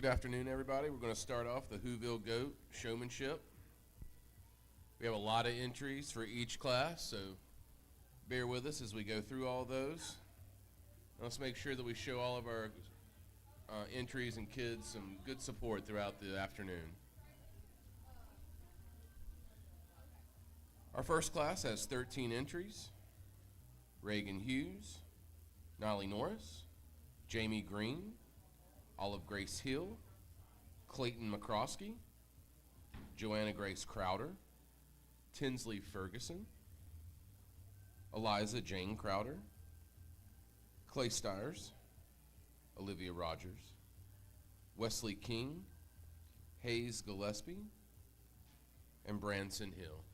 Good afternoon, everybody. We're going to start off the Whoville Goat Showmanship. We have a lot of entries for each class, so bear with us as we go through all those. Let's make sure that we show all of our entries and kids some good support throughout the afternoon. Our first class has 13 entries. Reagan Hughes, Nolly Norris, Jamie Green, Olive Grace Hill, Clayton McCroskey, Joanna Grace Crowder, Tinsley Ferguson, Eliza Jane Crowder, Clay Stiers, Olivia Rogers, Wesley King, Hayes Gillespie, and Branson Hill.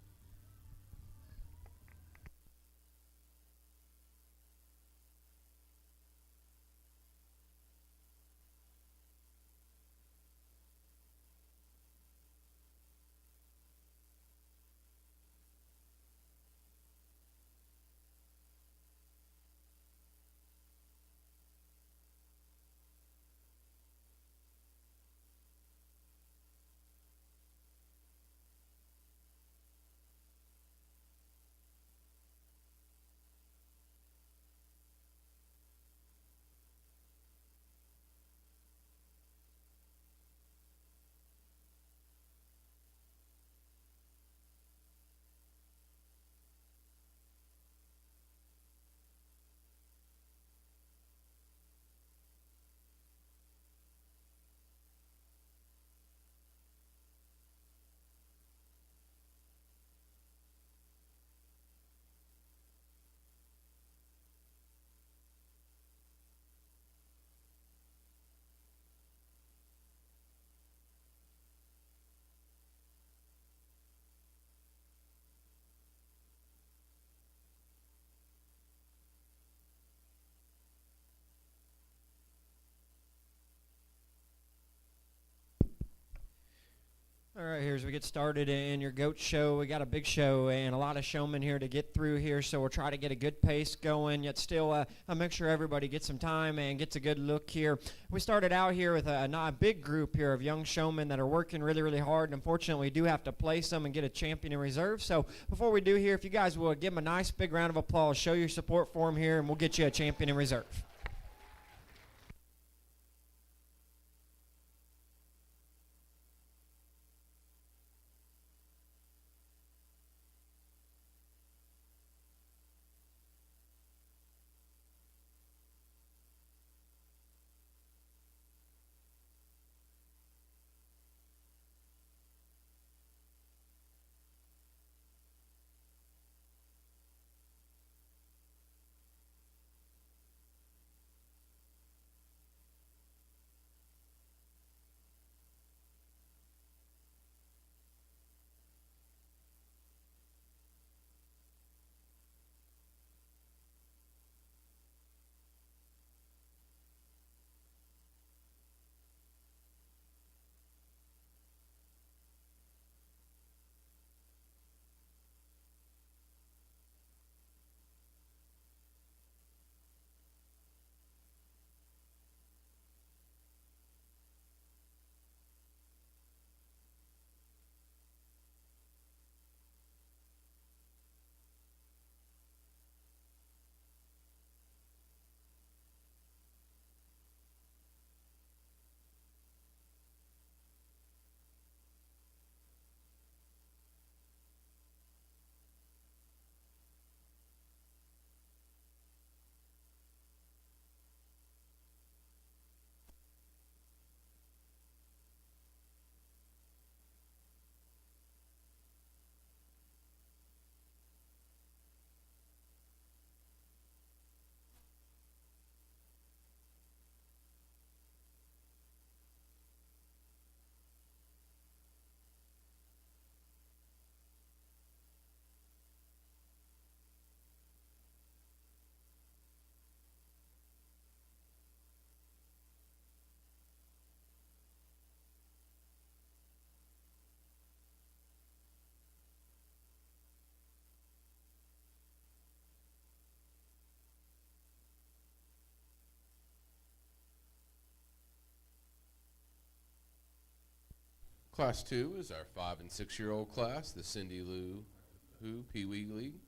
All right, here as we get started in your goat show, we got a big show and a lot of showmen here to get through here, so we'll try to get a good pace going, yet still I'll make sure everybody gets some time and gets a good look here. We started out here with a big group here of young showmen that are working really, really hard, and unfortunately we do have to place them and get a champion in reserve. So before we do here, if you guys will give them a nice big round of applause, show your support for them here, and we'll get you a champion in reserve. Class 2 is our 5 and 6-year-old class, the Cindy Lou Who Pee Wee League.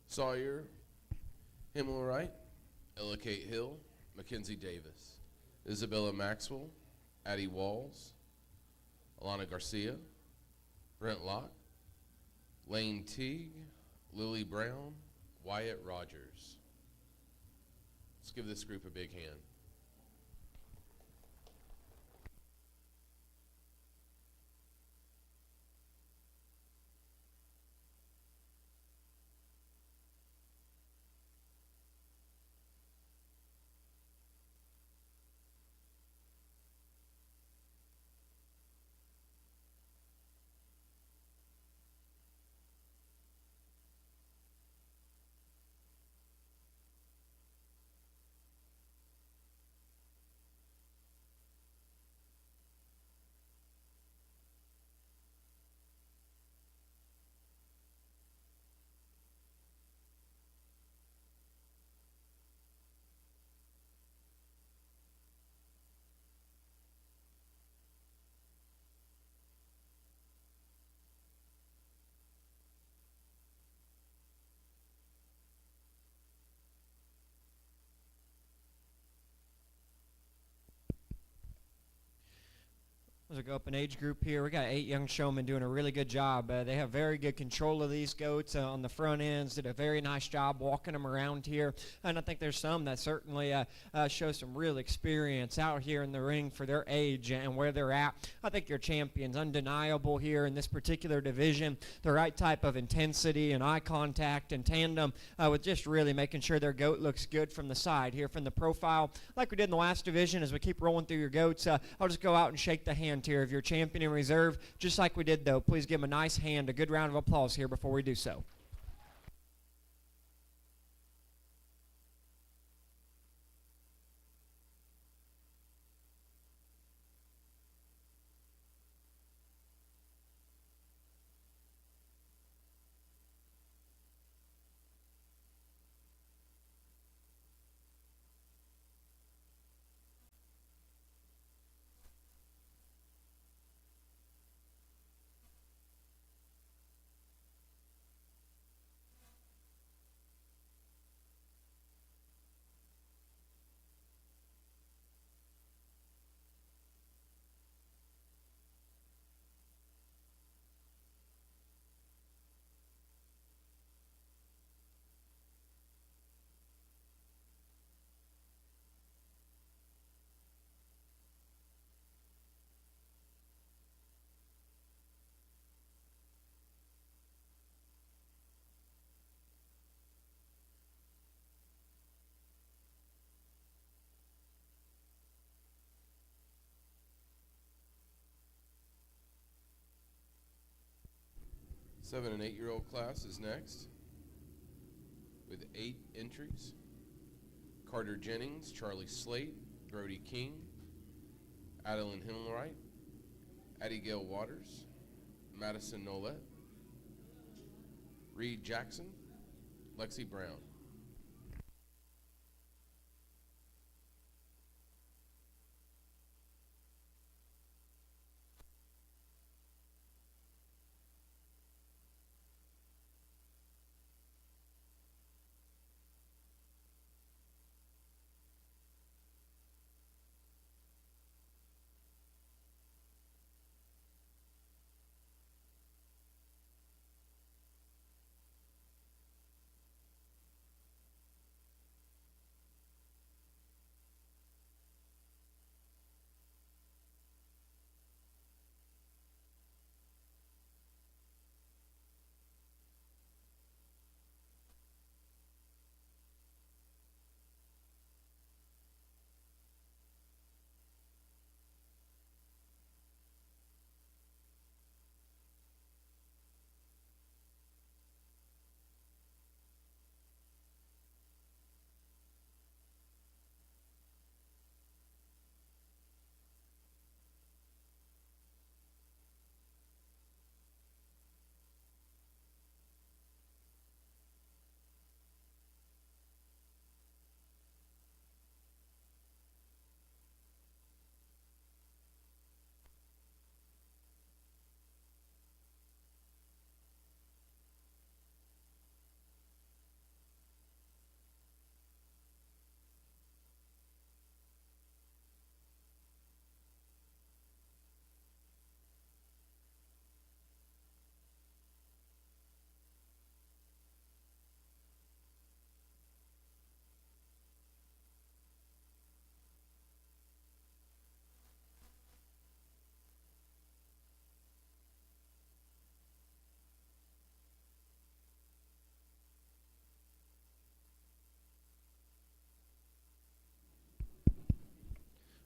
Sawyer Himmelwright, Ella Kate Hill, Mackenzie Davis, Isabella Maxwell, Addie Walls, Alana Garcia, Brent Locke, Lane Teague, Lily Brown, Wyatt Rogers. Let's give this group a big hand. As we go up in age group here, we got 8 young showmen doing a really good job. They have very good control of these goats on the front ends. Did a very nice job walking them around here. And I think there's some that certainly show some real experience out here in the ring for their age and where they're at. I think your champions, undeniable here in this particular division. The right type of intensity and eye contact and tandem with just really making sure their goat looks good from the side here from the profile. Like we did in the last division, as we keep rolling through your goats, I'll just go out and shake the hand here of your champion in reserve, just like we did though. Please give him a nice hand, a good round of applause here before we do so. Seven and 8-year-old class is next with 8 entries. Carter Jennings, Charlie Slate, Brody King, Adeline Himmelwright, Addie Gail Waters, Madison Nolette, Reed Jackson, Lexi Brown.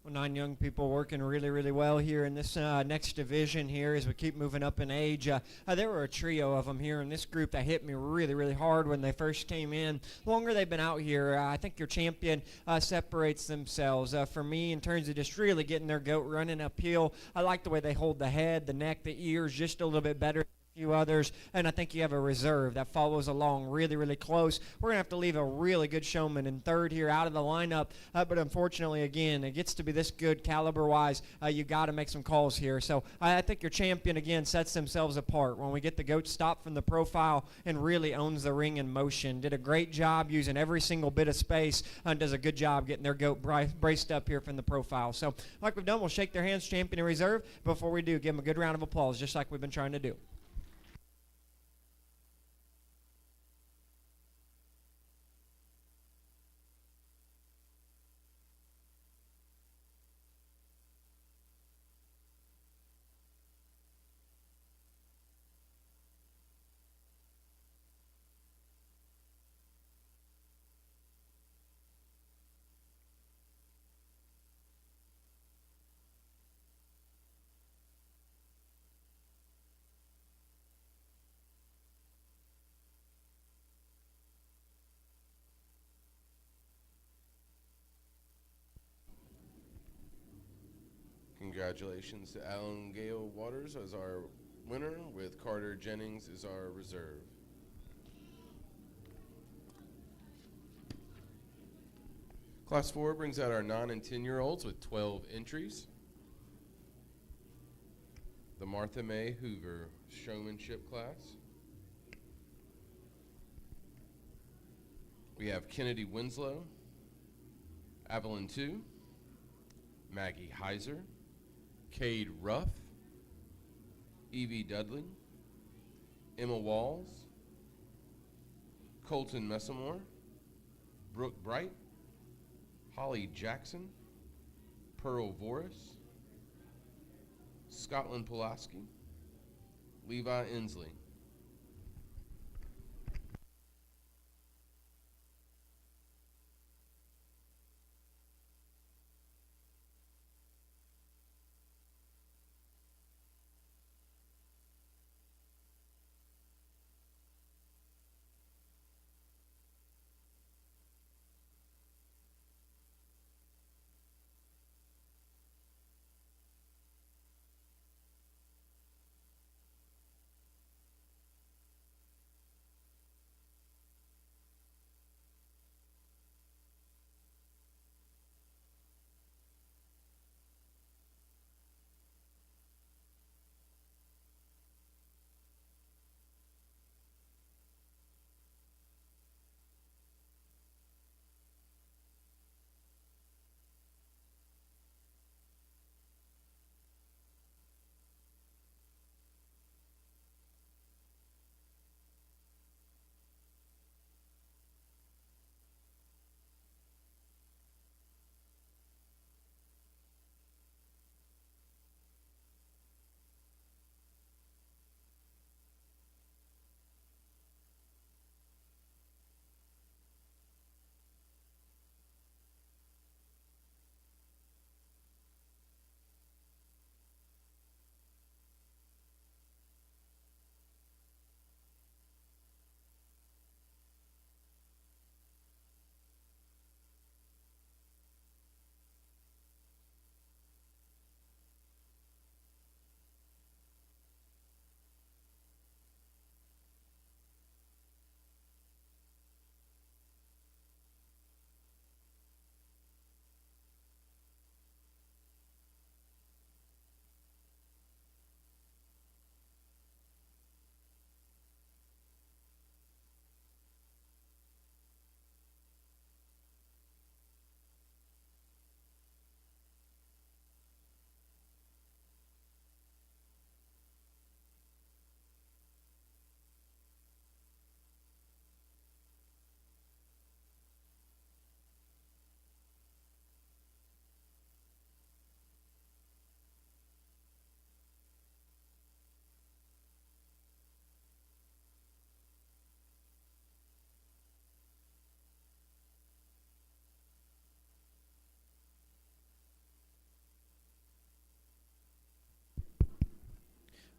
Well, 9 young people working really, really well here in this next division here as we keep moving up in age. There were a trio of them here in this group that hit me really, really hard when they first came in. The longer they've been out here, I think your champion separates themselves. For me, in terms of just really getting their goat running uphill, I like the way they hold the head, the neck, the ears just a little bit better. Few others, and I think you have a reserve that follows along really, really close. We're going to have to leave a really good showman in third here out of the lineup, but unfortunately, again, it gets to be this good caliber-wise, you got to make some calls here. So I think your champion, again, sets themselves apart when we get the goat stopped from the profile and really owns the ring in motion. Did a great job using every single bit of space and does a good job getting their goat braced up here from the profile. So like we've done, we'll shake their hands, champion and reserve. Before we do, give them a good round of applause, just like we've been trying to do. Congratulations to Alan Gale Waters as our winner, with Carter Jennings as our reserve. Class 4 brings out our 9 and 10-year-olds with 12 entries. The Martha May Hoover showmanship class. We have Kennedy Winslow, Evelyn 2, Maggie Heiser, Cade Ruff, Evie Dudley, Emma Walls, Colton Messamore, Brooke Bright, Holly Jackson, Pearl Voris, Scotland Pulaski, Levi Inslee.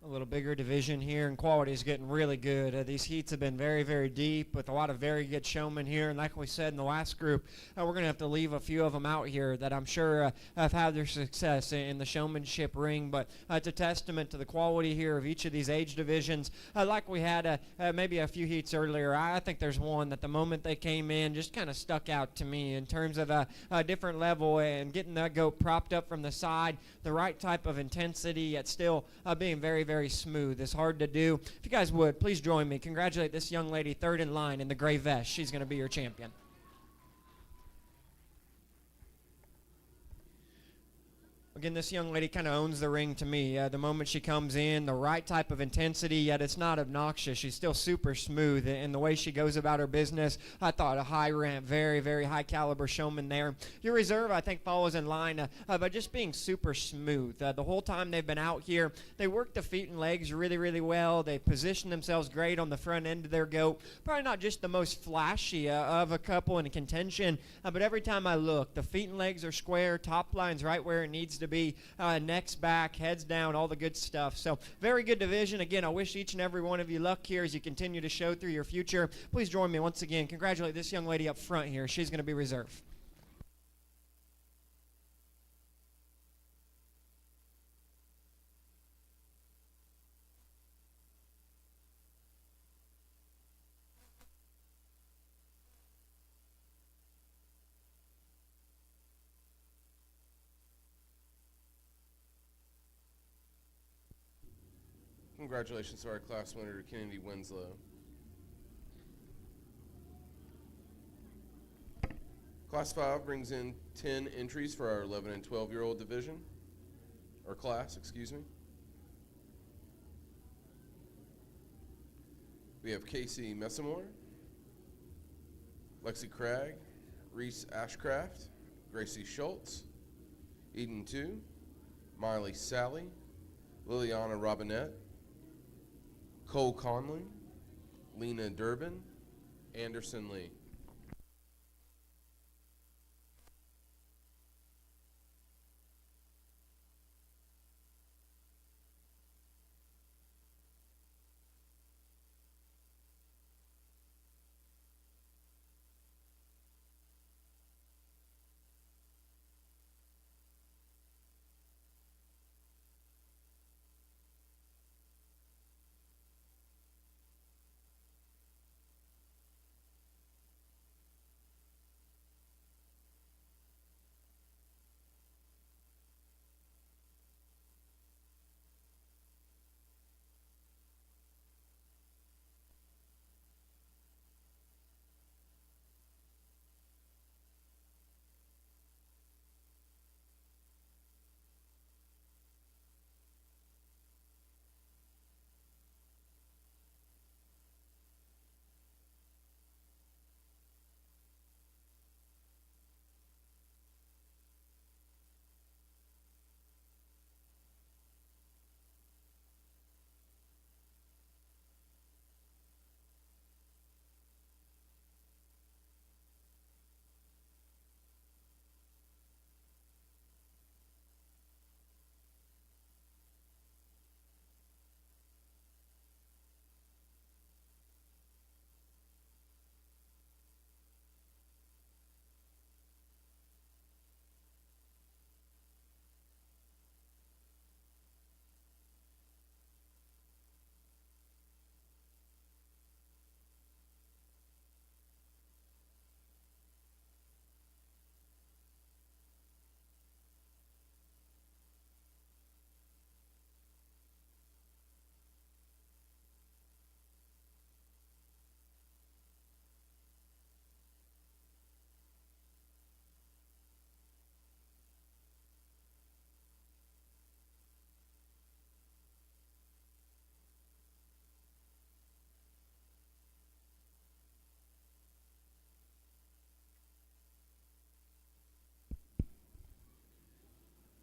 A little bigger division here, and quality is getting really good. These heats have been very, very deep with a lot of very good showmen here. And like we said in the last group, we're going to have to leave a few of them out here that I'm sure have had their success in the showmanship ring. But it's a testament to the quality here of each of these age divisions. Like we had maybe a few heats earlier, I think there's one that the moment they came in just kind of stuck out to me in terms of a different level and getting that goat propped up from the side, the right type of intensity, yet still being very, very smooth. It's hard to do. If you guys would, please join me. Congratulate this young lady third in line in the gray vest. She's going to be your champion. Again, this young lady kind of owns the ring to me. The moment she comes in, the right type of intensity, yet it's not obnoxious. She's still super smooth in the way she goes about her business. I thought a high ramp, very, very high caliber showman there. Your reserve, I think, follows in line by just being super smooth. The whole time they've been out here, they work the feet and legs really, really well. They position themselves great on the front end of their goat. Probably not just the most flashy of a couple in contention, but every time I look, the feet and legs are square, top line's right where it needs to be, necks back, heads down, all the good stuff. So very good division. Again, I wish each and every one of you luck here as you continue to show through your future. Please join me once again. Congratulate this young lady up front here. She's going to be reserve. Congratulations to our class winner, Kennedy Winslow. Class 5 brings in 10 entries for our 11 and 12-year-old division, or class, excuse me. We have Casey Messamore, Lexi Craig, Reese Ashcraft, Gracie Schultz, Eden 2, Miley Sally, Liliana Robinette, Cole Conley, Lena Durbin, Anderson Lee.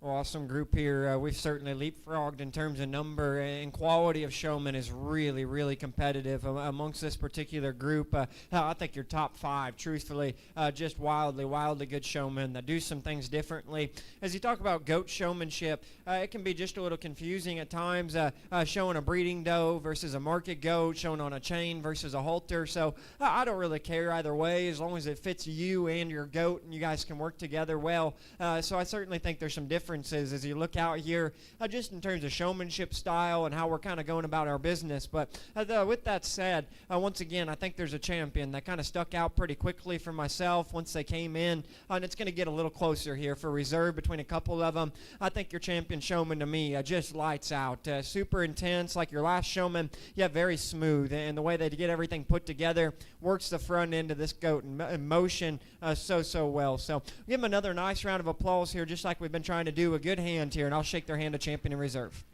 Awesome group here. We've certainly leapfrogged in terms of number, and quality of showmen is really, really competitive amongst this particular group. I think your top five, truthfully, just wildly good showmen that do some things differently. As you talk about goat showmanship, it can be just a little confusing at times, showing a breeding doe versus a market goat, showing on a chain versus a halter. So I don't really care either way, as long as it fits you and your goat and you guys can work together well. So I certainly think there's some differences as you look out here, just in terms of showmanship style and how we're kind of going about our business. But with that said, once again, I think there's a champion that kind of stuck out pretty quickly for myself once they came in, and it's going to get a little closer here for reserve between a couple of them. I think your champion showman to me just lights out. Super intense, like your last showman, yeah, very smooth, and the way they get everything put together works the front end of this goat in motion so well. So give them another nice round of applause here, just like we've been trying to do. A good hand here, and I'll shake their hand to champion in reserve.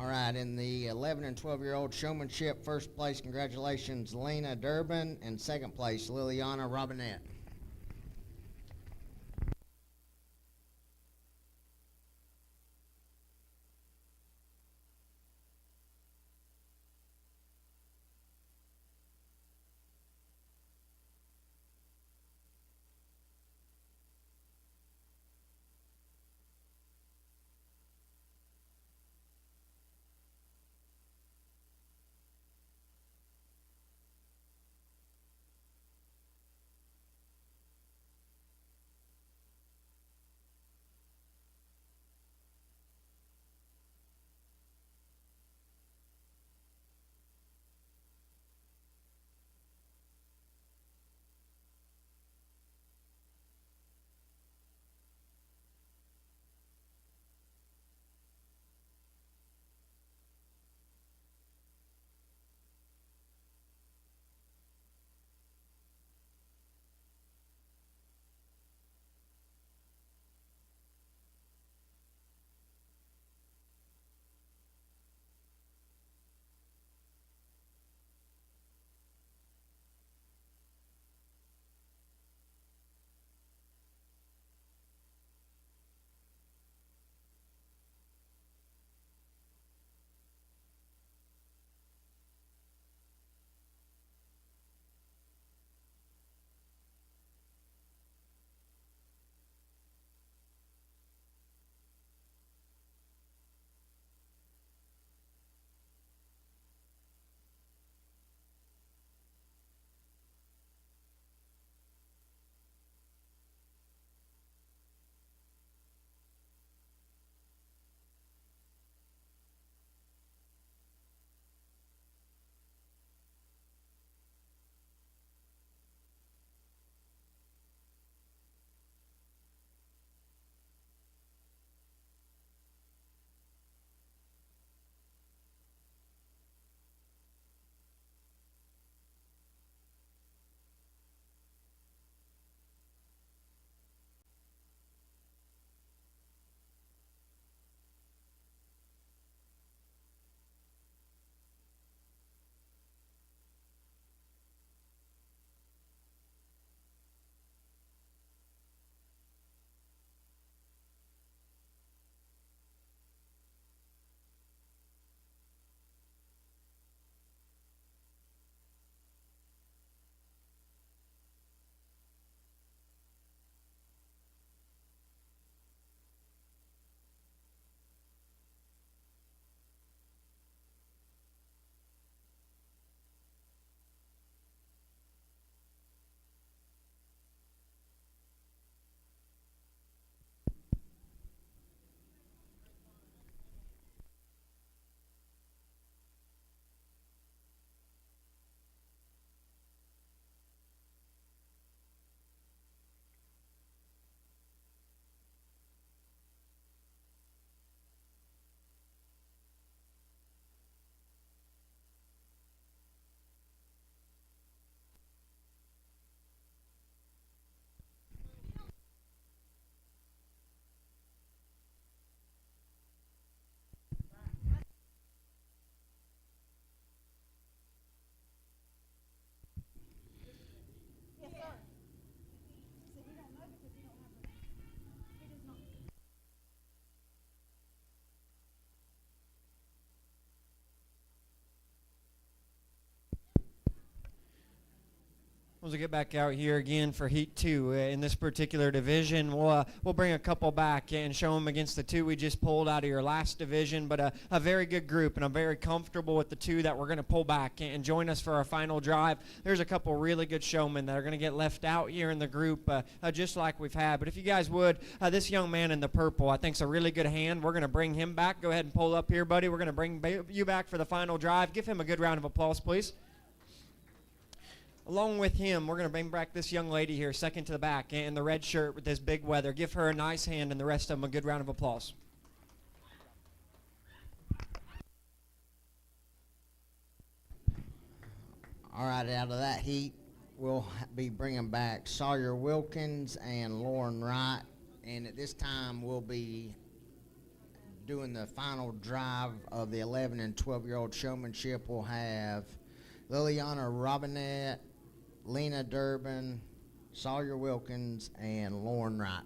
All right, in the 11 and 12-year-old showmanship, first place, congratulations, Lena Durbin, and second place, Liliana Robinette. As we get back out here again for Heat 2 in this particular division, we'll bring a couple back and show them against the two we just pulled out of your last division, but a very good group, and I'm very comfortable with the two that we're going to pull back and join us for our final drive. There's a couple really good showmen that are going to get left out here in the group, just like we've had. But if you guys would, this young man in the purple I think is a really good hand. We're going to bring him back. Go ahead and pull up here, buddy. We're going to bring you back for the final drive. Give him a good round of applause, please. Along with him, we're going to bring back this young lady here, second to the back, in the red shirt with this big weather. Give her a nice hand and the rest of them a good round of applause. All right, out of that heat, we'll be bringing back Sawyer Wilkins and Lauren Wright. And at this time, we'll be doing the final drive of the 11 and 12-year-old showmanship. We'll have Liliana Robinette, Lena Durbin, Sawyer Wilkins, and Lauren Wright.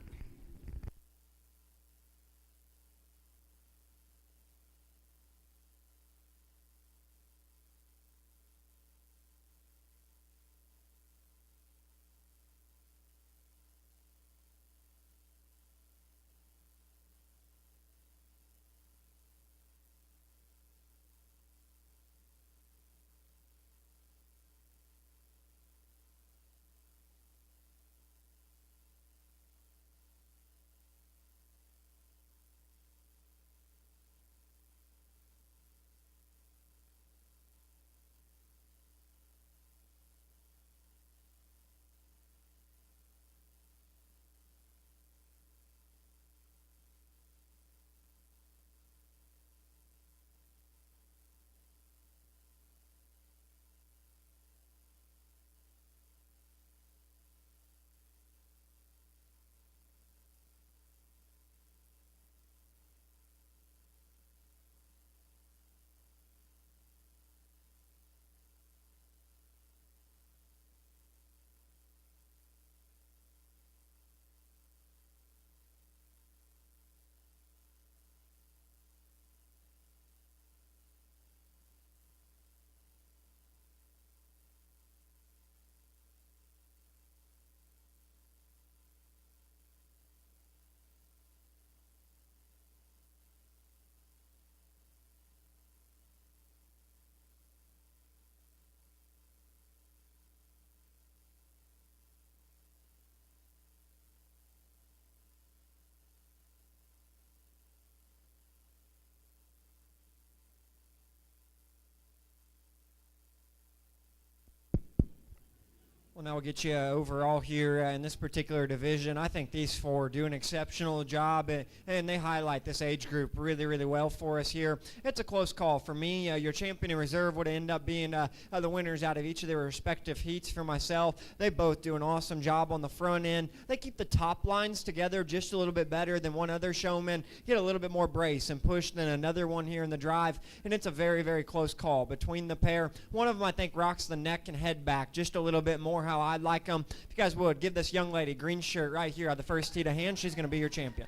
Well, now we'll get you overall here in this particular division. I think these four do an exceptional job, and they highlight this age group really, really well for us here. It's a close call. For me, your champion in reserve would end up being the winners out of each of their respective heats. For myself, they both do an awesome job on the front end. They keep the top lines together just a little bit better than one other showman. Get a little bit more brace and push than another one here in the drive, and it's a very, very close call between the pair. One of them, I think, rocks the neck and head back just a little bit more how I'd like them. If you guys would, give this young lady, green shirt right here, the first tee to hand. She's going to be your champion.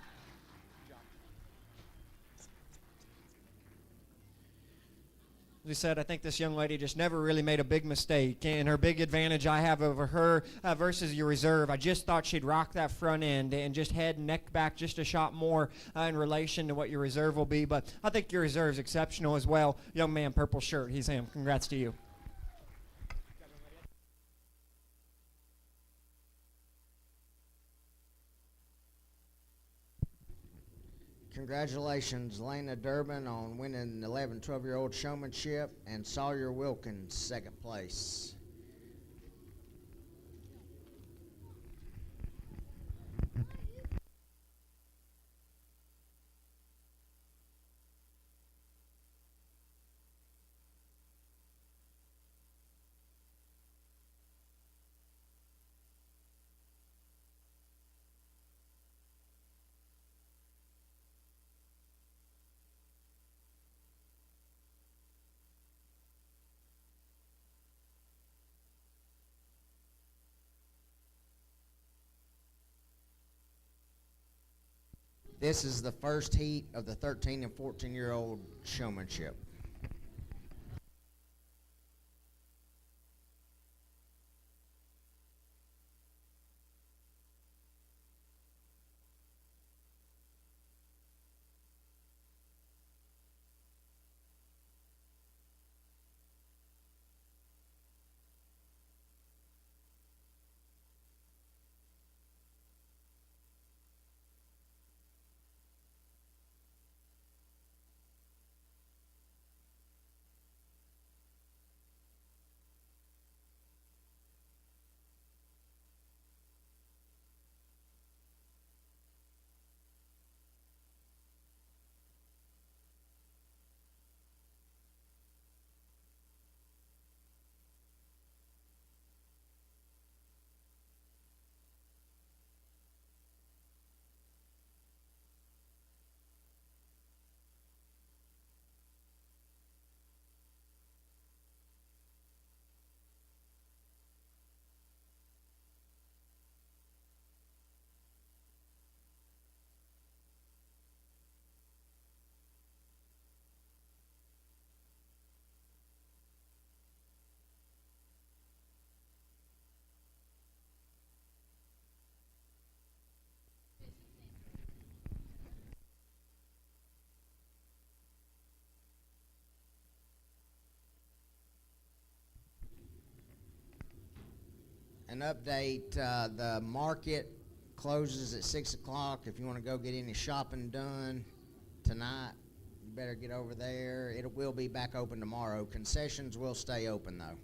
As we said, I think this young lady just never really made a big mistake, and her big advantage I have over her versus your reserve, I just thought she'd rock that front end and just head and neck back just a shot more in relation to what your reserve will be, but I think your reserve's exceptional as well. Young man, purple shirt, he's him. Congrats to you. Congratulations, Lena Durbin, on winning 11, 12-year-old showmanship, and Sawyer Wilkins, second place. This is the first heat of the 13 and 14-year-old showmanship. an update, the market closes at 6 o'clock. If you want to go get any shopping done tonight, you better get over there. It will be back open tomorrow. Concessions will stay open, though.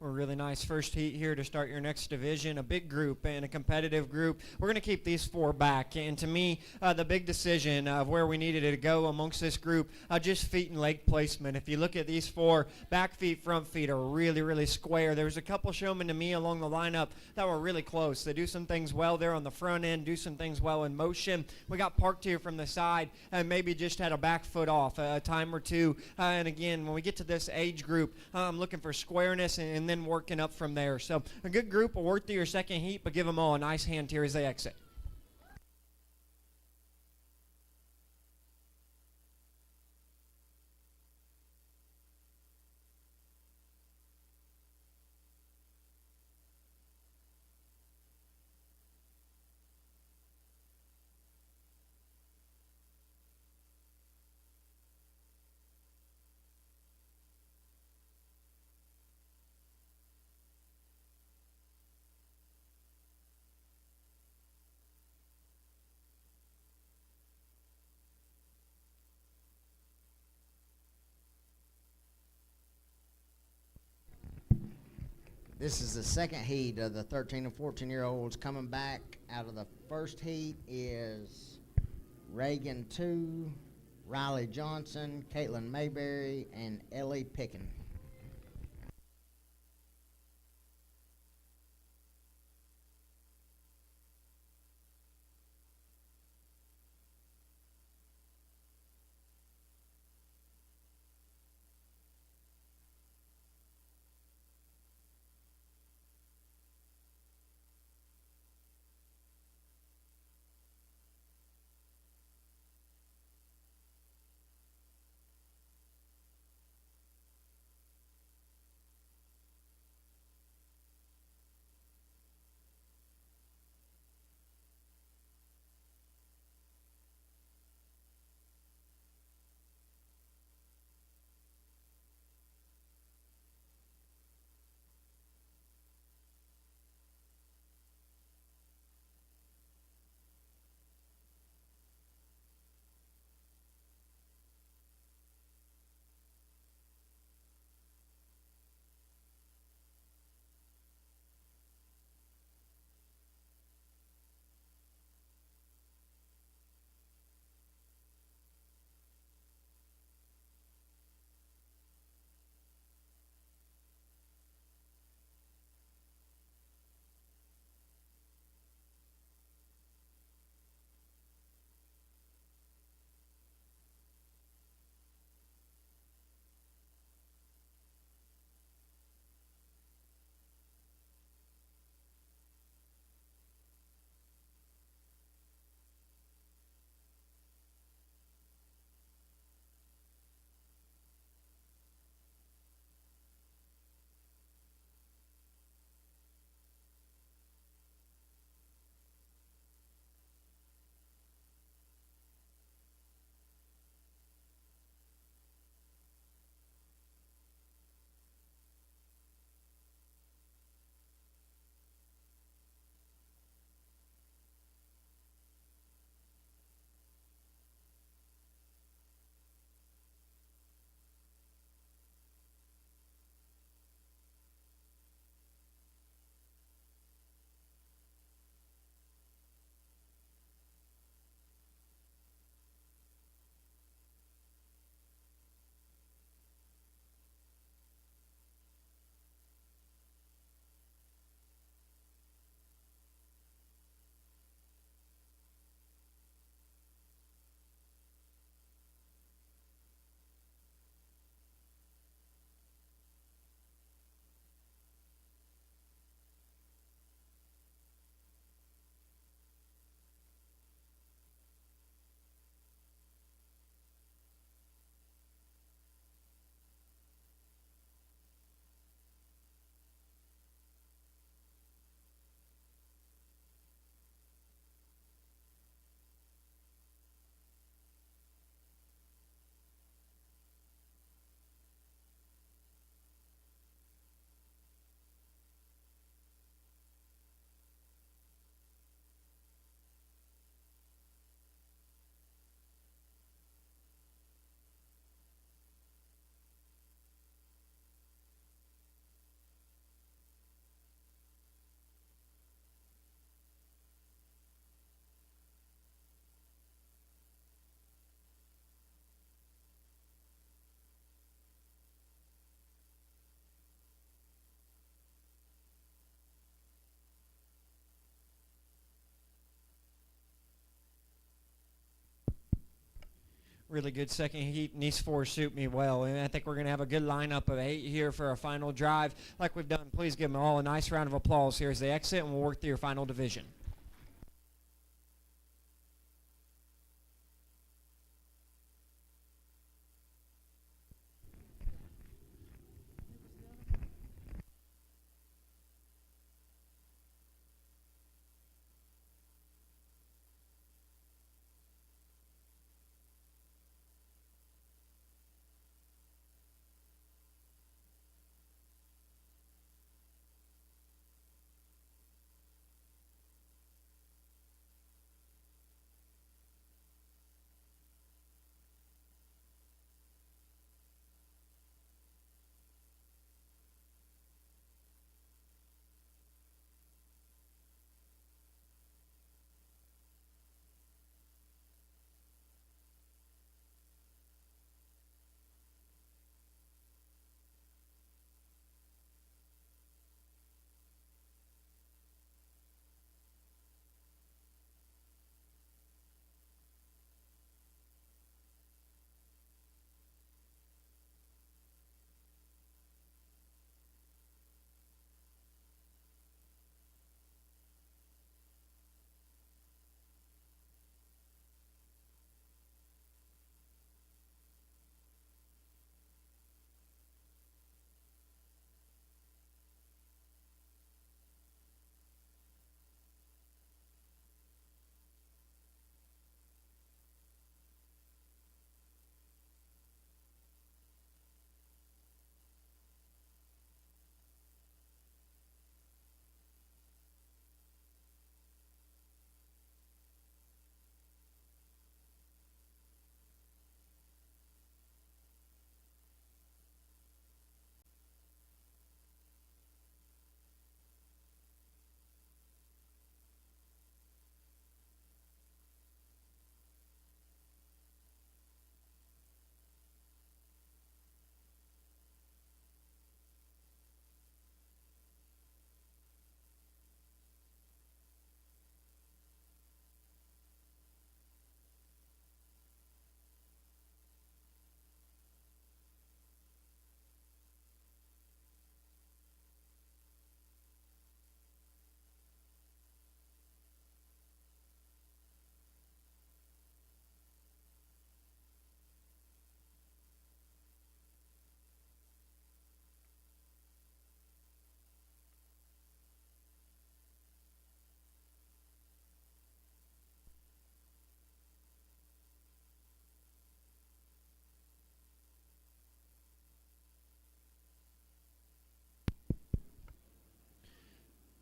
A really nice first heat here to start your next division. A big group and a competitive group. We're going to keep these four back. And to me, the big decision of where we needed to go amongst this group, just feet and leg placement. If you look at these four, back feet, front feet are really, really square. There was a couple showmen to me along the lineup that were really close. They do some things well there on the front end, do some things well in motion. We got parked here from the side and maybe just had a back foot off a time or two. And again, when we get to this age group, I'm looking for squareness and then working up from there. So a good group will work through your second heat, but give them all a nice hand here as they exit. This is the second heat of the 13 and 14-year-olds. Coming back out of the first heat is Reagan 2, Riley Johnson, Caitlin Mayberry, and Ellie Pickin. Really good second heat, and these four suit me well. And I think we're going to have a good lineup of 8 here for our final drive. Like we've done, please give them all a nice round of applause here as they exit, and we'll work through your final division.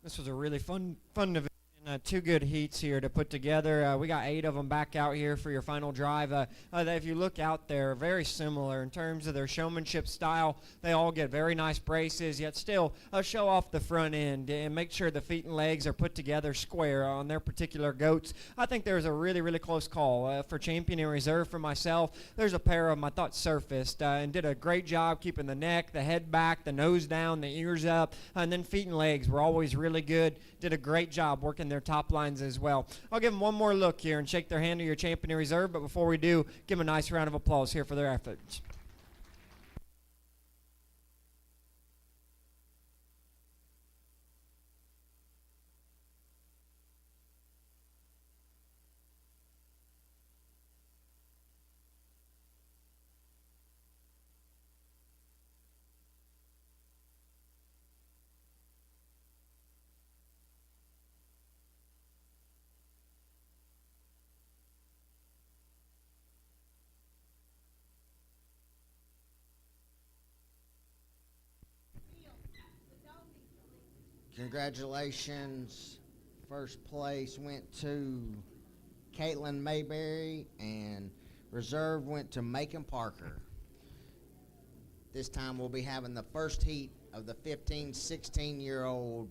This was a really fun division. 2 good heats here to put together. We got 8 of them back out here for your final drive. If you look out there, very similar in terms of their showmanship style. They all get very nice braces, yet still show off the front end and make sure the feet and legs are put together square on their particular goats. I think there was a really, really close call for champion and reserve for myself. There's a pair of them I thought surfaced and did a great job keeping the neck, the head back, the nose down, the ears up, and then feet and legs were always really good. Did a great job working their top lines as well. I'll give them one more look here and shake their hand to your champion in reserve, but before we do, give them a nice round of applause here for their efforts. Congratulations. First place went to Caitlin Mayberry, and reserve went to Macon Parker. This time we'll be having the first heat of the 15, 16-year-old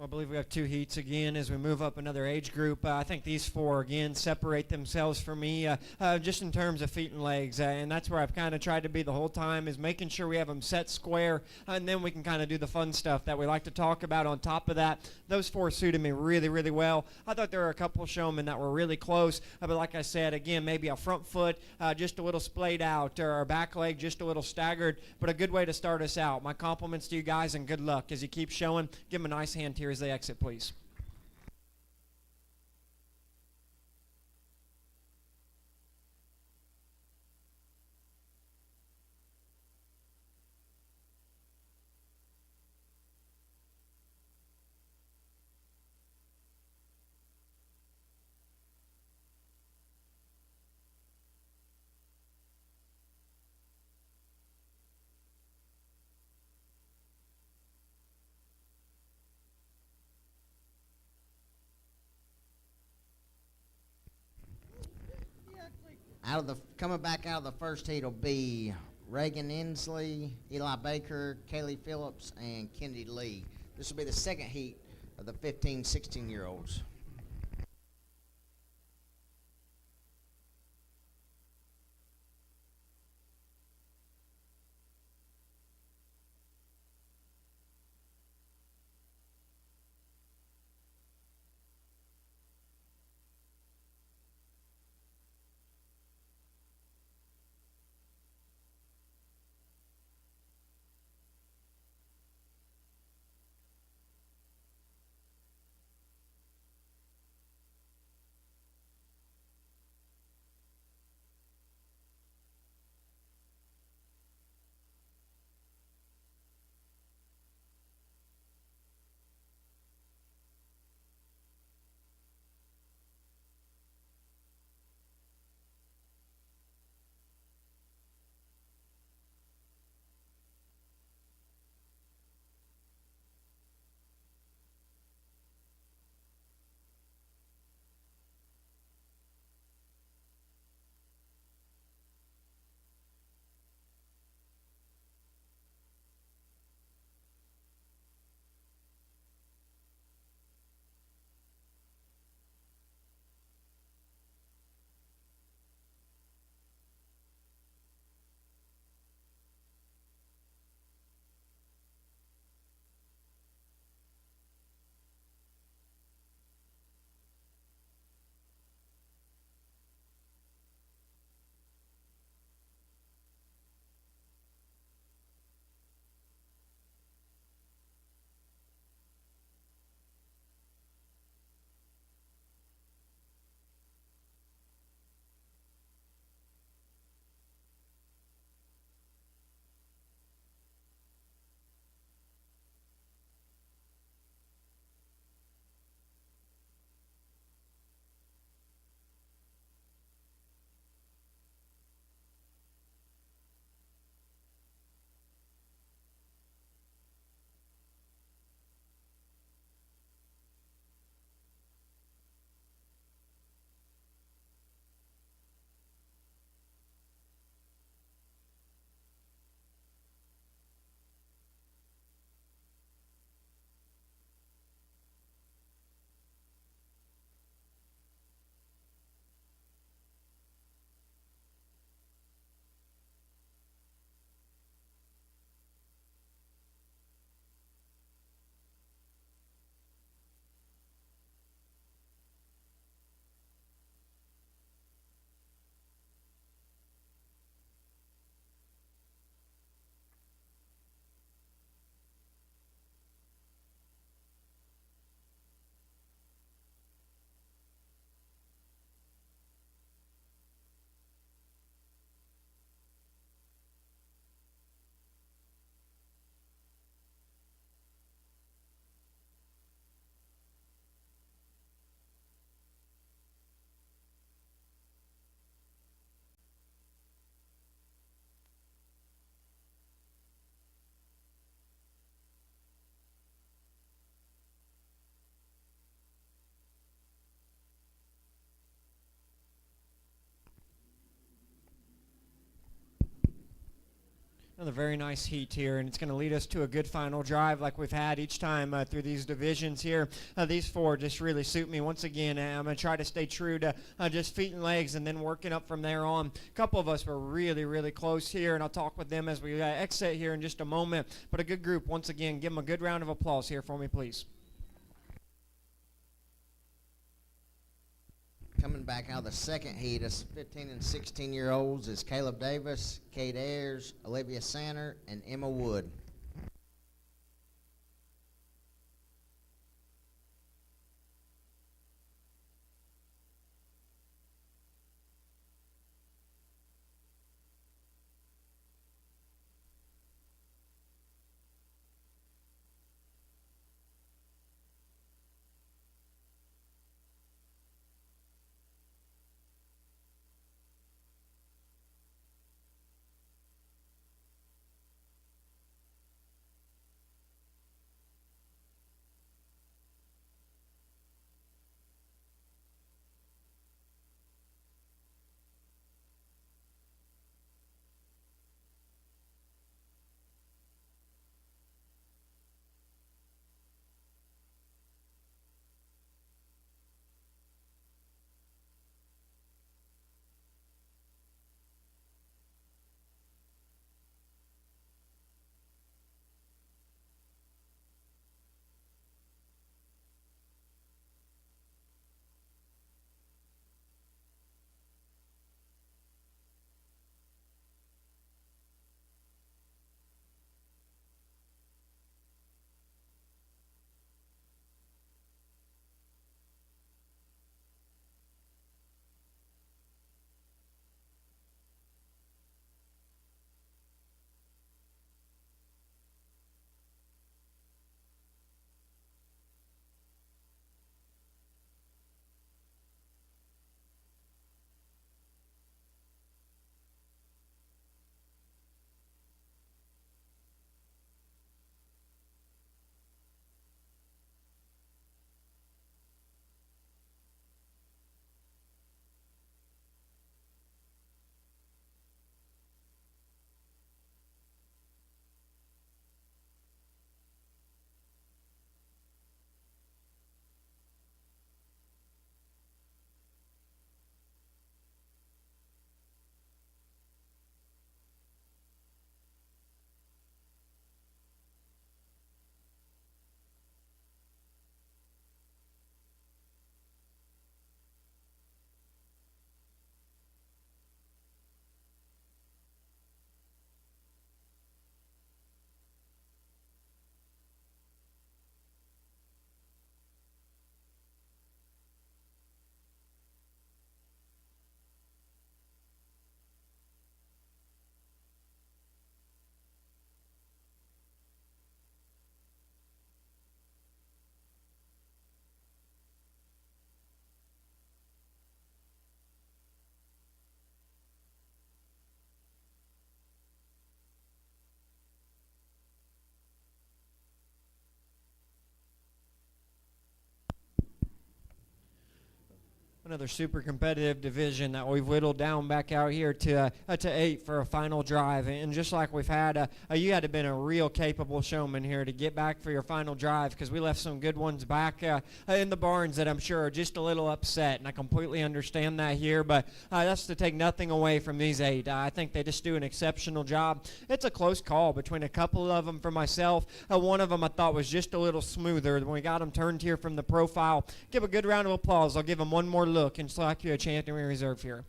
I believe we have 2 heats again as we move up another age group. I think these 4, again, separate themselves for me just in terms of feet and legs. And that's where I've kind of tried to be the whole time, is making sure we have them set square, and then we can kind of do the fun stuff that we like to talk about on top of that. Those 4 suited me really, really well. I thought there were a couple showmen that were really close. But like I said, again, maybe a front foot just a little splayed out, or a back leg just a little staggered. But a good way to start us out. My compliments to you guys, and good luck as you keep showing. Give them a nice hand here as they exit, please. Coming back out of the first heat will be Reagan Inslee, Eli Baker, Kaylee Phillips, and Kennedy Lee. This will be the second heat of the 15, 16-year-olds. Another very nice heat here, and it's going to lead us to a good final drive like we've had each time through these divisions here. These four just really suit me. Once again, I'm going to try to stay true to just feet and legs and then working up from there on. A couple of us were really, really close here, and I'll talk with them as we exit here in just a moment. But a good group, once again. Give them a good round of applause here for me, please. Coming back out of the second heat, us 15 and 16-year-olds is Caleb Davis, Kate Ayers, Olivia Sanner, and Emma Wood. Another super competitive division that we've whittled down back out here to 8 for a final drive. And just like we've had, you had to have been a real capable showman here to get back for your final drive, because we left some good ones back in the barns that I'm sure are just a little upset. And I completely understand that here, but that's to take nothing away from these 8. I think they just do an exceptional job. It's a close call between a couple of them for myself. One of them I thought was just a little smoother when we got them turned here from the profile. Give a good round of applause. I'll give them one more look and select you a champion reserve here.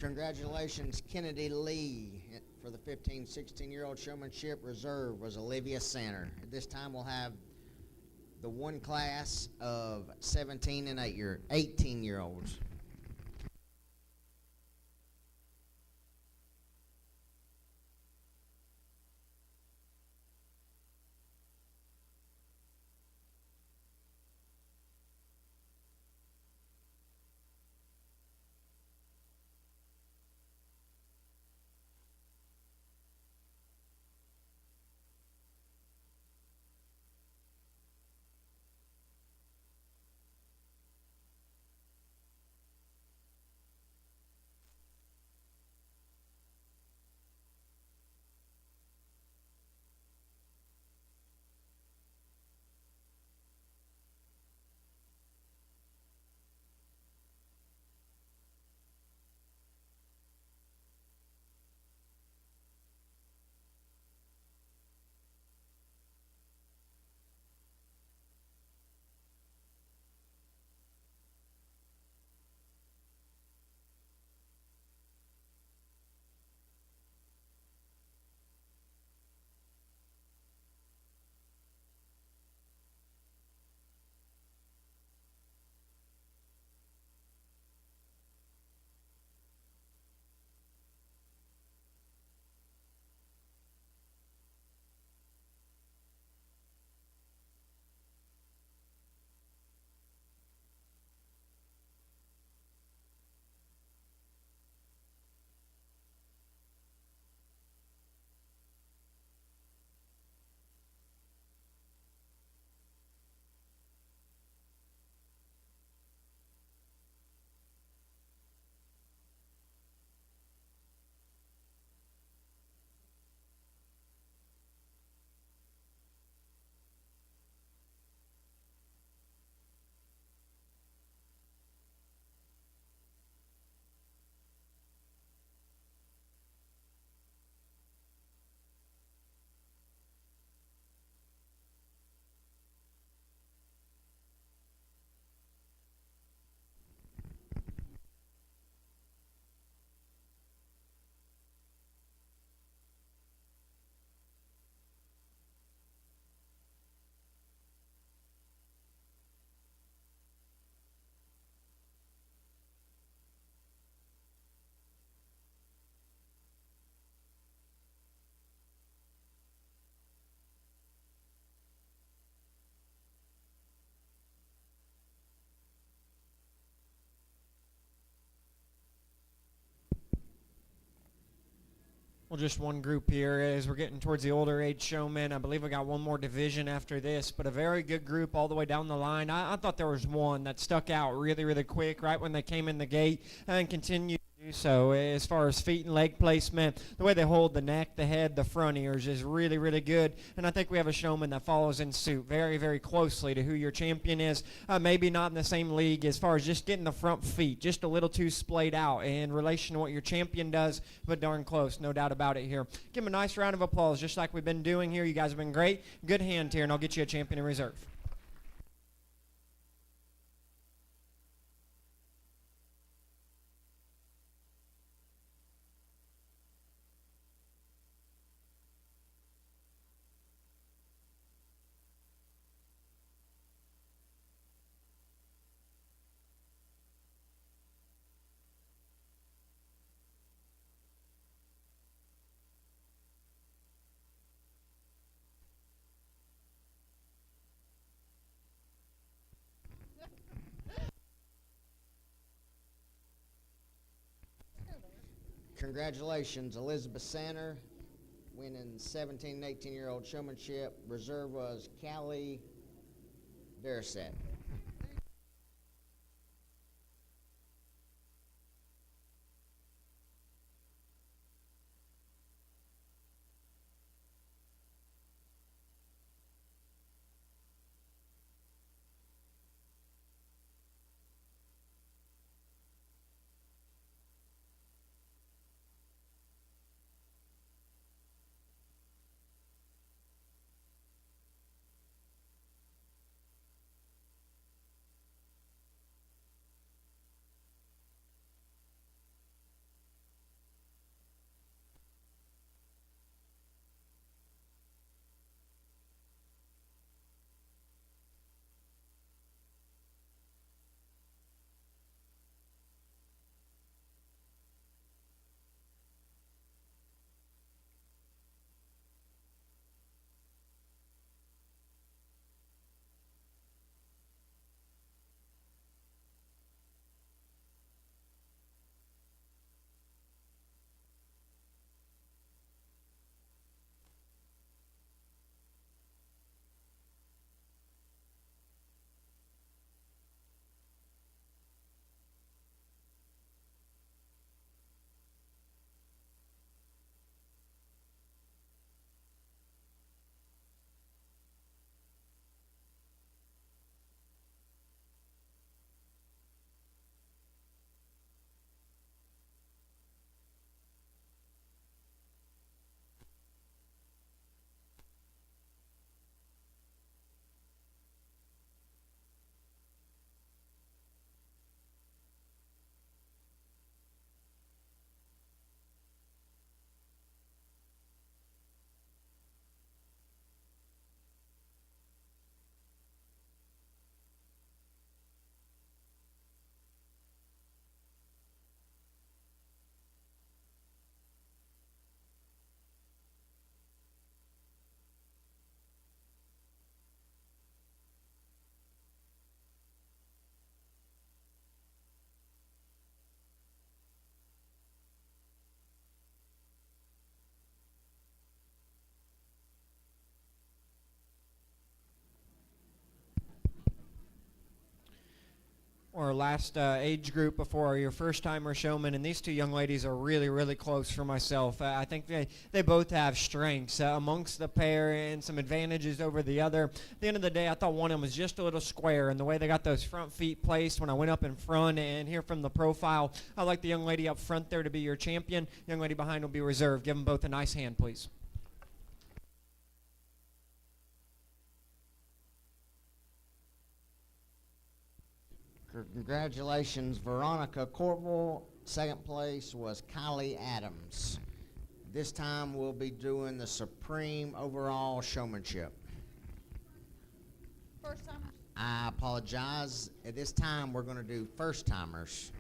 Congratulations, Kennedy Lee, for the 15, 16-year-old showmanship. Reserve was Olivia Sanner. At this time, we'll have the one class of 17 and 18-year-olds. Well, just one group here as we're getting towards the older age showmen. I believe we got one more division after this, but a very good group all the way down the line. I thought there was one that stuck out really, really quick right when they came in the gate and continued to do so. As far as feet and leg placement, the way they hold the neck, the head, the front ears is really, really good. And I think we have a showman that follows in suit very, very closely to who your champion is. Maybe not in the same league as far as just getting the front feet just a little too splayed out in relation to what your champion does, but darn close, no doubt about it here. Give him a nice round of applause just like we've been doing here. You guys have been great. Good hand here, and I'll get you a champion in reserve. Congratulations, Elizabeth Sanner, winning 17 and 18-year-old showmanship. Reserve was Callie Darasset. our last age group before your first-timer showman, and these two young ladies are really, really close for myself. I think they both have strengths amongst the pair and some advantages over the other. At the end of the day, I thought one of them was just a little square, and the way they got those front feet placed when I went up in front and here from the profile, I like the young lady up front there to be your champion. Young lady behind will be reserved. Give them both a nice hand, please. Congratulations, Veronica Corporal. Second place was Kylie Adams. This time we'll be doing the Supreme Overall Showmanship. First time. I apologize. At this time, we're going to do first timers.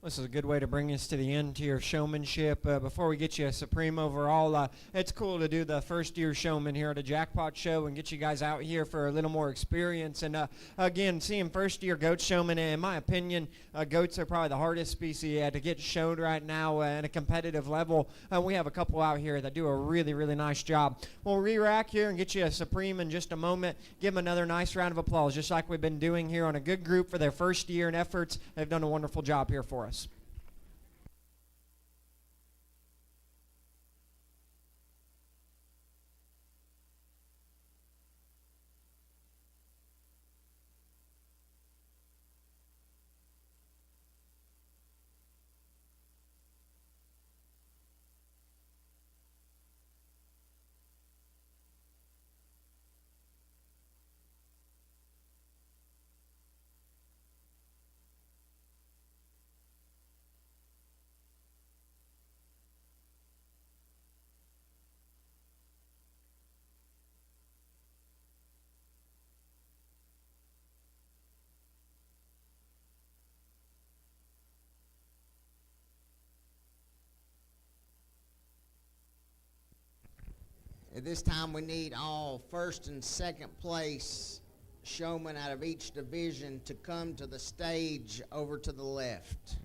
This is a good way to bring us to the end to your showmanship. Before we get you a Supreme Overall, it's cool to do the first-year showman here at a Jackpot Show and get you guys out here for a little more experience. And, again, seeing first-year goat showmen, in my opinion, goats are probably the hardest species to get showed right now at a competitive level. We have a couple out here that do a really, really nice job. We'll re-rack here and get you a Supreme in just a moment. Give them another nice round of applause, just like we've been doing here on a good group for their first year and efforts. They've done a wonderful job here for us. At this time, we need all first and second place showmen out of each division to come to the stage over to the left.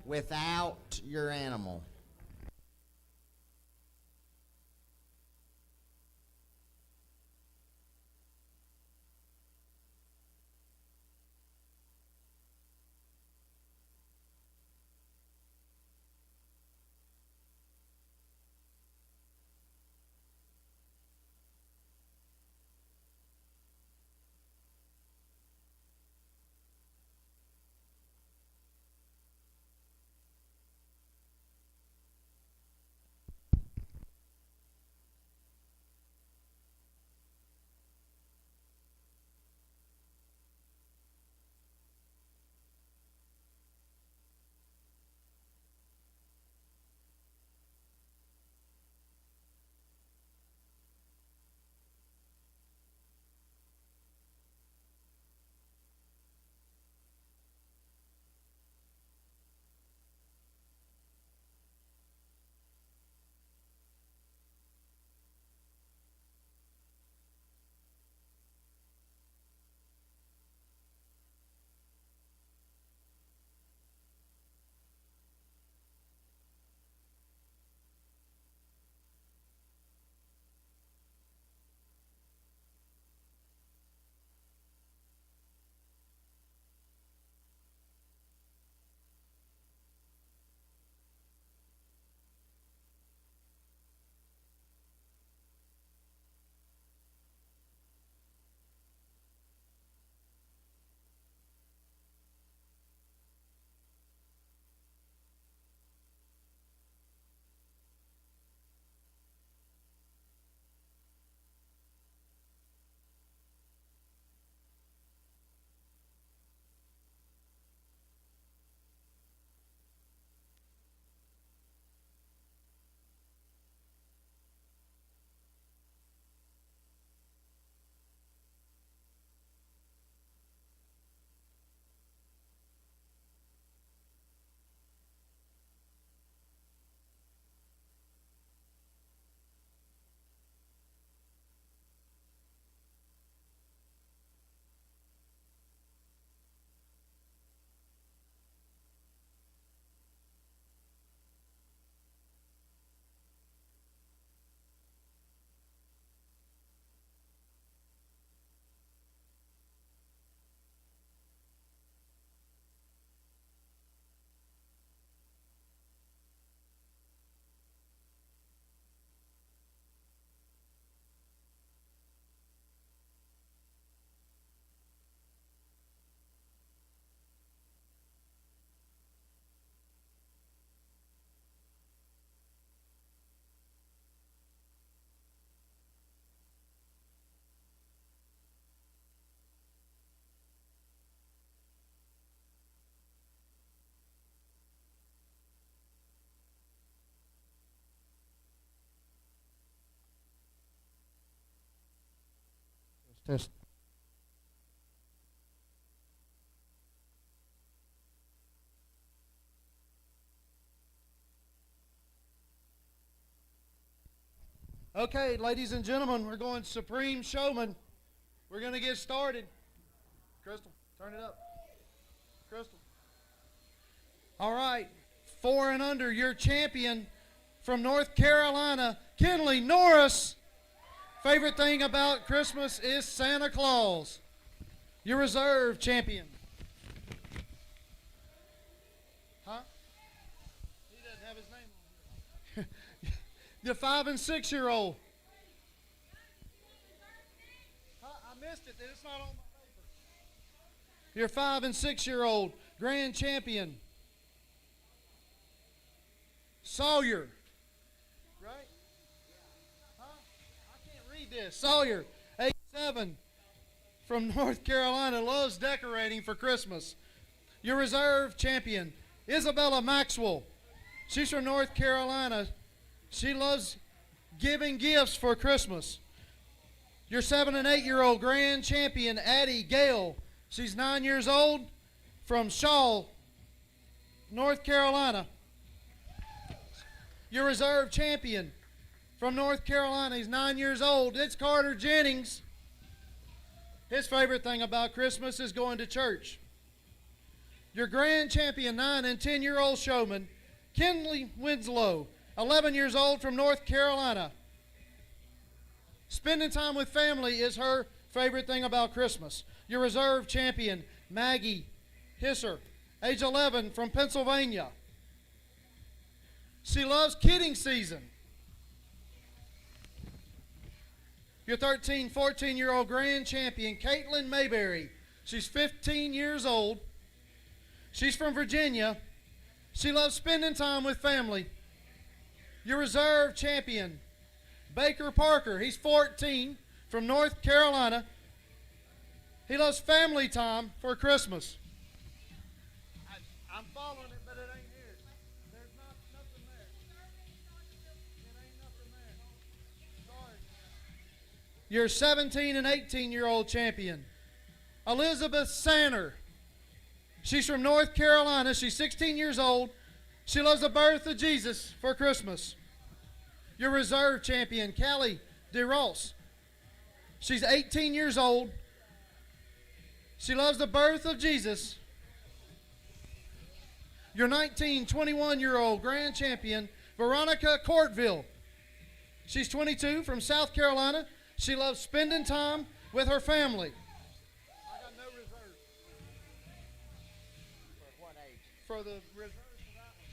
Without your animal. Test. Okay, ladies and gentlemen, we're going Supreme Showman. We're going to get started. Crystal, turn it up. Crystal. All right, 4 and under, your champion from North Carolina, Kenley Norris. Favorite thing about Christmas is Santa Claus. Your reserve champion. Huh? He doesn't have his name on here. The 5 and 6-year-old. Huh? I missed it. It's not on my paper. Your 5 and 6-year-old grand champion. Sawyer. Right? Huh? I can't read this. Sawyer, 8-7 from North Carolina, loves decorating for Christmas. Your reserve champion, Isabella Maxwell. She's from North Carolina. She loves giving gifts for Christmas. Your 7 and 8-year-old grand champion, Addie Gale. She's 9 years old from Shaw, North Carolina. Your reserve champion, from North Carolina. He's 9 years old. It's Carter Jennings. His favorite thing about Christmas is going to church. Your grand champion, 9 and 10-year-old showman, Kinley Winslow, 11 years old from North Carolina. Spending time with family is her favorite thing about Christmas. Your reserve champion, Maggie Hisser, age 11 from Pennsylvania. She loves kidding season. Your 13, 14-year-old grand champion, Caitlin Mayberry. She's 15 years old. She's from Virginia. She loves spending time with family. Your reserve champion, Baker Parker. He's 14 from North Carolina. He loves family time for Christmas. I'm following it, but it ain't here. There's nothing there. It ain't nothing there. Sorry. Your 17 and 18-year-old champion, Elizabeth Sanner. She's from North Carolina. She's 16 years old. She loves the birth of Jesus for Christmas. Your reserve champion, Callie DeRoss. She's 18 years old. She loves the birth of Jesus. Your 19, 21-year-old grand champion, Veronica Courtville. She's 22 from South Carolina. She loves spending time with her family. I got no reserve. For what age? For the reserve for that one.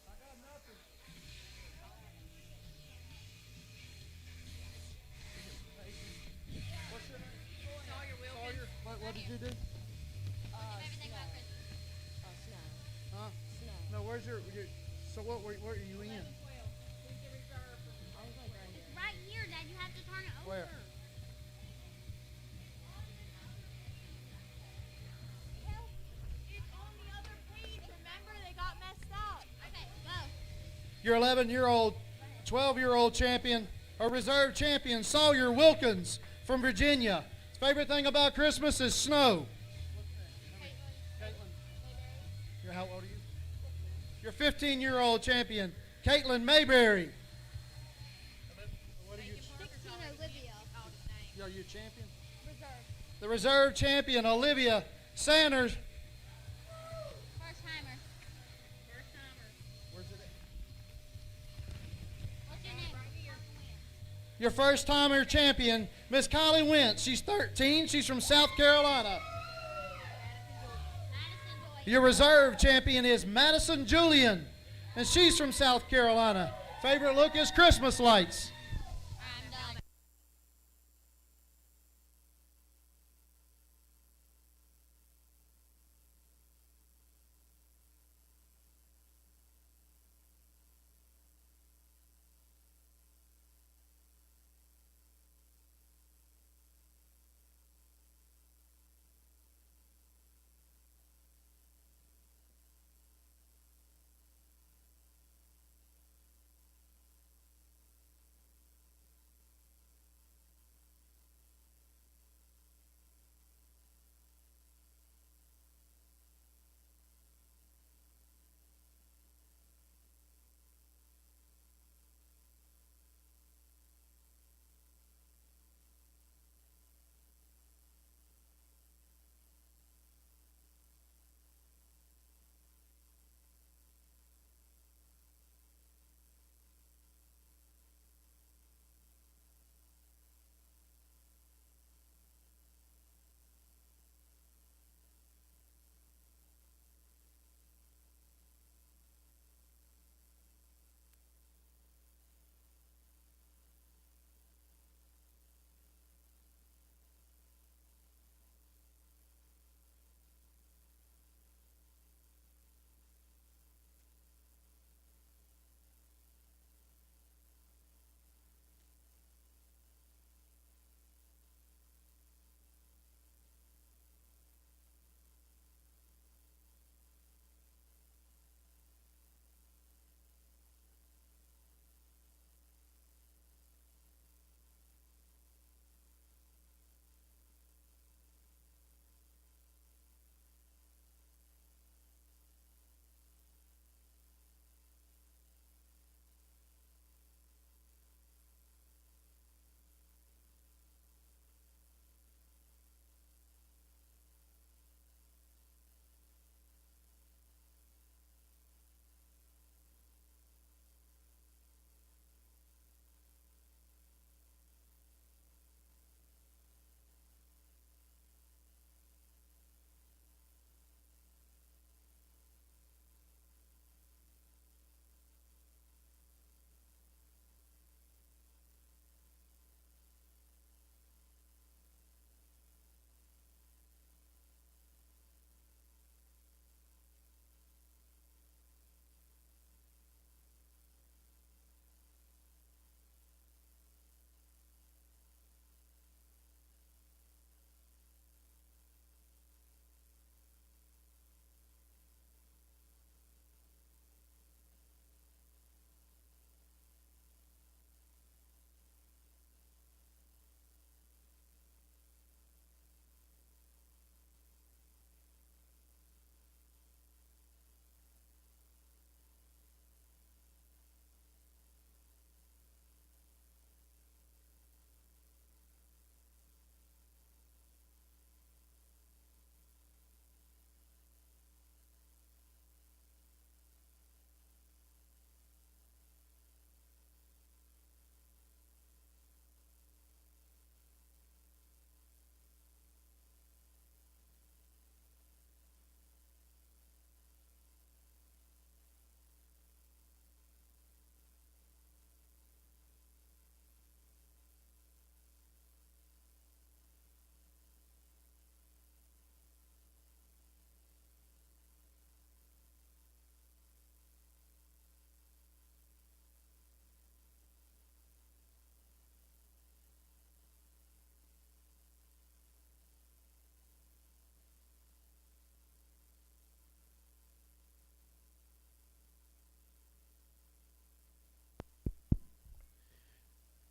I got nothing. What's your name? Sawyer. What did you do? Huh? No, where's your so what where are you in? It's right here, Dad. You have to turn it over. Where? It's on the other page. Remember, they got messed up. Okay, go. Your 11-year-old, 12-year-old champion, or reserve champion, Sawyer Wilkins from Virginia. His favorite thing about Christmas is snow. Caitlin. How old are you? Your 15-year-old champion, Caitlin Mayberry. What are you? 16, Olivia. Are you a champion? Reserve. The reserve champion, Olivia Sanders. First timer. Where's it at? What's your name? Right here. Your first-timer champion, Miss Kylie Wentz. She's 13. She's from South Carolina. Madison Joy. Your reserve champion is Madison Julian, and she's from South Carolina. Favorite look is Christmas lights. I'm done.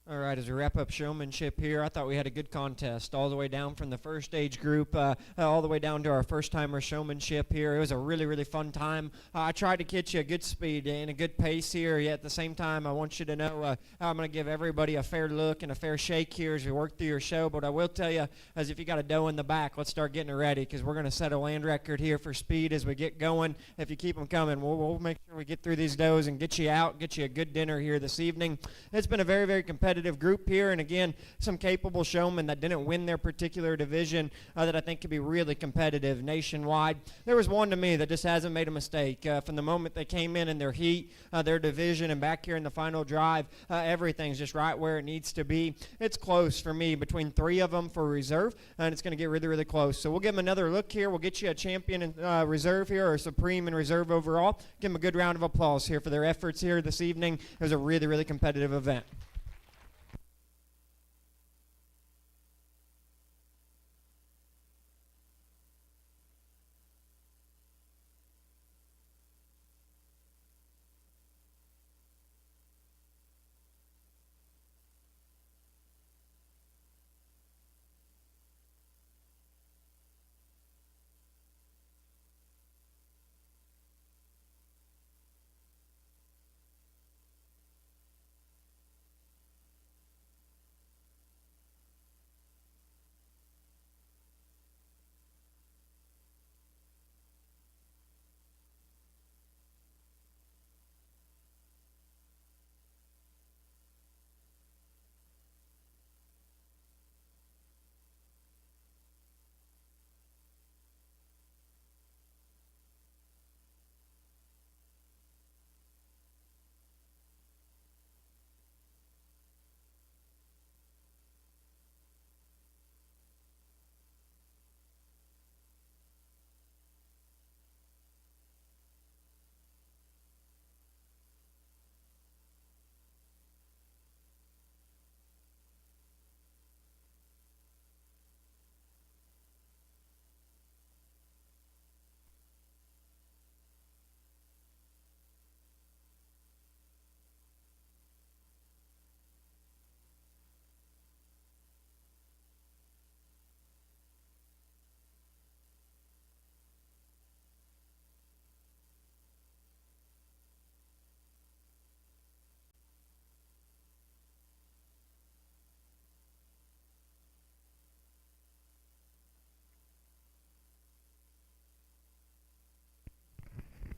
All right, as we wrap up showmanship here, I thought we had a good contest all the way down from the first age group all the way down to our first-timer showmanship here. It was a really, really fun time. I tried to get you a good speed and a good pace here, yet at the same time, I want you to know I'm going to give everybody a fair look and a fair shake here as we work through your show, but I will tell you, as if you got a doe in the back, let's start getting it ready because we're going to set a land record here for speed as we get going. If you keep them coming, we'll make sure we get through these does and get you out, get you a good dinner here this evening. It's been a very, very competitive group here, and again, some capable showmen that didn't win their particular division that I think could be really competitive nationwide. There was one to me that just hasn't made a mistake. From the moment they came in their heat, their division, and back here in the final drive, everything's just right where it needs to be. It's close for me between three of them for reserve, and it's going to get really, really close. So we'll give them another look here. We'll get you a champion in reserve here, or supreme in reserve overall. Give them a good round of applause here for their efforts here this evening. It was a really, really competitive event.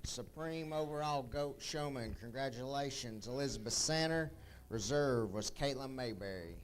Supreme overall goat showman, congratulations, Elizabeth Sanner. Reserve was Caitlin Mayberry.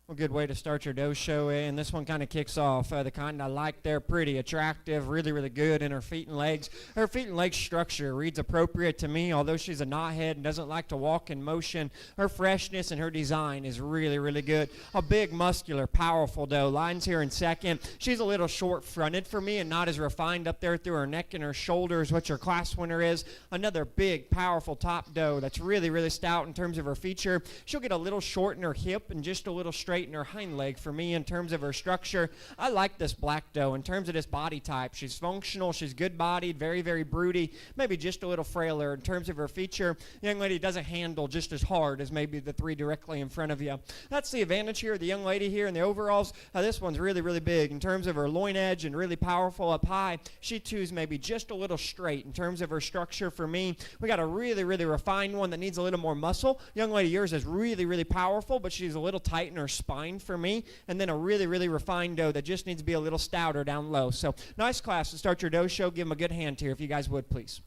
A good way to start your doe show, and this one kind of kicks off the kind I like. They're pretty attractive, really, really good in her feet and legs. Her feet and leg structure reads appropriate to me, although she's a knothead and doesn't like to walk in motion. Her freshness and her design is really, really good. A big, muscular, powerful doe. Lines here in second. She's a little short-fronted for me and not as refined up there through her neck and her shoulders, which her class winner is. Another big, powerful top doe that's really, really stout in terms of her feature. She'll get a little short in her hip and just a little straight in her hind leg for me in terms of her structure. I like this black doe in terms of this body type. She's functional, she's good-bodied, very, very broody, maybe just a little frailer in terms of her feature. The young lady doesn't handle just as hard as maybe the three directly in front of you. That's the advantage here. The young lady here in the overalls, this one's really, really big in terms of her loin edge and really powerful up high. She too's maybe just a little straight in terms of her structure for me. We got a really, really refined one that needs a little more muscle. Young lady, yours is really, really powerful, but she's a little tight in her spine for me. And then a really, really refined doe that just needs to be a little stouter down low. So nice class to start your doe show. Give them a good hand here if you guys would, please.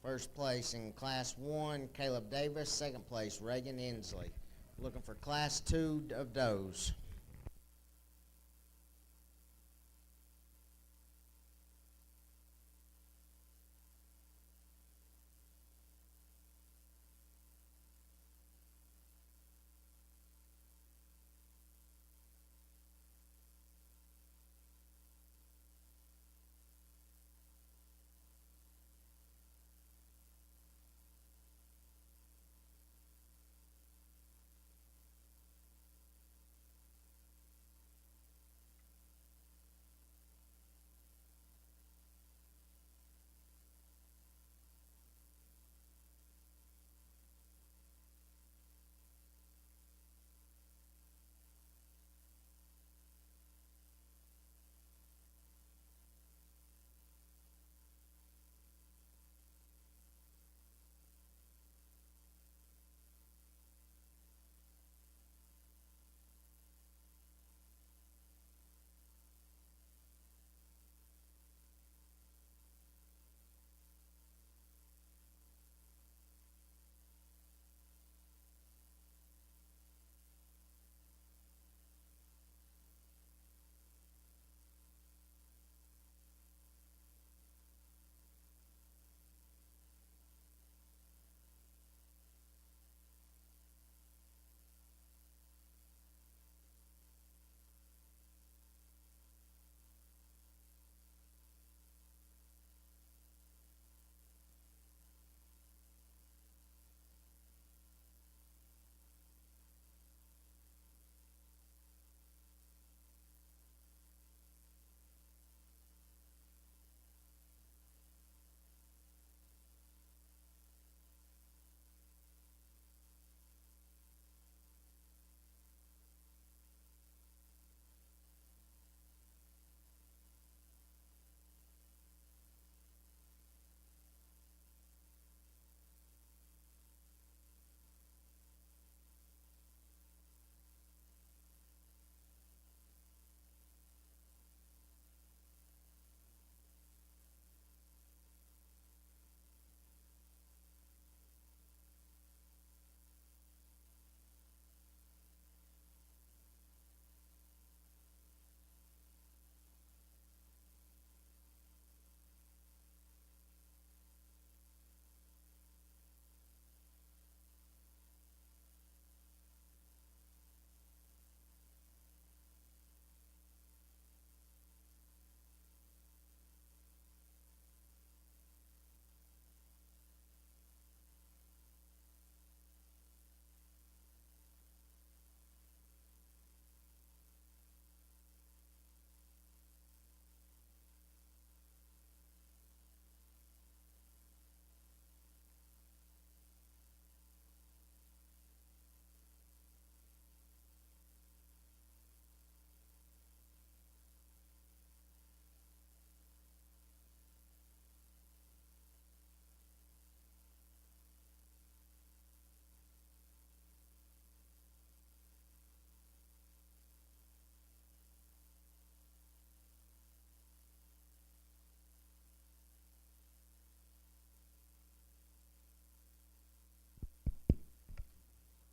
First place in Class 1, Caleb Davis. Second place, Reagan Inslee. Looking for Class 2 of does.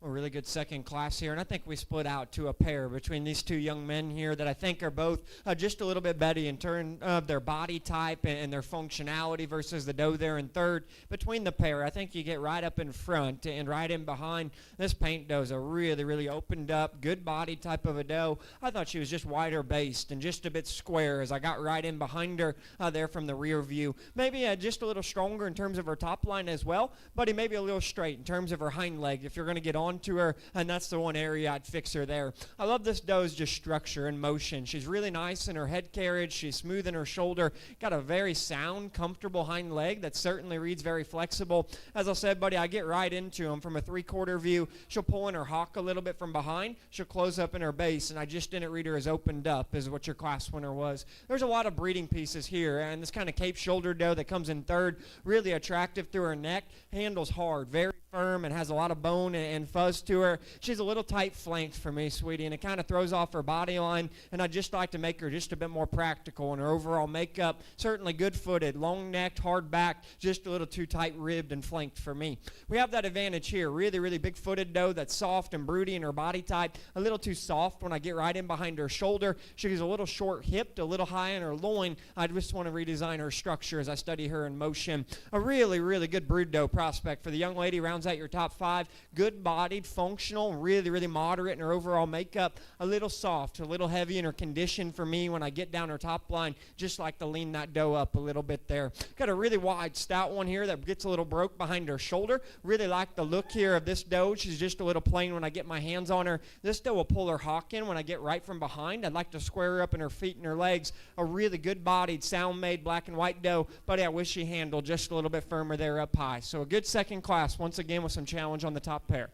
a really good second class here, and I think we split out to a pair between these two young men here that I think are both just a little bit better in terms of their body type and their functionality versus the doe there in third. Between the pair, I think you get right up in front and right in behind. This paint doe is a really, really opened up, good body type of a doe. I thought she was just wider based and just a bit square as I got right in behind her there from the rear view. Maybe just a little stronger in terms of her top line as well, but maybe a little straight in terms of her hind leg if you're going to get onto her, and that's the one area I'd fix her there. I love this doe's just structure and motion. She's really nice in her head carriage. She's smooth in her shoulder. Got a very sound, comfortable hind leg that certainly reads very flexible. As I said, buddy, I get right into him from a three-quarter view. She'll pull in her hock a little bit from behind. She'll close up in her base, and I just didn't read her as opened up as what your class winner was. There's a lot of breeding pieces here, and this kind of cape shoulder doe that comes in third, really attractive through her neck, handles hard, very firm, and has a lot of bone and fuzz to her. She's a little tight flanked for me, sweetie, and it kind of throws off her body line, and I'd just like to make her just a bit more practical in her overall makeup. Certainly good-footed, long-necked, hard-backed, just a little too tight-ribbed and flanked for me. We have that advantage here. Really, really big-footed doe that's soft and broody in her body type, a little too soft when I get right in behind her shoulder. She's a little short-hipped, a little high in her loin. I just want to redesign her structure as I study her in motion. A really, really good brood doe prospect for the young lady. Rounds out your top five. Good-bodied, functional, really, really moderate in her overall makeup. A little soft, a little heavy in her condition for me when I get down her top line. Just like to lean that doe up a little bit there. Got a really wide, stout one here that gets a little broke behind her shoulder. Really like the look here of this doe. She's just a little plain when I get my hands on her. This doe will pull her hock in when I get right from behind. I'd like to square her up in her feet and her legs. A really good-bodied, sound-made black and white doe, but I wish she handled just a little bit firmer there up high. So a good second class, once again, with some challenge on the top pair.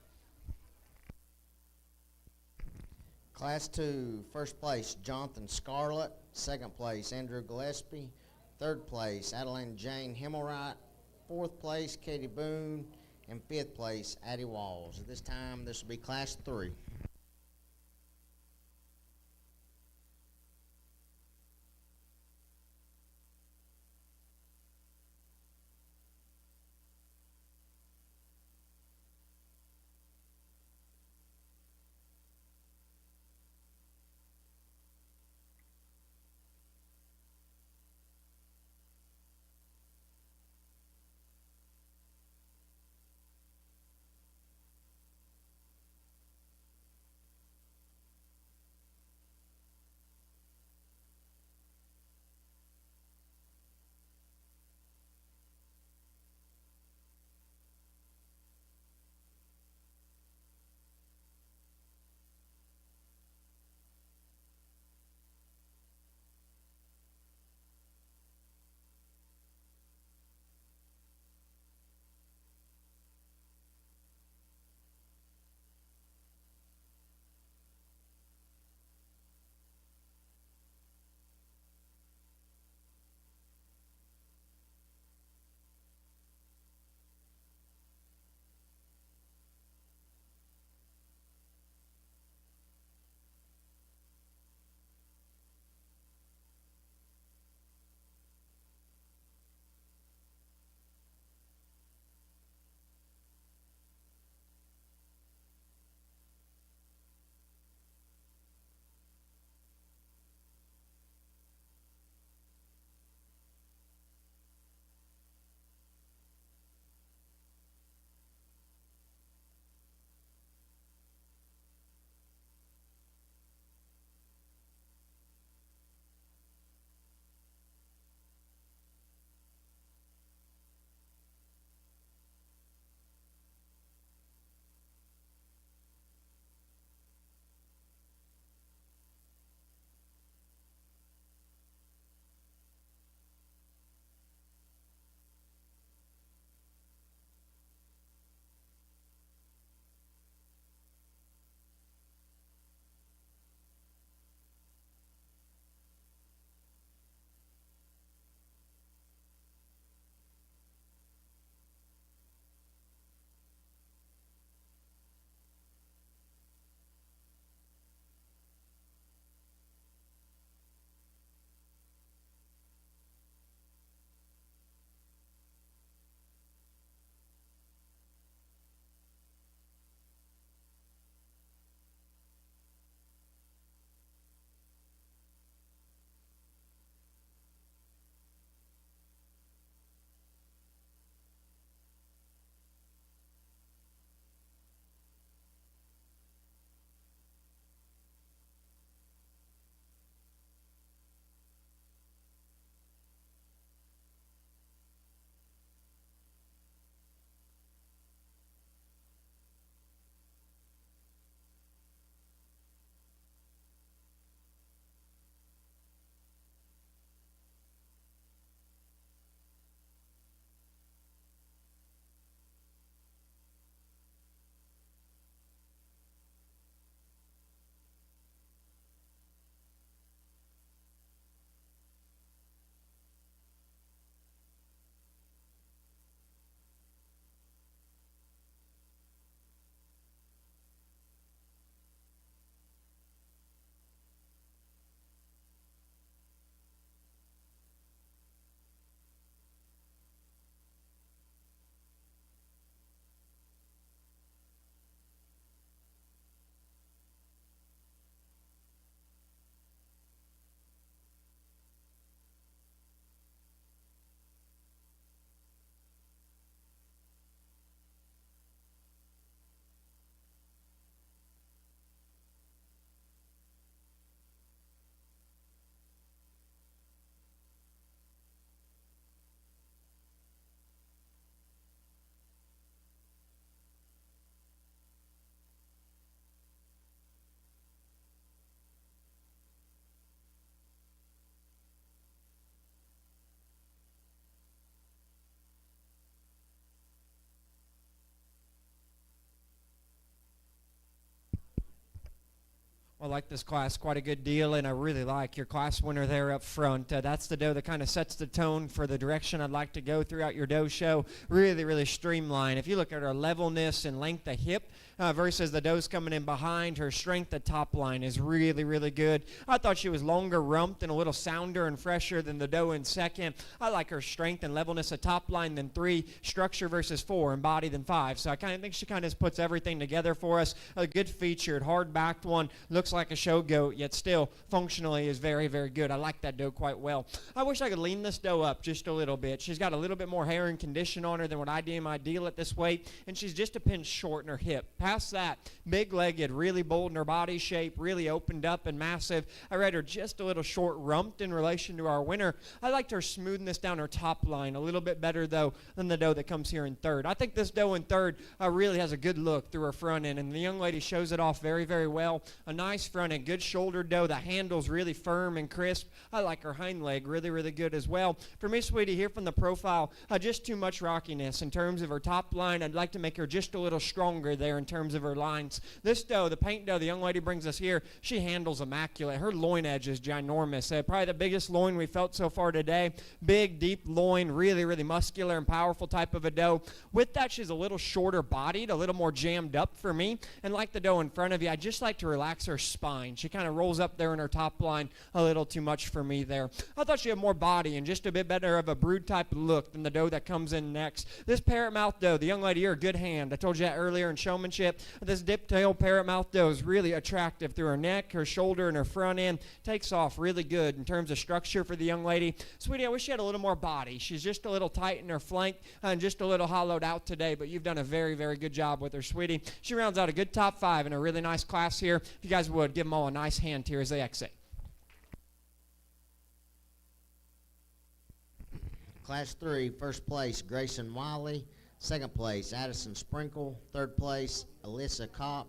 Class 2, first place, Jonathan Scarlett. Second place, Andrew Gillespie. Third place, Adeline Jane Himmelwright. Fourth place, Katie Boone. And fifth place, Addie Walls. At this time, this will be Class 3. I like this class quite a good deal, and I really like your class winner there up front. That's the doe that kind of sets the tone for the direction I'd like to go throughout your doe show. Really, really streamlined. If you look at her levelness and length of hip versus the doe's coming in behind, her strength at top line is really, really good. I thought she was longer rumped and a little sounder and fresher than the doe in second. I like her strength and levelness at top line than 3, structure versus 4, and body than 5. So I kind of think she kind of puts everything together for us. A good featured, hard-backed one. Looks like a show goat, yet still functionally is very, very good. I like that doe quite well. I wish I could lean this doe up just a little bit. She's got a little bit more hair and condition on her than what I deem ideal at this weight, and she's just a pinch short in her hip. Past that, big-legged, really bold in her body shape, really opened up and massive. I read her just a little short rumped in relation to our winner. I liked her smoothness down her top line a little bit better, though, than the doe that comes here in third. I think this doe in third really has a good look through her front end, and the young lady shows it off very, very well. A nice front end, good shoulder doe. The handle's really firm and crisp. I like her hind leg really, really good as well. For me, sweetie, here from the profile, just too much rockiness in terms of her top line. I'd like to make her just a little stronger there in terms of her lines. This doe, the paint doe the young lady brings us here, she handles immaculate. Her loin edge is ginormous. Probably the biggest loin we felt so far today. Big, deep loin, really, really muscular and powerful type of a doe. With that, she's a little shorter bodied, a little more jammed up for me. And like the doe in front of you, I just like to relax her spine. She kind of rolls up there in her top line a little too much for me there. I thought she had more body and just a bit better of a brood type look than the doe that comes in next. This parrot mouth doe, the young lady here, a good hand. I told you that earlier in showmanship. This dip tail parrot mouth doe is really attractive through her neck, her shoulder, and her front end. Takes off really good in terms of structure for the young lady. Sweetie, I wish she had a little more body. She's just a little tight in her flank and just a little hollowed out today, but you've done a very, very good job with her, sweetie. She rounds out a good top 5 in a really nice class here. If you guys would, give them all a nice hand here as they exit. Class 3, first place, Grayson Wiley. Second place, Addison Sprinkle. Third place, Alyssa Kopp.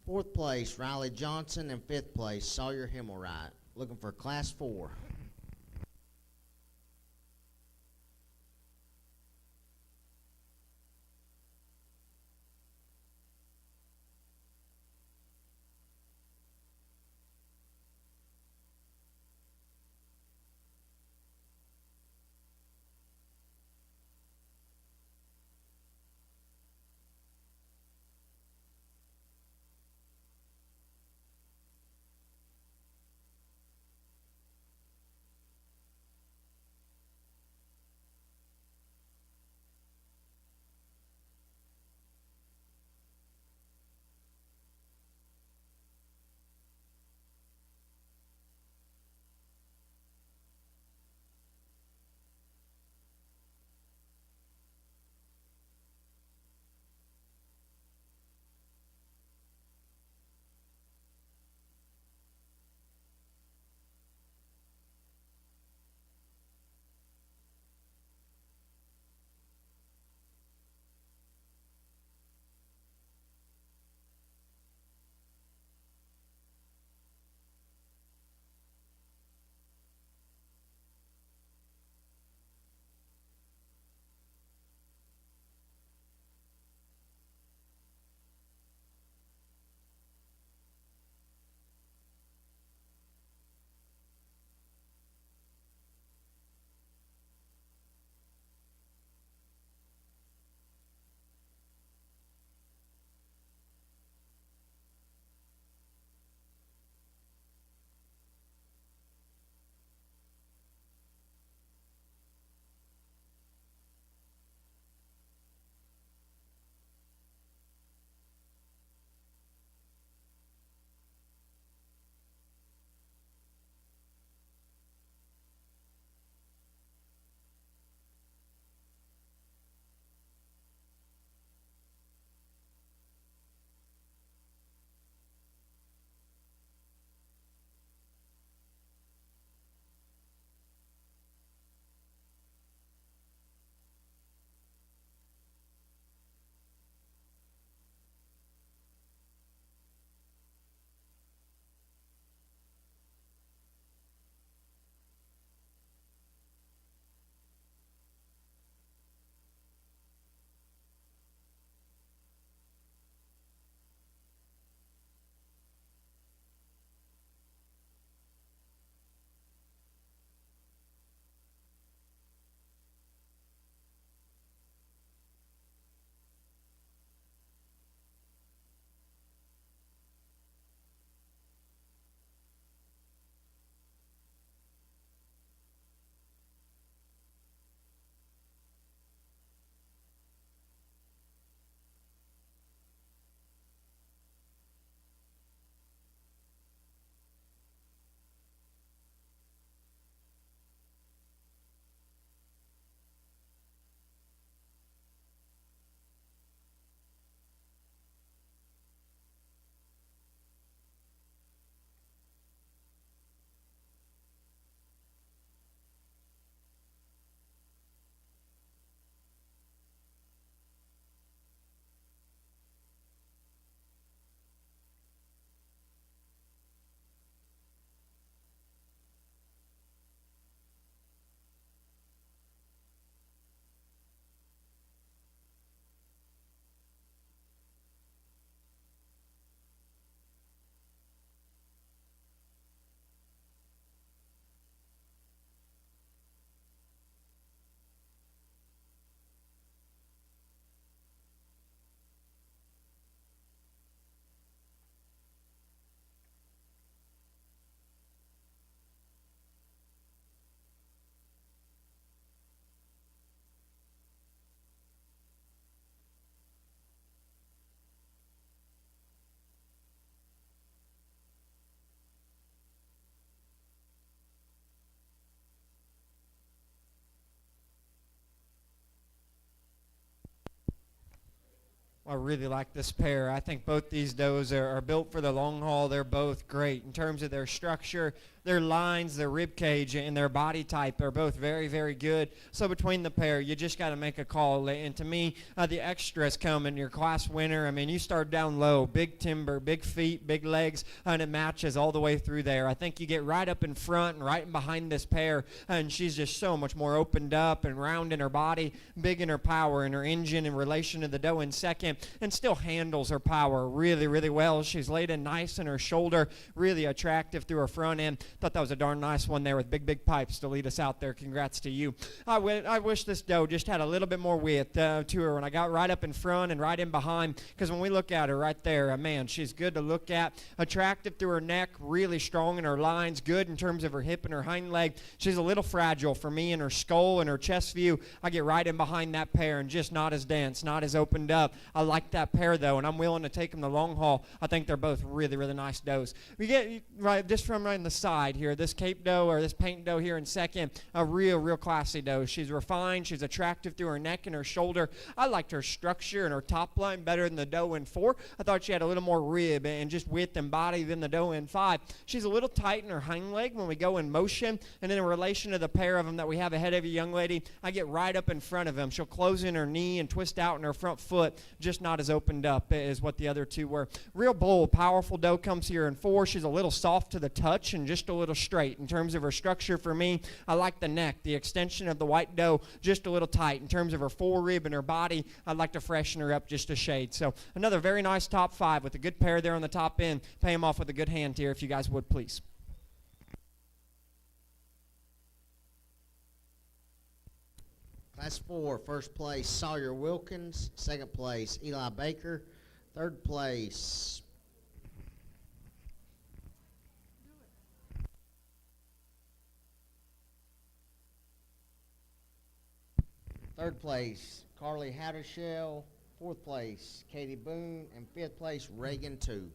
Fourth place, Riley Johnson. And fifth place, Sawyer Himmelwright. Looking for Class 4. I really like this pair. I think both these does are built for the long haul. They're both great in terms of their structure, their lines, their rib cage, and their body type are both very, very good. So between the pair, you just got to make a call. And to me, the extras come in your class winner. I mean, you start down low, big timber, big feet, big legs, and it matches all the way through there. I think you get right up in front and right in behind this pair, and she's just so much more opened up and round in her body, big in her power and her engine in relation to the doe in second, and still handles her power really, really well. She's laid in nice in her shoulder, really attractive through her front end. Thought that was a darn nice one there with big, big pipes to lead us out there. Congrats to you. I wish this doe just had a little bit more width to her when I got right up in front and right in behind, because when we look at her right there, man, she's good to look at, attractive through her neck, really strong in her lines, good in terms of her hip and her hind leg. She's a little fragile for me in her skull and her chest view. I get right in behind that pair and just not as dense, not as opened up. I like that pair though, and I'm willing to take them the long haul. I think they're both really, really nice does. We get right just from right in the side here, this Cape doe or this paint doe here in second, a real classy doe. She's refined, she's attractive through her neck and her shoulder. I liked her structure and her top line better than the doe in 4. I thought she had a little more rib and just width and body than the doe in 5. She's a little tight in her hind leg when we go in motion, and then in relation to the pair of them that we have ahead of you, young lady, I get right up in front of them. She'll close in her knee and twist out in her front foot, just not as opened up as what the other two were. Real bold, powerful doe comes here in 4. She's a little soft to the touch and just a little straight. In terms of her structure for me, I like the neck, the extension of the white doe, just a little tight. In terms of her forerib and her body, I'd like to freshen her up just a shade. So another very nice top 5 with a good pair there on the top end. Pay them off with a good hand here if you guys would, please. Class 4, first place Sawyer Wilkins, second place Eli Baker, third place Carly Hattershell, fourth place Katie Boone, and fifth place Reagan 2.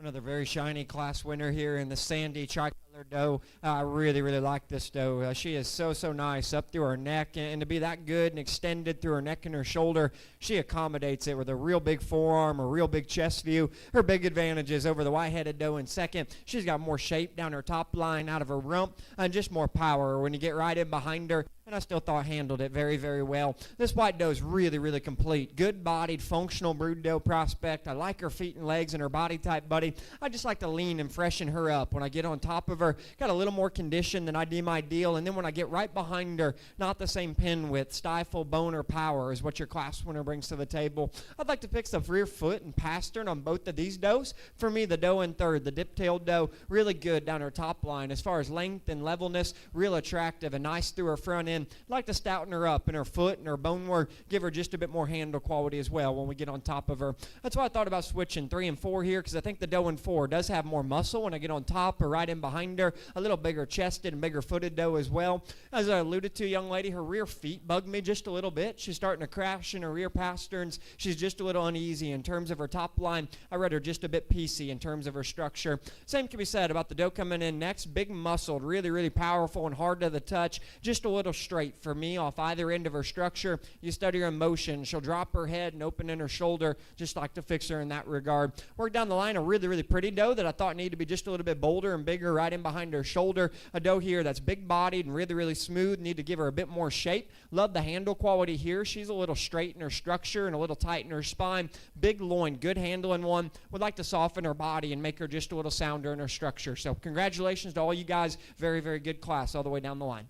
Another very shiny class winner here in the sandy tricolor doe. I really, really like this doe. She is so, so nice up through her neck, and to be that good and extended through her neck and her shoulder, she accommodates it with a real big forearm, a real big chest view. Her big advantages over the white-headed doe in second. She's got more shape down her top line out of her rump and just more power when you get right in behind her. And I still thought handled it very, very well. This white doe is really, really complete. Good-bodied, functional brood doe prospect. I like her feet and legs and her body type, buddy. I just like to lean and freshen her up when I get on top of her. Got a little more condition than I deem ideal. And then when I get right behind her, not the same pin width, stifle, bone, or power is what your class winner brings to the table. I'd like to pick the rear foot and pastern on both of these does. For me, the doe in third, the dip-tailed doe, really good down her top line. As far as length and levelness, real attractive and nice through her front end. I'd like to stouten her up in her foot and her bone work, give her just a bit more handle quality as well when we get on top of her. That's why I thought about switching 3 and 4 here, because I think the doe in 4 does have more muscle when I get on top or right in behind her. A little bigger chested and bigger footed doe as well. As I alluded to, young lady, her rear feet bug me just a little bit. She's starting to crash in her rear pasterns. She's just a little uneasy in terms of her top line. I read her just a bit piecey in terms of her structure. Same can be said about the doe coming in next. Big muscled, really, really powerful and hard to the touch. Just a little straight for me off either end of her structure. You study her in motion. She'll drop her head and open in her shoulder. Just like to fix her in that regard. Work down the line, a really, really pretty doe that I thought needed to be just a little bit bolder and bigger right in behind her shoulder. A doe here that's big-bodied and really, really smooth. Need to give her a bit more shape. Love the handle quality here. She's a little straight in her structure and a little tight in her spine. Big loin, good handling one. Would like to soften her body and make her just a little sounder in her structure. So congratulations to all you guys. Very, very good class all the way down the line.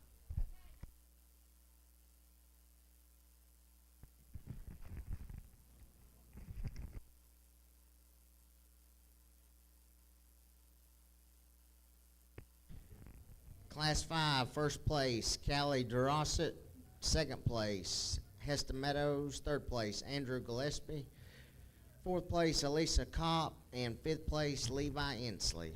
Class 5, first place, Callie Durosset. Second place, Heston Meadows. Third place, Andrew Gillespie. Fourth place, Elisa Kopp. And fifth place, Levi Inslee.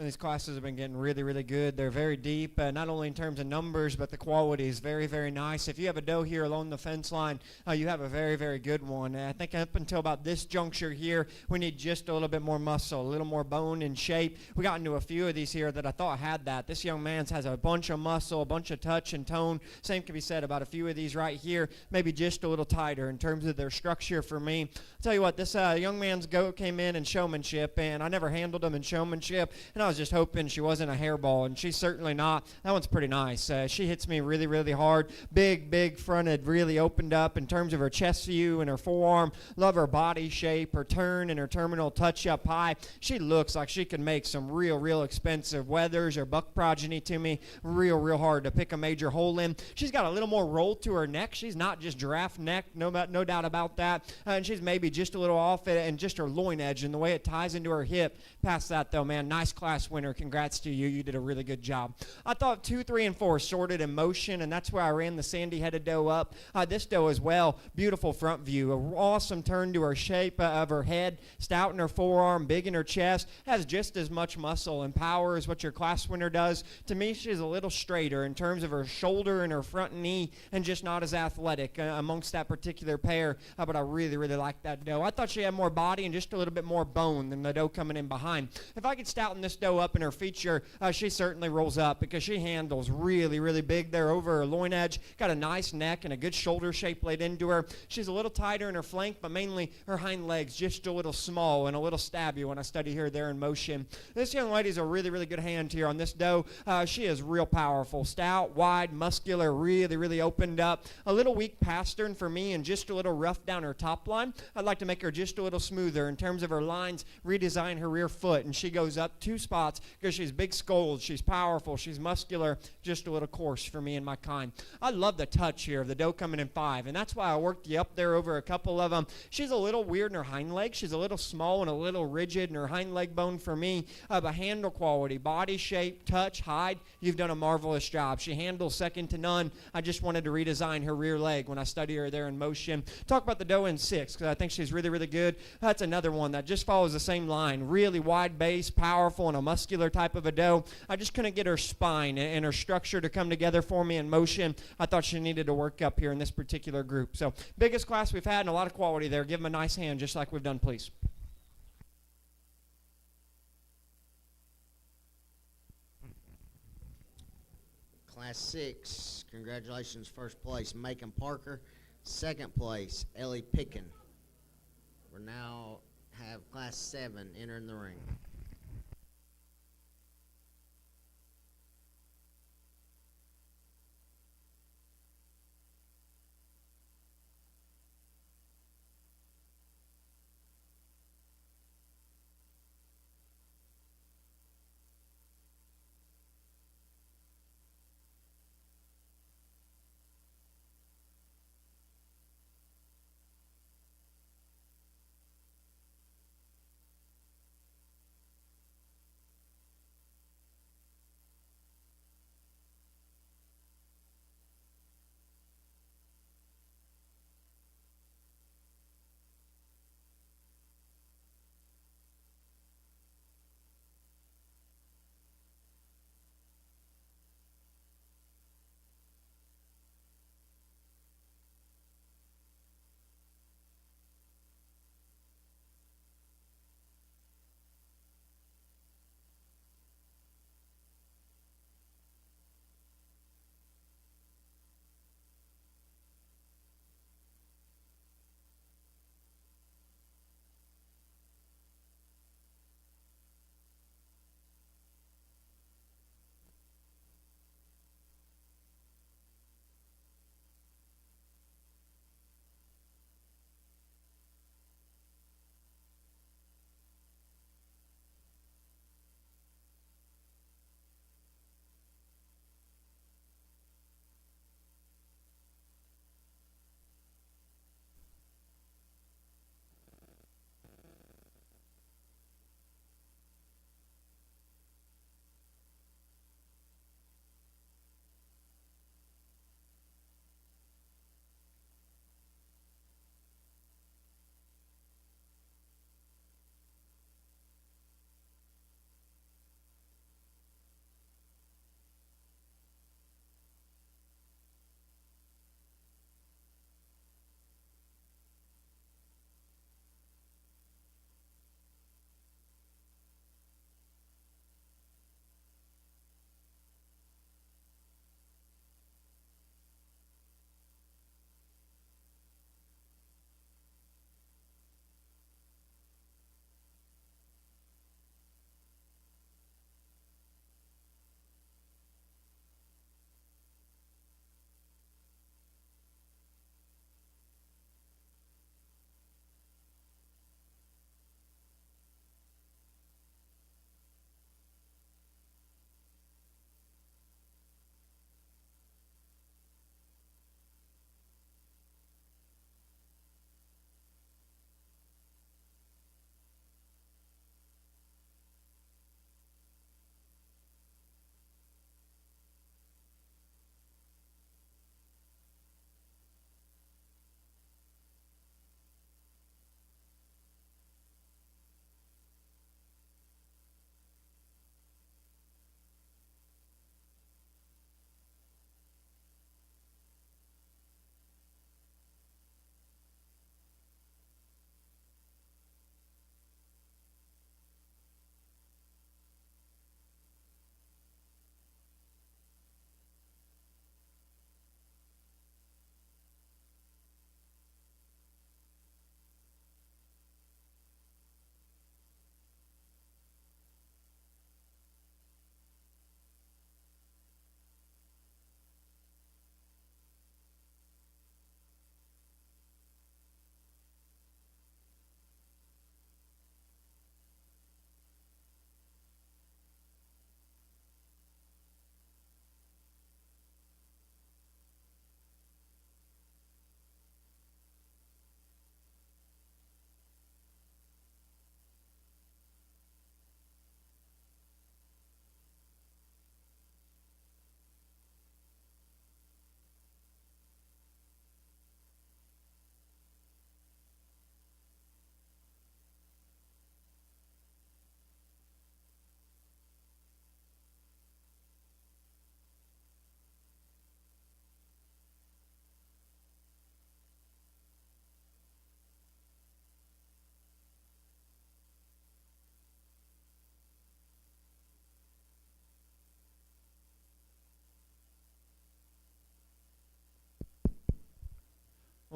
These classes have been getting really, really good. They're very deep, not only in terms of numbers, but the quality is very, very nice. If you have a doe here along the fence line, you have a very, very good one. I think up until about this juncture here, we need just a little bit more muscle, a little more bone and shape. We got into a few of these here that I thought had that. This young man's has a bunch of muscle, a bunch of touch and tone. Same can be said about a few of these right here, maybe just a little tighter in terms of their structure for me. I'll tell you what, this young man's goat came in showmanship, and I never handled him in showmanship, and I was just hoping she wasn't a hairball, and she's certainly not. That one's pretty nice. She hits me really, really hard. Big fronted, really opened up in terms of her chest view and her forearm. Love her body shape, her turn, and her terminal touch up high. She looks like she could make some real expensive weathers or buck progeny to me. Real hard to pick a major hole in. She's got a little more roll to her neck. She's not just giraffe neck, no doubt about that. And she's maybe just a little off it, and just her loin edge and the way it ties into her hip. Past that, though, man, nice class winner. Congrats to you. You did a really good job. I thought 2, 3, and 4 sorted in motion, and that's where I ran the sandy-headed doe up. This doe as well, beautiful front view, an awesome turn to her shape of her head, stout in her forearm, big in her chest, has just as much muscle and power as what your class winner does. To me, she's a little straighter in terms of her shoulder and her front knee, and just not as athletic amongst that particular pair, but I really like that doe. I thought she had more body and just a little bit more bone than the doe coming in behind. If I could stouten this doe up in her feature, she certainly rolls up because she handles really big there over her loin edge. Got a nice neck and a good shoulder shape laid into her. She's a little tighter in her flank, but mainly her hind legs just a little small and a little stabby when I study her there in motion. This young lady's a really good hand here on this doe. She is real powerful, stout, wide, muscular, really opened up. A little weak pastern for me and just a little rough down her top line. I'd like to make her just a little smoother in terms of her lines, redesign her rear foot, and she goes up 2 spots because she's big skulled, she's powerful, she's muscular, just a little coarse for me and my kind. I love the touch here of the doe coming in 5, and that's why I worked you up there over a couple of them. She's a little weird in her hind leg. She's a little small and a little rigid in her hind leg bone for me, but handle quality, body shape, touch, hide, you've done a marvelous job. She handles second to none. I just wanted to redesign her rear leg when I study her there in motion. Talk about the doe in 6 because I think she's really good. That's another one that just follows the same line. Really wide base, powerful, and a muscular type of a doe. I just couldn't get her spine and her structure to come together for me in motion. I thought she needed to work up here in this particular group. So biggest class we've had and a lot of quality there. Give them a nice hand just like we've done, please. Class 6, congratulations, first place, Macon Parker. Second place, Ellie Pickin. We now have Class 7 entering the ring.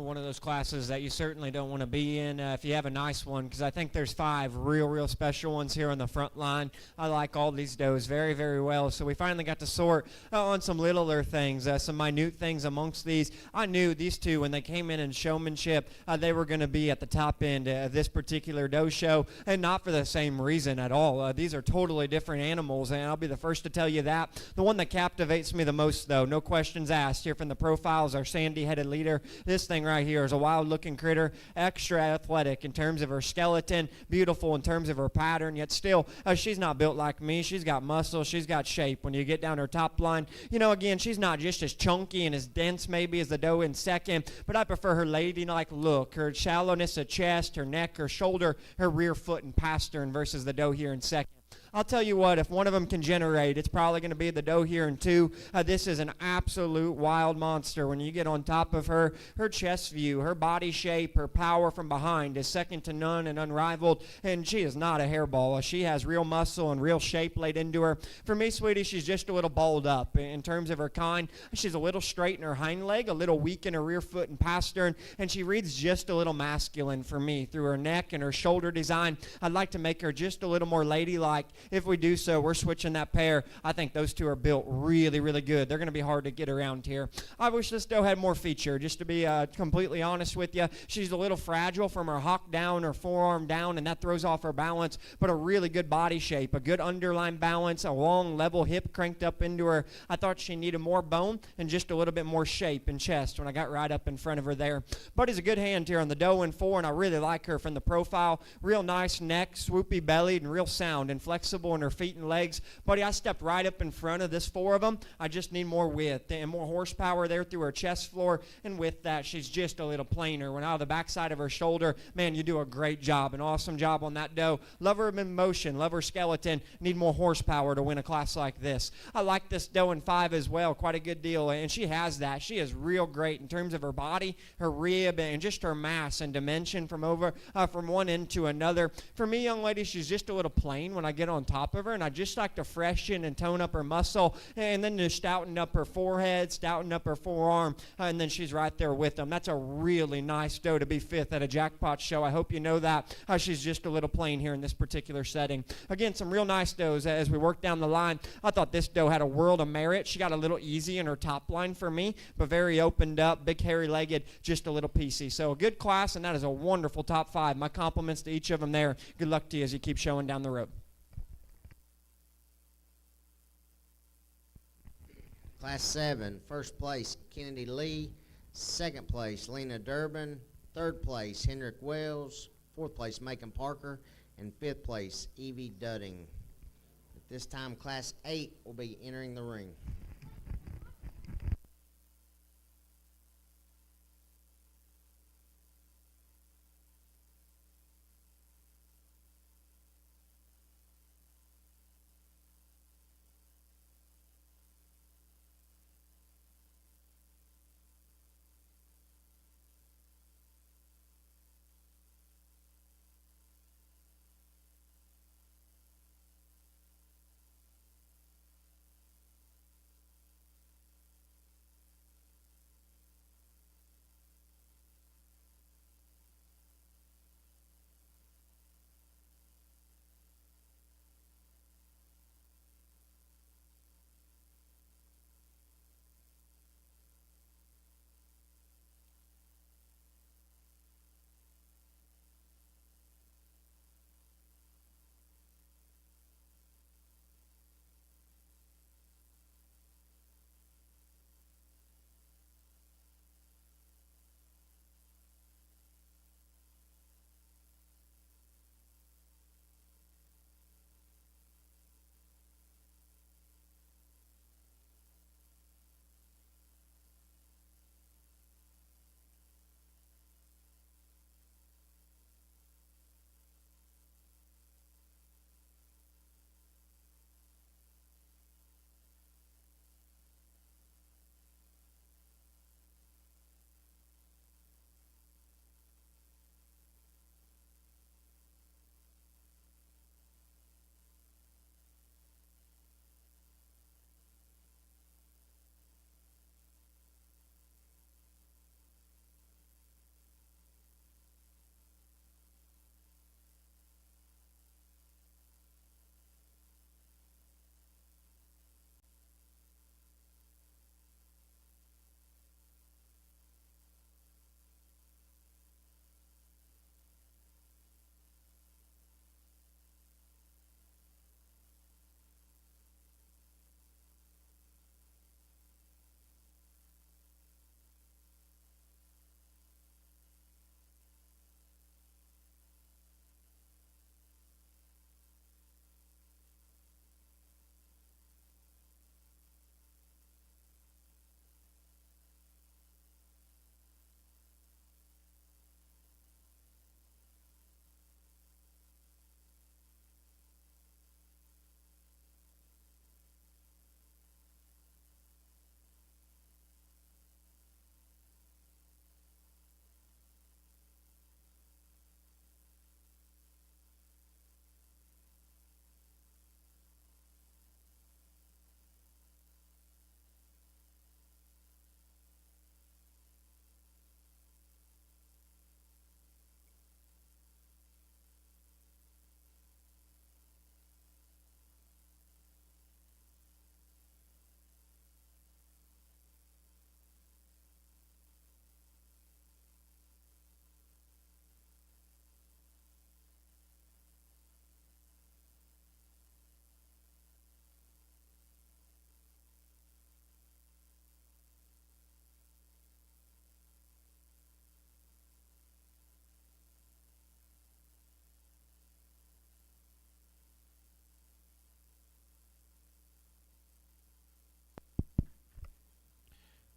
one of those classes that you certainly don't want to be in if you have a nice one, because I think there's 5 real special ones here on the front line. I like all these does very, very well. So we finally got to sort on some littler things, some minute things amongst these. I knew these two, when they came in showmanship, they were going to be at the top end of this particular doe show, and not for the same reason at all. These are totally different animals, and I'll be the first to tell you that. The one that captivates me the most, though, no questions asked, here from the profiles, our sandy-headed leader. This thing right here is a wild-looking critter, extra athletic in terms of her skeleton, beautiful in terms of her pattern, yet still, she's not built like me. She's got muscle, she's got shape. When you get down her top line, you know, again, she's not just as chunky and as dense maybe as the doe in second, but I prefer her ladylike look, her shallowness of chest, her neck, her shoulder, her rear foot and pastern versus the doe here in second. I'll tell you what, if one of them can generate, it's probably going to be the doe here in 2. This is an absolute wild monster. When you get on top of her, her chest view, her body shape, her power from behind is second to none and unrivaled, and she is not a hairball. She has real muscle and real shape laid into her. For me, sweetie, she's just a little balled up. In terms of her kind, she's a little straight in her hind leg, a little weak in her rear foot and pastern, and she reads just a little masculine for me through her neck and her shoulder design. I'd like to make her just a little more ladylike. If we do so, we're switching that pair. I think those two are built really, really good. They're going to be hard to get around here. I wish this doe had more feature, just to be completely honest with you. She's a little fragile from her hock down, her forearm down, and that throws off her balance, but a really good body shape, a good underline balance, a long, level hip cranked up into her. I thought she needed more bone and just a little bit more shape and chest when I got right up in front of her there. Buddy's a good hand here on the doe in 4, and I really like her from the profile. Real nice neck, swoopy bellied, and real sound and flexible in her feet and legs. Buddy, I stepped right up in front of this 4 of them. I just need more width and more horsepower there through her chest floor, and with that, she's just a little plainer. When out of the backside of her shoulder, man, you do a great job, an awesome job on that doe. Love her in motion, love her skeleton, need more horsepower to win a class like this. I like this doe in 5 as well, quite a good deal, and she has that. She is real great in terms of her body, her rib, and just her mass and dimension from one end to another. For me, young lady, she's just a little plain when I get on top of her, and I just like to freshen and tone up her muscle, and then just stouten up her forehead, stouten up her forearm, and then she's right there with them. That's a really nice doe to be 5th at a jackpot show. I hope you know that. She's just a little plain here in this particular setting. Again, some real nice does as we work down the line. I thought this doe had a world of merit. She got a little easy in her top line for me, but very opened up, big hairy legged, just a little piecey. So a good class, and that is a wonderful top 5. My compliments to each of them there. Good luck to you as you keep showing down the road. Class 7, first place, Kennedy Lee. Second place, Lena Durbin. Third place, Hendrick Wells. Fourth place, Macon Parker. And fifth place, Evie Dudding. At this time, Class 8 will be entering the ring.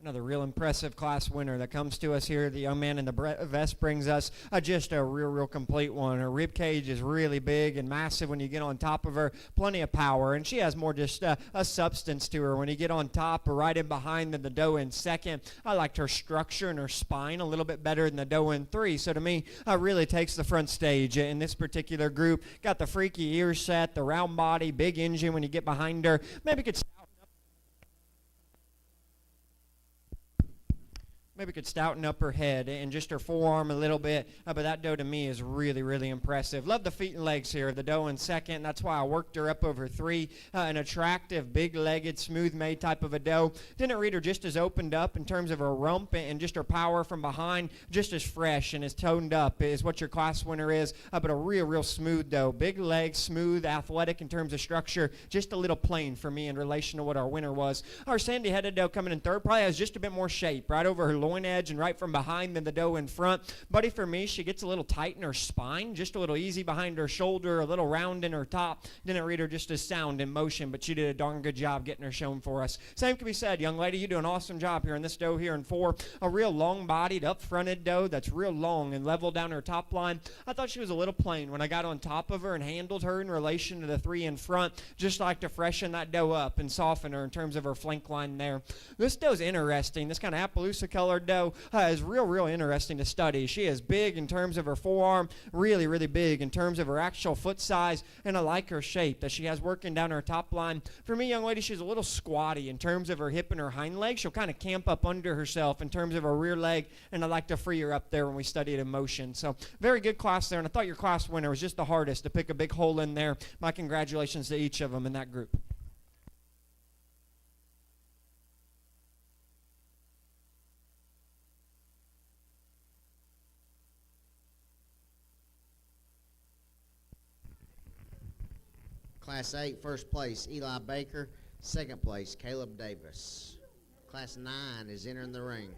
Another real impressive class winner that comes to us here. The young man in the vest brings us just a real complete one. Her rib cage is really big and massive when you get on top of her. Plenty of power, and she has more just a substance to her when you get on top or right in behind than the doe in second. I liked her structure and her spine a little bit better than the doe in three. So to me, really takes the front stage in this particular group. Got the freaky ear set, the round body, big engine when you get behind her. Maybe could stouten up her head and just her forearm a little bit. But that doe to me is really impressive. Love the feet and legs here. The doe in second. That's why I worked her up over three. An attractive, big-legged, smooth-made type of a doe. Didn't read her just as opened up in terms of her rump and just her power from behind. Just as fresh and as toned up is what your class winner is. But a real smooth doe. Big legs, smooth, athletic in terms of structure. Just a little plain for me in relation to what our winner was. Our sandy-headed doe coming in third probably has just a bit more shape right over her loin edge and right from behind than the doe in front. Buddy, for me, she gets a little tight in her spine, just a little easy behind her shoulder, a little round in her top. Didn't read her just as sound in motion, but she did a darn good job getting her shown for us. Same can be said, young lady, you do an awesome job here in this doe here in four. A real long-bodied, up-fronted doe that's real long and level down her top line. I thought she was a little plain when I got on top of her and handled her in relation to the three in front. Just like to freshen that doe up and soften her in terms of her flank line there. This doe's interesting. This kind of Appaloosa-colored doe is real interesting to study. She is big in terms of her forearm, really big in terms of her actual foot size, and I like her shape that she has working down her top line. For me, young lady, she's a little squatty in terms of her hip and her hind leg. She'll kind of camp up under herself in terms of her rear leg, and I like to free her up there when we study it in motion. So very good class there, and I thought your class winner was just the hardest to pick a big hole in there. My congratulations to each of them in that group. Class 8, first place, Eli Baker. Second place, Caleb Davis. Class 9 is entering the ring.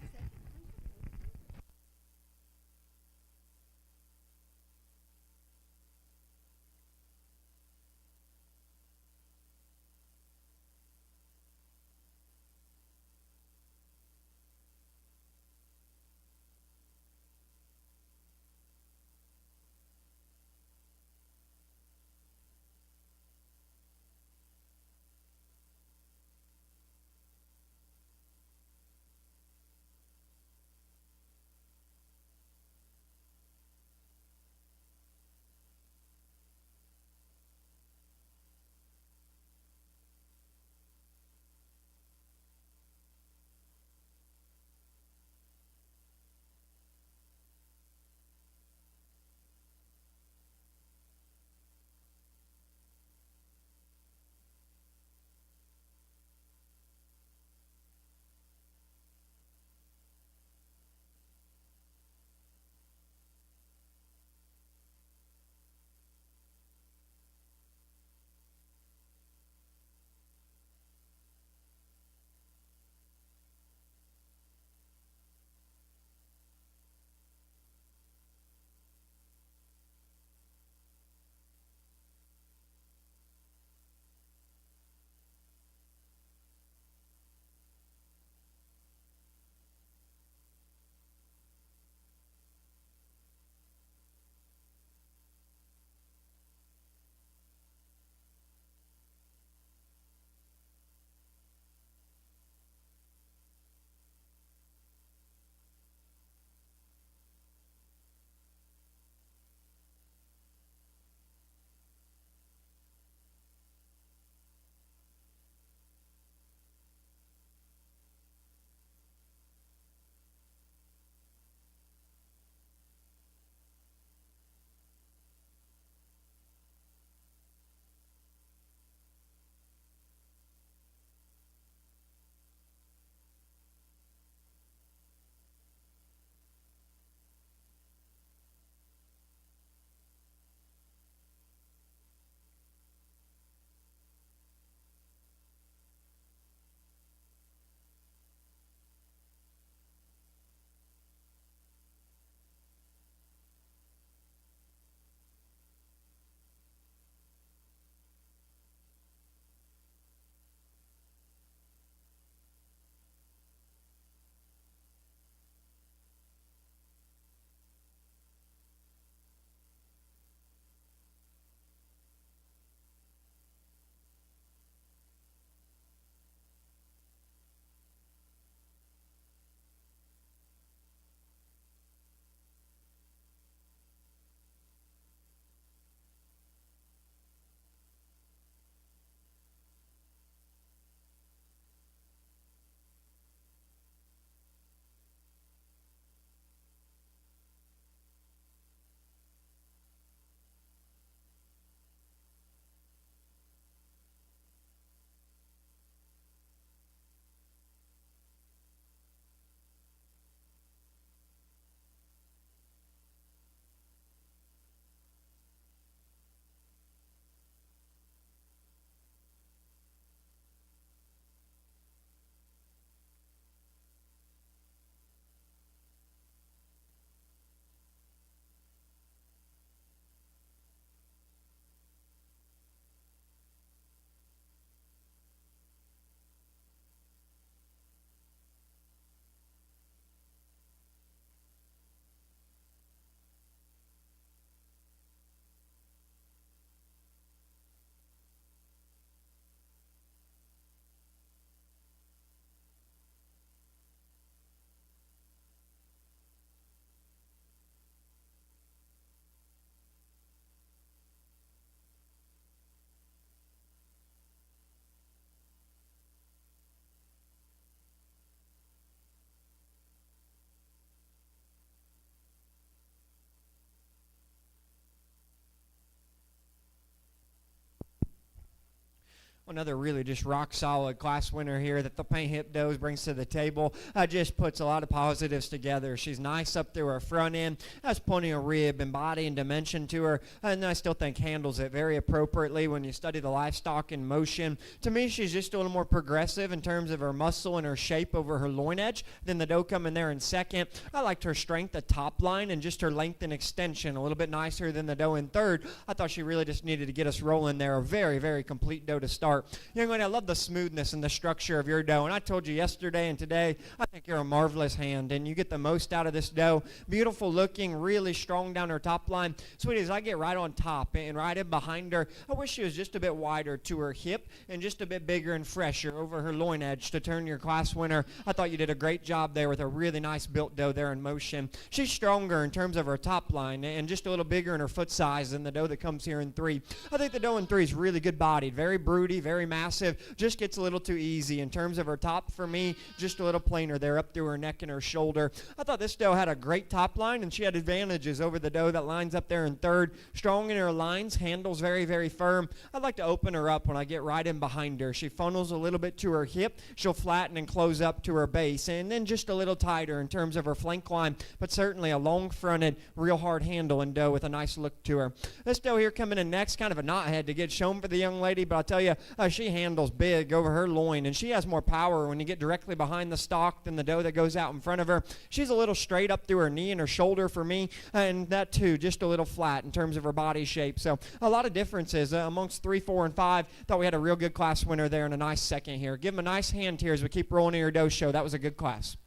Another really just rock solid class winner here that the paint hip does brings to the table. Just puts a lot of positives together. She's nice up through her front end, has plenty of rib and body and dimension to her, and I still think handles it very appropriately when you study the livestock in motion. To me, she's just a little more progressive in terms of her muscle and her shape over her loin edge than the doe coming there in second. I liked her strength at top line and just her length and extension a little bit nicer than the doe in third. I thought she really just needed to get us rolling there. A very, very complete doe to start. Young lady, I love the smoothness and the structure of your doe, and I told you yesterday and today, I think you're a marvelous hand, and you get the most out of this doe. Beautiful looking, really strong down her top line. Sweetie, as I get right on top and right in behind her, I wish she was just a bit wider to her hip and just a bit bigger and fresher over her loin edge to turn your class winner. I thought you did a great job there with a really nice built doe there in motion. She's stronger in terms of her top line and just a little bigger in her foot size than the doe that comes here in three. I think the doe in three is really good bodied, very broody, very massive, just gets a little too easy in terms of her top for me, just a little plainer there up through her neck and her shoulder. I thought this doe had a great top line, and she had advantages over the doe that lines up there in third. Strong in her lines, handles very, very firm. I'd like to open her up when I get right in behind her. She funnels a little bit to her hip. She'll flatten and close up to her base, and then just a little tighter in terms of her flank line, but certainly a long-fronted, real hard handle and doe with a nice look to her. This doe here coming in next, kind of a knothead to get shown for the young lady, but I'll tell you, she handles big over her loin, and she has more power when you get directly behind the stock than the doe that goes out in front of her. She's a little straight up through her knee and her shoulder for me, and that too, just a little flat in terms of her body shape. So a lot of differences amongst 3, 4, and 5. Thought we had a real good class winner there and a nice second here. Give them a nice hand here as we keep rolling in your doe show. That was a good class.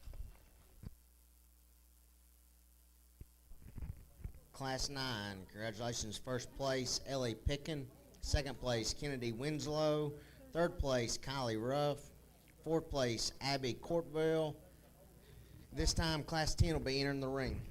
Class 9, congratulations. First place, Ellie Pickin. Second place, Kennedy Winslow. Third place, Kylie Ruff. Fourth place, Abby Courtville. This time, Class 10 will be entering the ring.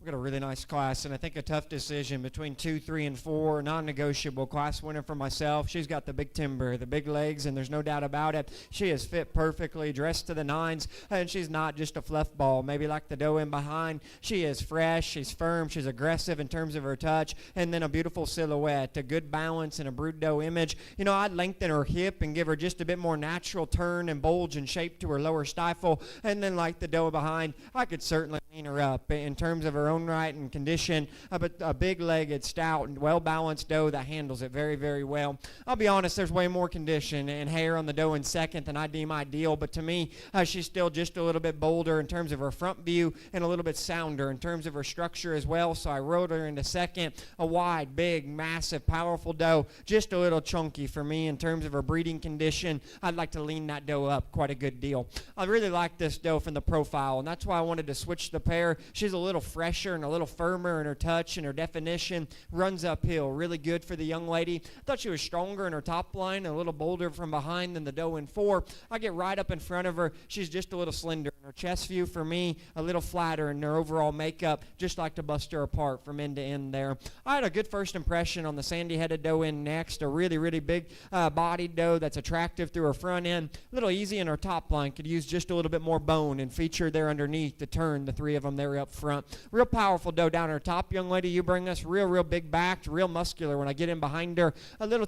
We've got a really nice class, and I think a tough decision between 2, 3, and 4. Non-negotiable class winner for myself. She's got the big timber, the big legs, and there's no doubt about it. She is fit perfectly, dressed to the nines, and she's not just a fluff ball, maybe like the doe in behind. She is fresh, she's firm, she's aggressive in terms of her touch, and then a beautiful silhouette, a good balance, and a brood doe image. You know, I'd lengthen her hip and give her just a bit more natural turn and bulge and shape to her lower stifle, and then like the doe behind, I could certainly lean her up in terms of her own right and condition, but a big-legged, stout, and well-balanced doe that handles it very, very well. I'll be honest, there's way more condition and hair on the doe in second than I deem ideal, but to me, she's still just a little bit bolder in terms of her front view and a little bit sounder in terms of her structure as well, so I rode her into second. A wide, big, massive, powerful doe, just a little chunky for me in terms of her breeding condition. I'd like to lean that doe up quite a good deal. I really like this doe from the profile, and that's why I wanted to switch the pair. She's a little fresher and a little firmer in her touch and her definition. Runs uphill, really good for the young lady. I thought she was stronger in her top line and a little bolder from behind than the doe in 4. I get right up in front of her. She's just a little slender. Her chest view for me, a little flatter in her overall makeup. Just like to bust her apart from end to end there. I had a good first impression on the sandy-headed doe in next. A really, really big bodied doe that's attractive through her front end. A little easy in her top line. Could use just a little bit more bone and feature there underneath to turn the 3 of them there up front. Real powerful doe down her top, young lady. You bring us real big backed, real muscular when I get in behind her. A little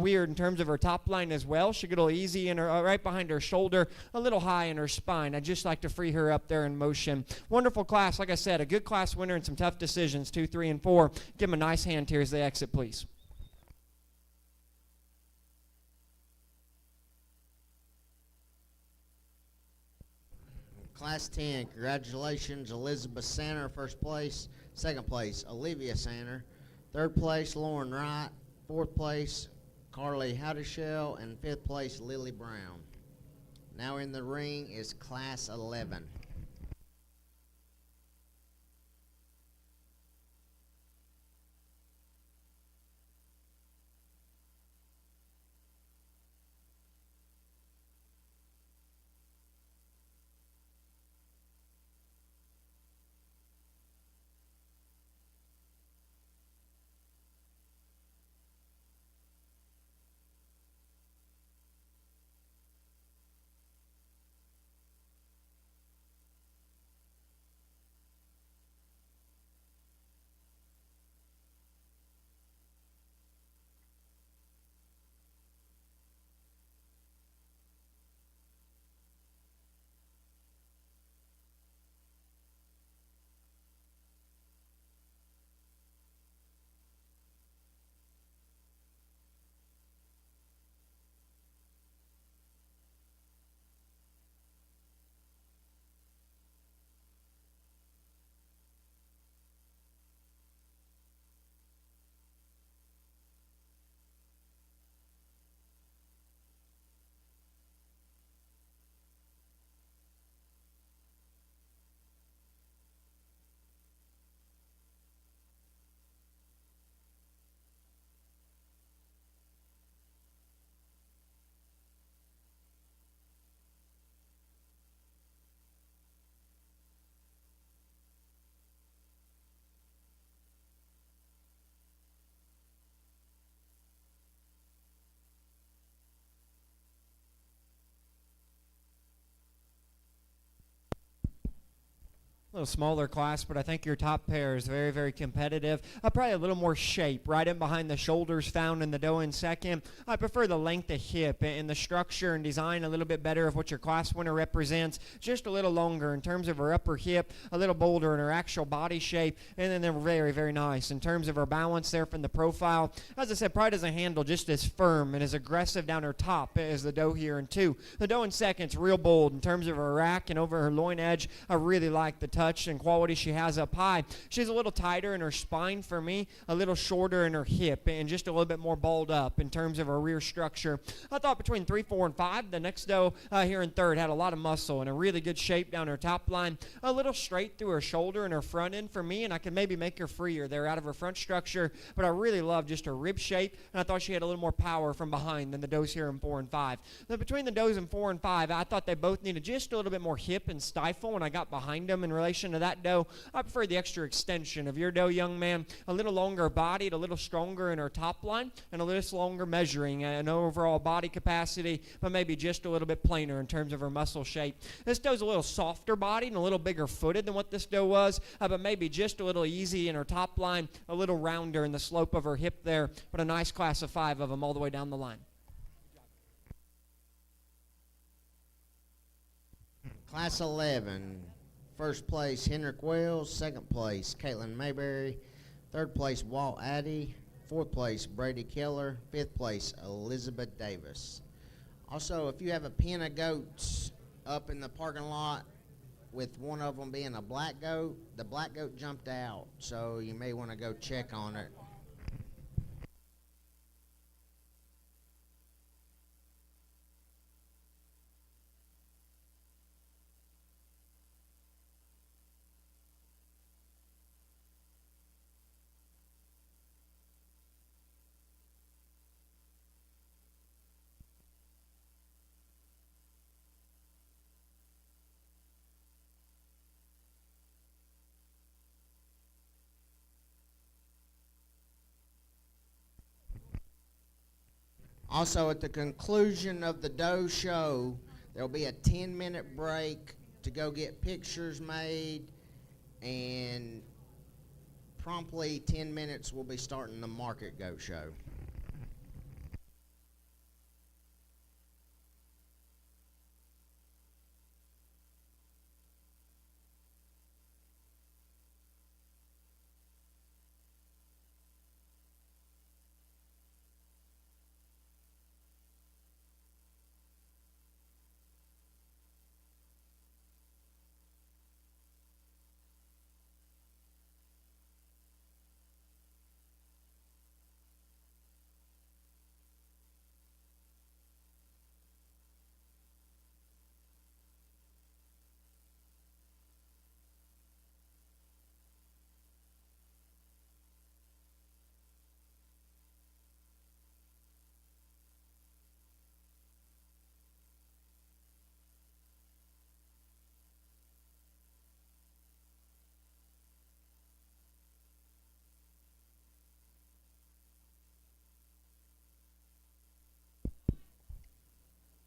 weird in terms of her top line as well. She get a little easy in her right behind her shoulder, a little high in her spine. I just like to free her up there in motion. Wonderful class, like I said, a good class winner and some tough decisions, 2, 3, and 4. Give them a nice hand here as they exit, please. Class 10, congratulations, Elizabeth Sanner, first place. Second place, Olivia Sanner. Third place, Lauren Wright. Fourth place, Carly Howdishell. And fifth place, Lily Brown. Now in the ring is Class 11. A little smaller class, but I think your top pair is very, very competitive. Probably a little more shape right in behind the shoulders found in the doe in second. I prefer the length of hip and the structure and design a little bit better of what your class winner represents. Just a little longer in terms of her upper hip, a little bolder in her actual body shape, and then they're very, very nice in terms of her balance there from the profile. As I said, probably doesn't handle just as firm and as aggressive down her top as the doe here in 2. The doe in second's real bold in terms of her rack and over her loin edge. I really like the touch and quality she has up high. She's a little tighter in her spine for me, a little shorter in her hip, and just a little bit more balled up in terms of her rear structure. I thought between 3, 4, and 5, the next doe here in third had a lot of muscle and a really good shape down her top line, a little straight through her shoulder and her front end for me, and I could maybe make her freer there out of her front structure, but I really love just her rib shape, and I thought she had a little more power from behind than the does here in 4 and 5. Now, between the does in 4 and 5, I thought they both needed just a little bit more hip and stifle when I got behind them in relation articulation of that doe. I prefer the extra extension of your doe, young man. A little longer bodied, a little stronger in her top line, and a little longer measuring an overall body capacity, but maybe just a little bit plainer in terms of her muscle shape. This doe's a little softer bodied and a little bigger footed than what this doe was, but maybe just a little easy in her top line, a little rounder in the slope of her hip there, but a nice class of 5 of them all the way down the line. Class 11, first place Henrik Wells, second place Caitlin Mayberry, third place Walt Addy, fourth place Brady Keller, fifth place Elizabeth Davis. Also, if you have a pen of goats up in the parking lot with one of them being a black goat, the black goat jumped out, so you may want to go check on it. Also, at the conclusion of the doe show, there'll be a 10-minute break to go get pictures made, and promptly 10 minutes we'll be starting the market goat show.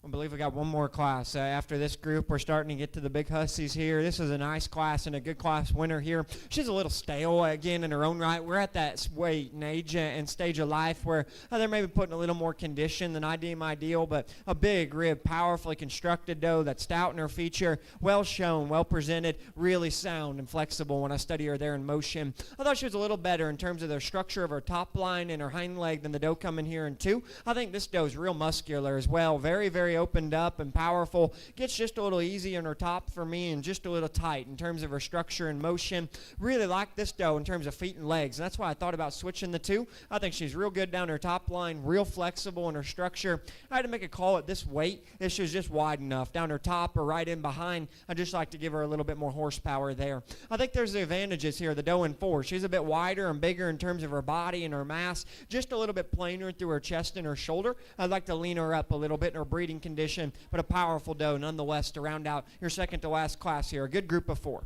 I believe we got one more class. After this group, we're starting to get to the big hussies here. This is a nice class and a good class winner here. She's a little stale, again, in her own right. We're at that weight and age and stage of life where they're maybe putting a little more condition than I deem ideal, but a big rib, powerfully constructed doe that's stout in her feature, well shown, well presented, really sound and flexible when I study her there in motion. I thought she was a little better in terms of the structure of her top line and her hind leg than the doe coming here in 2. I think this doe's real muscular as well. Very, very opened up and powerful. Gets just a little easy in her top for me and just a little tight in terms of her structure and motion. Really like this doe in terms of feet and legs. And that's why I thought about switching the 2. I think she's real good down her top line, real flexible in her structure. I had to make a call at this weight if she was just wide enough down her top or right in behind. I'd just like to give her a little bit more horsepower there. I think there's the advantages here. The doe in 4, she's a bit wider and bigger in terms of her body and her mass, just a little bit plainer through her chest and her shoulder. I'd like to lean her up a little bit in her breeding condition, but a powerful doe nonetheless to round out your second to last class here. A good group of 4.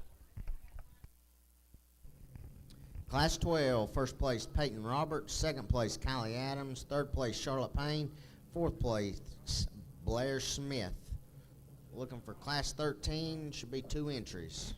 Class 12, first place Peyton Roberts, second place Kylie Adams, third place Charlotte Payne, fourth place Blair Smith. Looking for class 13, should be 2 entries.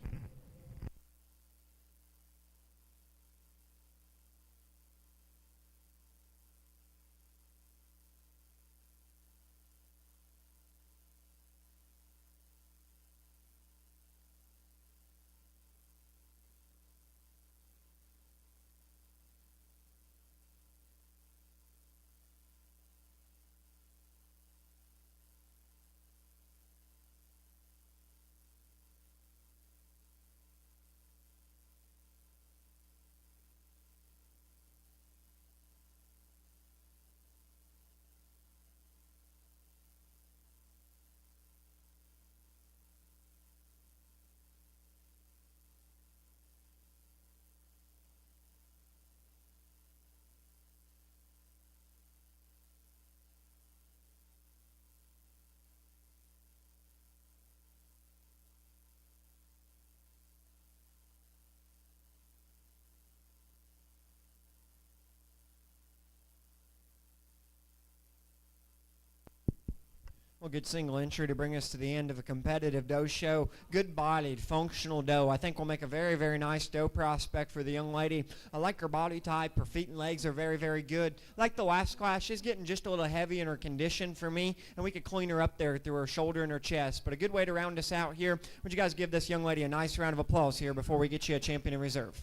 Well, good single entry to bring us to the end of a competitive doe show. Good-bodied, functional doe. I think will make a very, very nice doe prospect for the young lady. I like her body type. Her feet and legs are very, very good. Like the last class, she's getting just a little heavy in her condition for me, and we could clean her up there through her shoulder and her chest. But a good way to round us out here. Would you guys give this young lady a nice round of applause here before we get you a champion in reserve?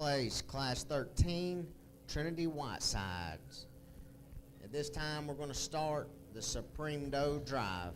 Place, Class 13, Trinity Whitesides. At this time, we're going to start the Supreme Doe Drive.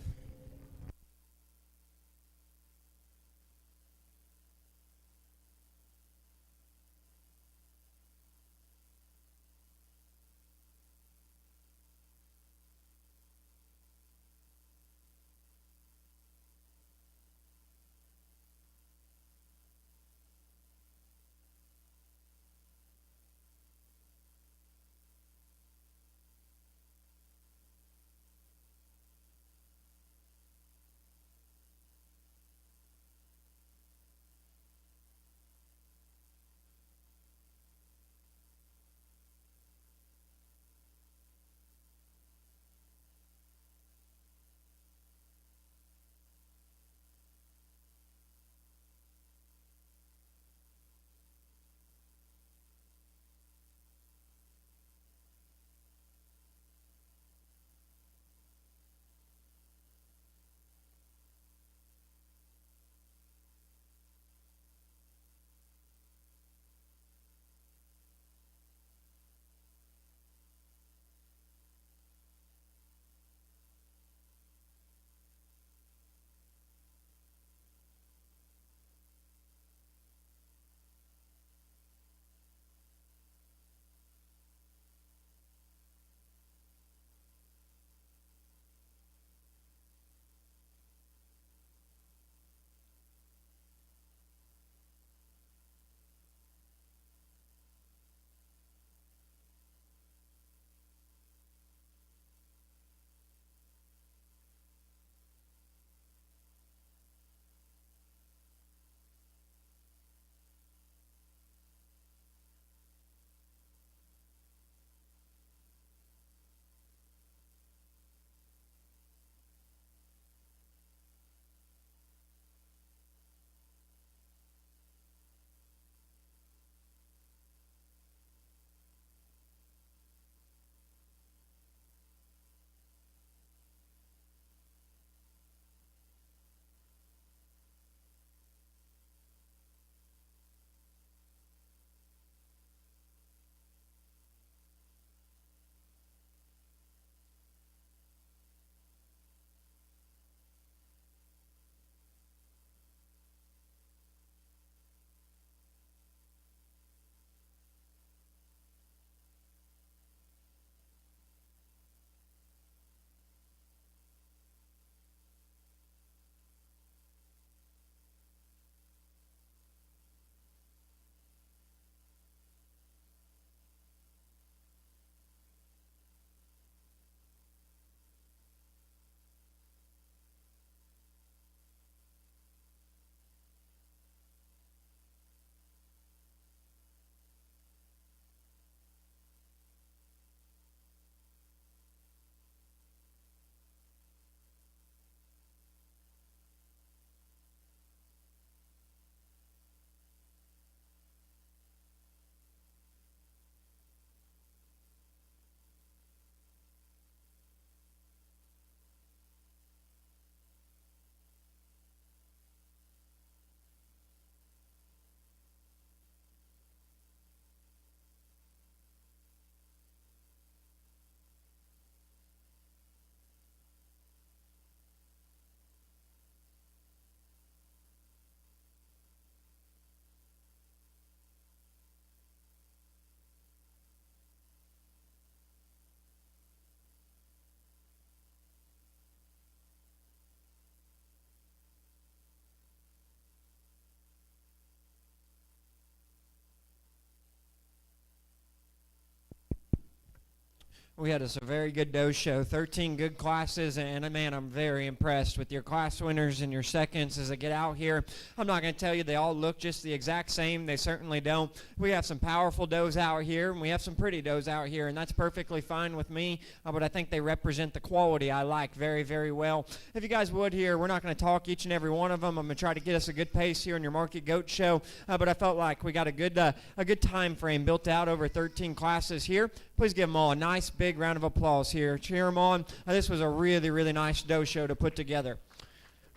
We had a very good doe show, 13 good classes, and man, I'm very impressed with your class winners and your seconds as I get out here. I'm not going to tell you they all look just the exact same. They certainly don't. We have some powerful does out here, and we have some pretty does out here, and that's perfectly fine with me, but I think they represent the quality I like very, very well. If you guys would here, we're not going to talk each and every one of them. I'm going to try to get us a good pace here in your Market Goat Show, but I felt like we got a good time frame built out over 13 classes here. Please give them all a nice big round of applause here. Cheer them on. This was a really, really nice doe show to put together.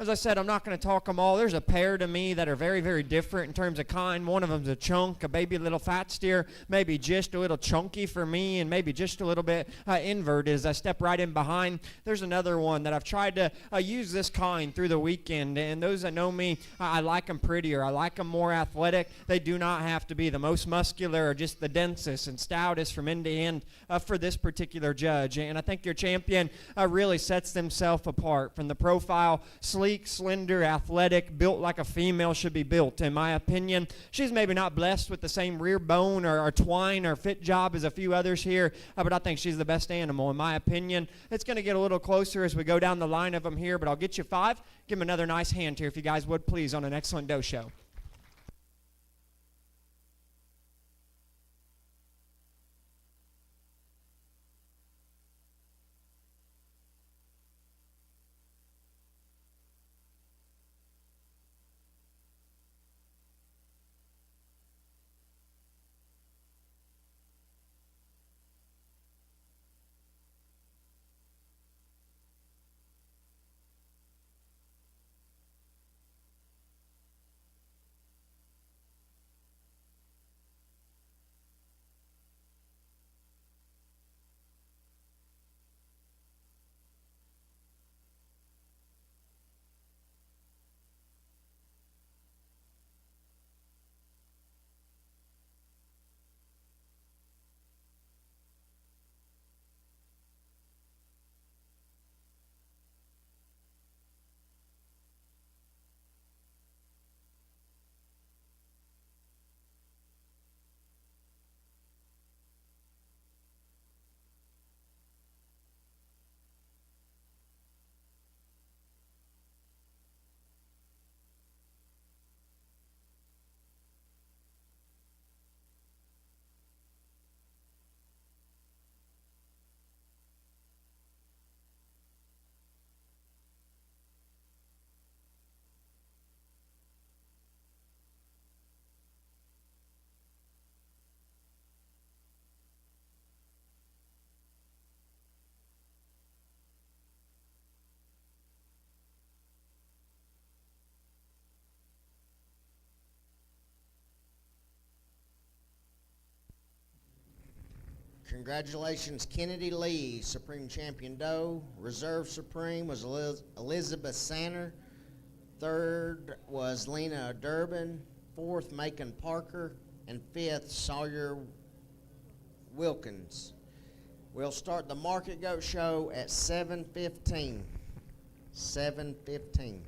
As I said, I'm not going to talk them all. There's a pair to me that are very, very different in terms of kind. One of them's a chunk, a baby little fat steer, maybe just a little chunky for me, and maybe just a little bit inverted as I step right in behind. There's another one that I've tried to use this kind through the weekend, and those that know me, I like them prettier. I like them more athletic. They do not have to be the most muscular or just the densest and stoutest from end to end for this particular judge. And I think your champion really sets themselves apart from the profile, sleek, slender, athletic, built like a female should be built, in my opinion. She's maybe not blessed with the same rear bone or twine or fit job as a few others here, but I think she's the best animal, in my opinion. It's going to get a little closer as we go down the line of them here, but I'll get you 5. Give them another nice hand here, if you guys would, please, on an excellent doe show. Congratulations, Kennedy Lee, Supreme Champion Doe. Reserve Supreme was Elizabeth Sanner. Third was Lena Durbin. Fourth, Macon Parker. And fifth, Sawyer Wilkins. We'll start the Market Goat Show at 7:15. 7:15.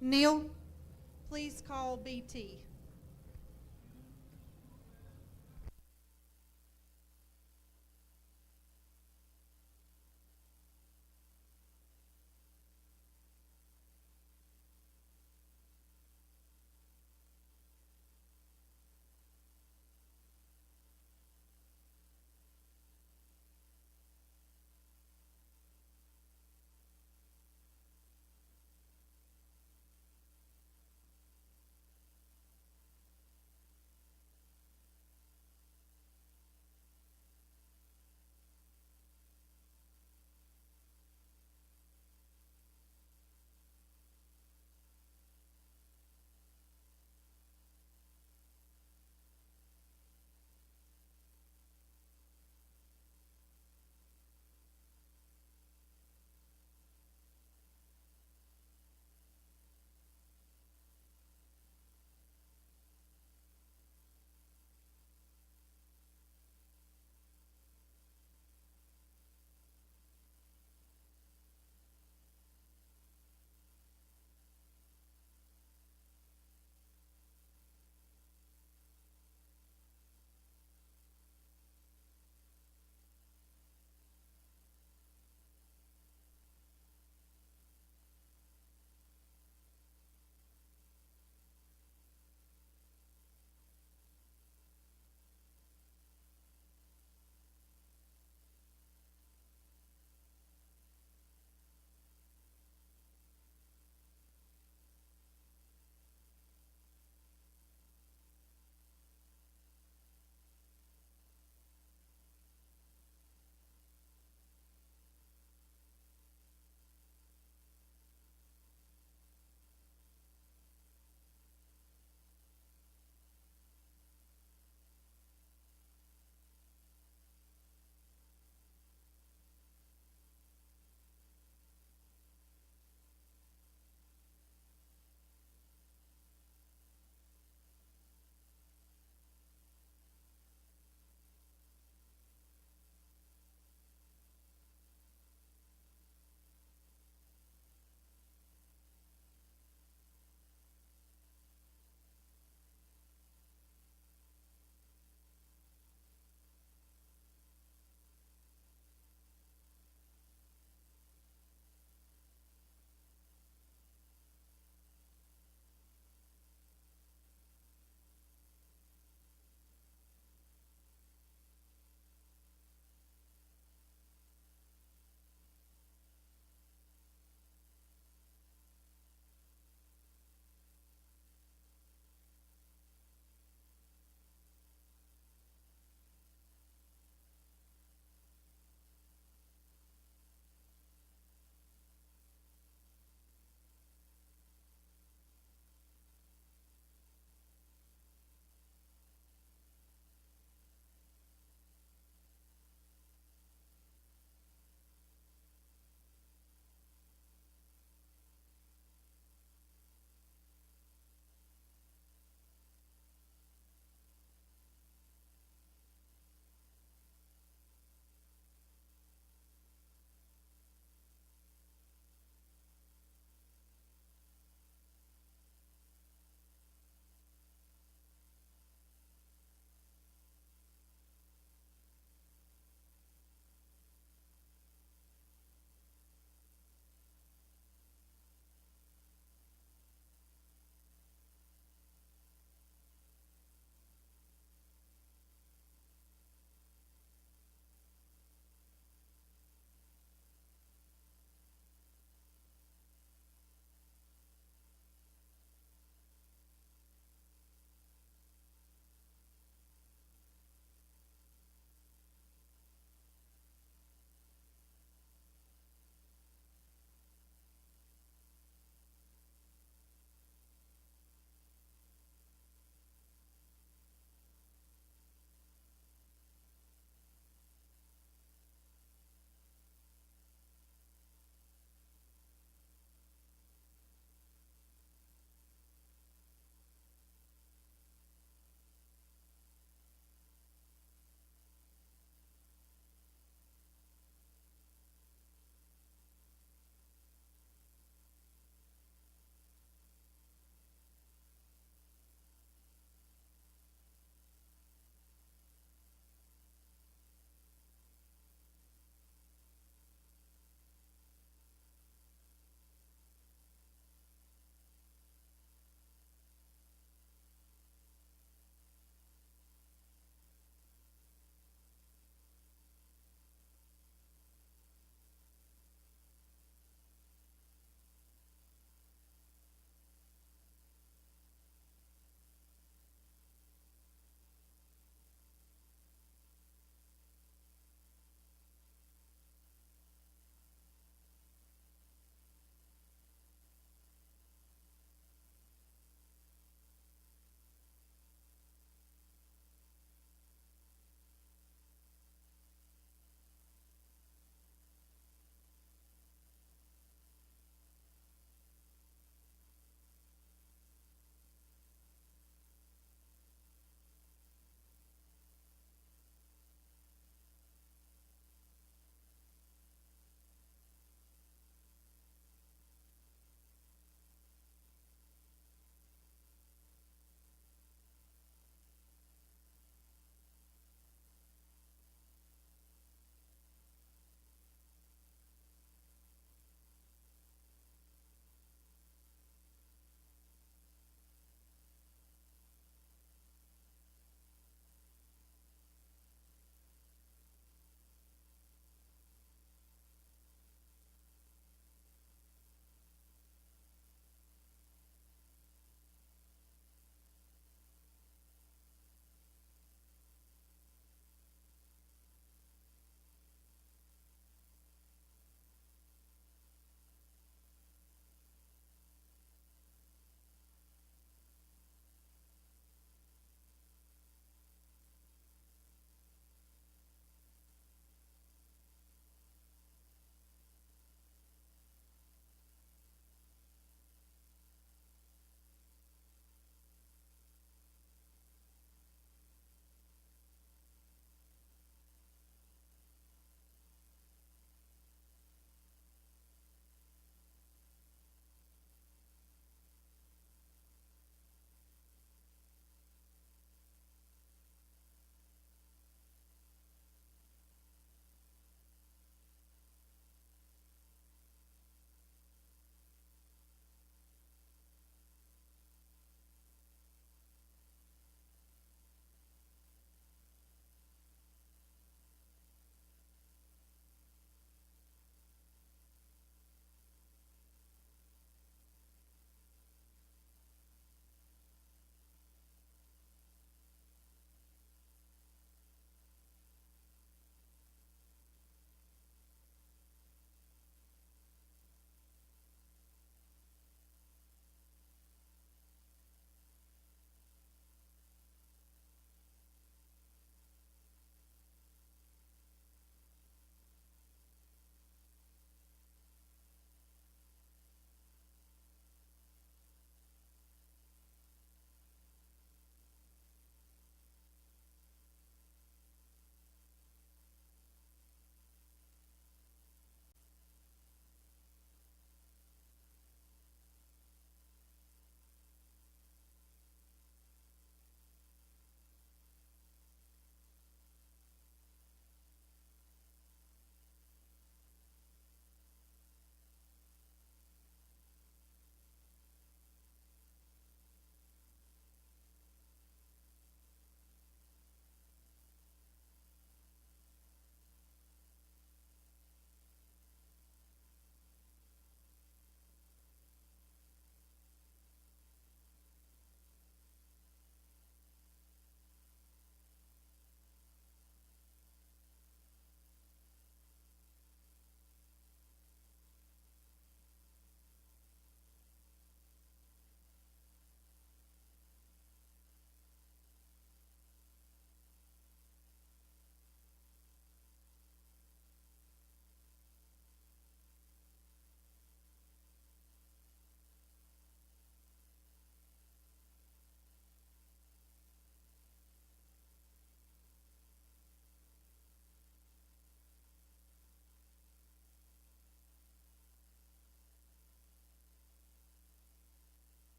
Neil, please call BT.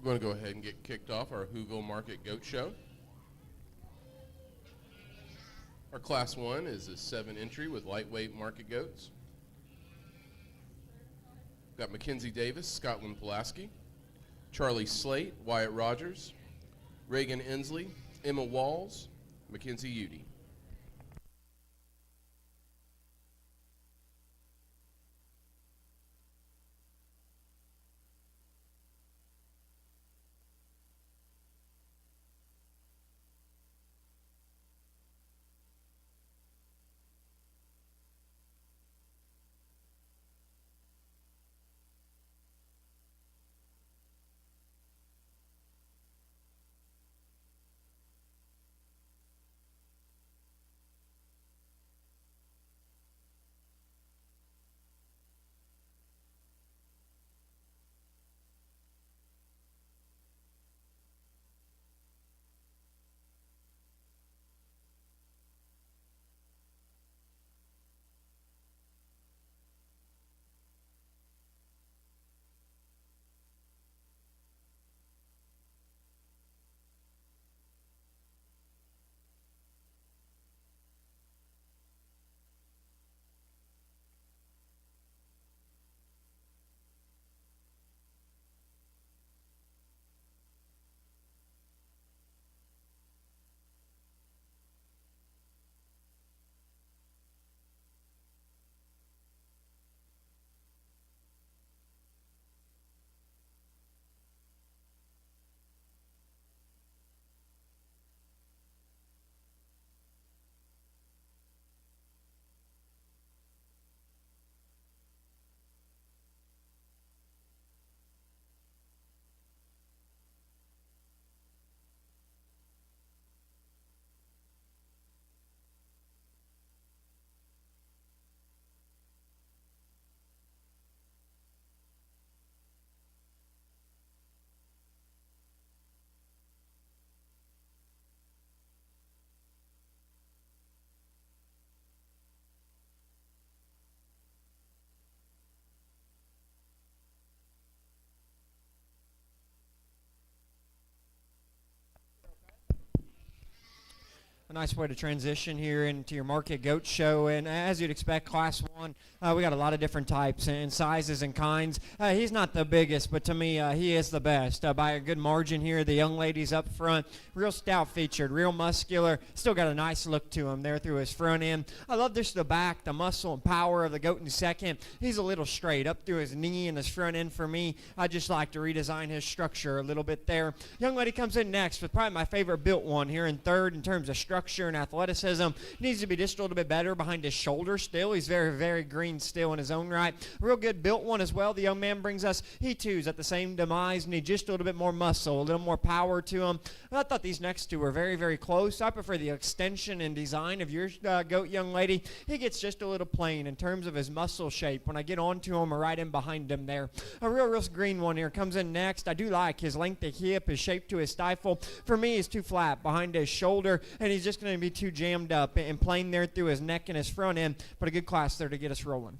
We're going to go ahead and get kicked off our Whoville Market Goat Show. Our Class 1 is a 7 entry with lightweight market goats. Got Mackenzie Davis, Scotland Pulaski, Charlie Slate, Wyatt Rogers, Reagan Inslee, Emma Walls, Mackenzie Udy. A nice way to transition here into your market goat show. And as you'd expect, Class 1, we got a lot of different types and sizes and kinds. He's not the biggest, but to me, he is the best. By a good margin here, the young ladies up front, real stout featured, real muscular, still got a nice look to him there through his front end. I love this to the back, the muscle and power of the goat in second. He's a little straight up through his knee and his front end for me. I just like to redesign his structure a little bit there. Young lady comes in next with probably my favorite built one here in third in terms of structure and athleticism. Needs to be just a little bit better behind his shoulder still. He's very, very green still in his own right. Real good built one as well. The young man brings us. He too is at the same demise. Need just a little bit more muscle, a little more power to him. I thought these next two were very, very close. I prefer the extension and design of your goat, young lady. He gets just a little plain in terms of his muscle shape when I get onto him or right in behind him there. A real green one here comes in next. I do like his length of hip, his shape to his stifle. For me, he's too flat behind his shoulder, and he's just going to be too jammed up and plain there through his neck and his front end, but a good class there to get us rolling.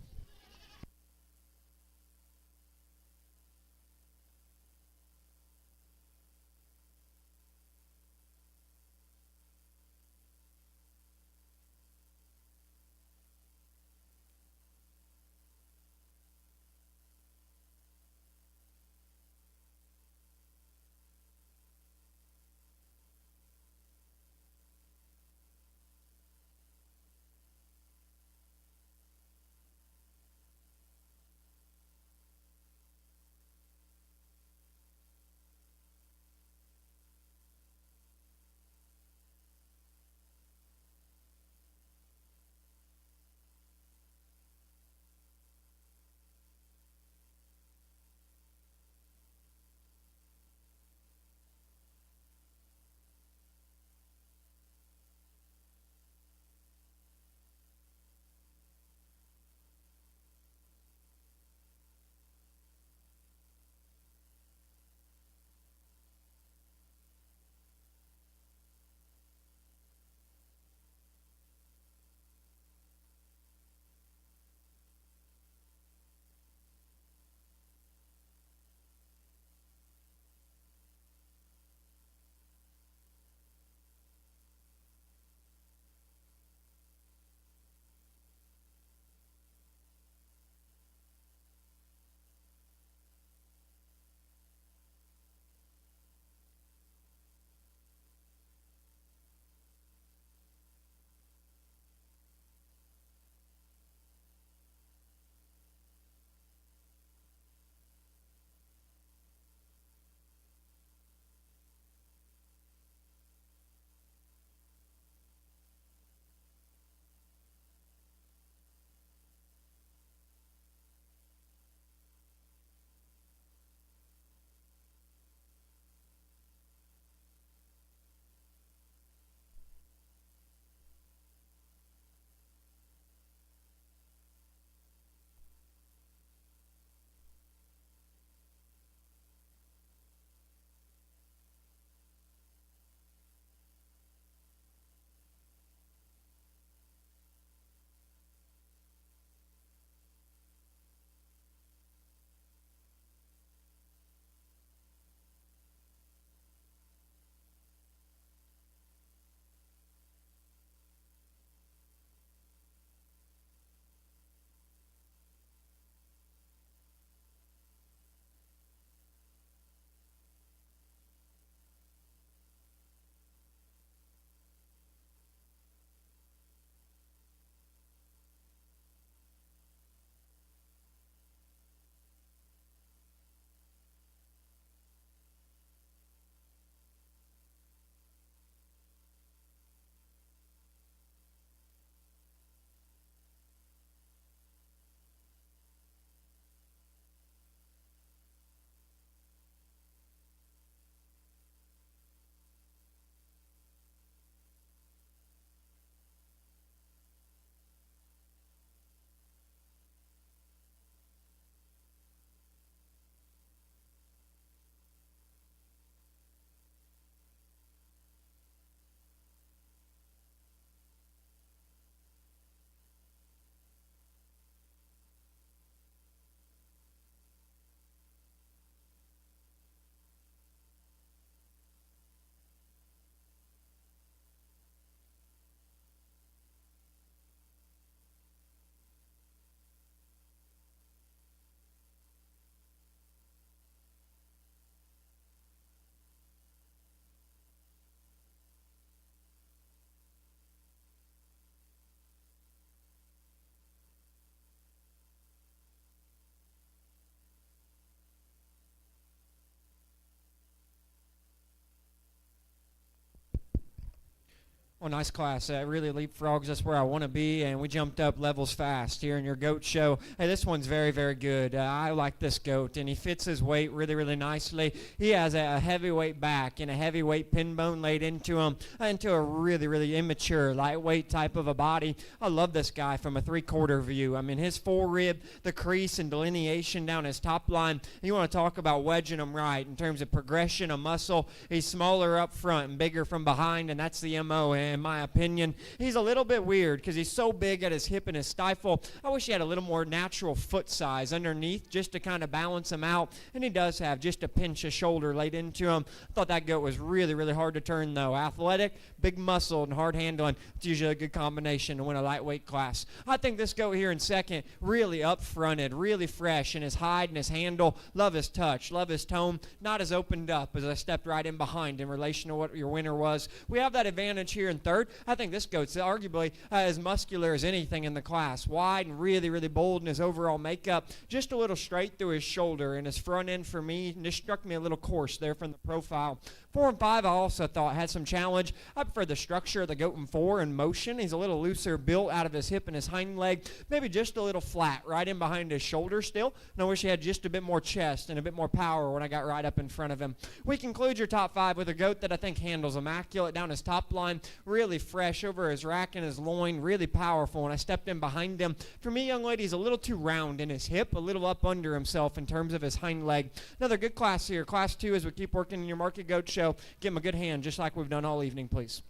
Well, nice class. Really leapfrogs. That's where I want to be, and we jumped up levels fast here in your goat show. Hey, this one's very, very good. I like this goat, and he fits his weight really, really nicely. He has a heavyweight back and a heavyweight pin bone laid into him, into a really, really immature, lightweight type of a body. I love this guy from a three-quarter view. I mean, his forerib, the crease and delineation down his top line. You want to talk about wedging him right in terms of progression of muscle. He's smaller up front and bigger from behind, and that's the MO. In my opinion, he's a little bit weird because he's so big at his hip and his stifle. I wish he had a little more natural foot size underneath just to kind of balance him out, and he does have just a pinch of shoulder laid into him. I thought that goat was really, really hard to turn, though. Athletic, big muscle, and hard handling. It's usually a good combination to win a lightweight class. I think this goat here in second, really up-fronted, really fresh in his hide and his handle. Love his touch, love his tone. Not as opened up as I stepped right in behind in relation to what your winner was. We have that advantage here in third. I think this goat's arguably as muscular as anything in the class. Wide and really, really bold in his overall makeup. Just a little straight through his shoulder, and his front end for me just struck me a little coarse there from the profile. 4 and 5 I also thought had some challenge. I prefer the structure of the goat in 4 in motion. He's a little looser built out of his hip and his hind leg. Maybe just a little flat right in behind his shoulder still. And I wish he had just a bit more chest and a bit more power when I got right up in front of him. We conclude your top 5 with a goat that I think handles immaculate down his top line. Really fresh over his rack and his loin. Really powerful when I stepped in behind him. For me, young lady, he's a little too round in his hip, a little up under himself in terms of his hind leg. Another good class here. Class 2 as we keep working in your market goat show. Give him a good hand just like we've done all evening, please.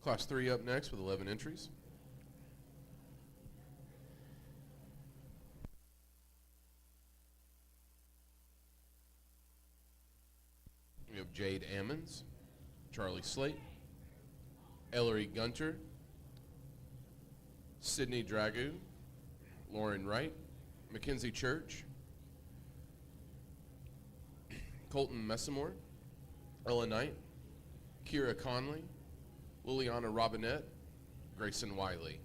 Class 3 up next with 11 entries. We have Jade Ammons, Charlie Slate, Ellery Gunter, Sydney Dragoo, Lauren Wright, Mackenzie Church, Colton Messamore, Ella Knight, Kira Conley, Liliana Robinette, Grayson Wiley.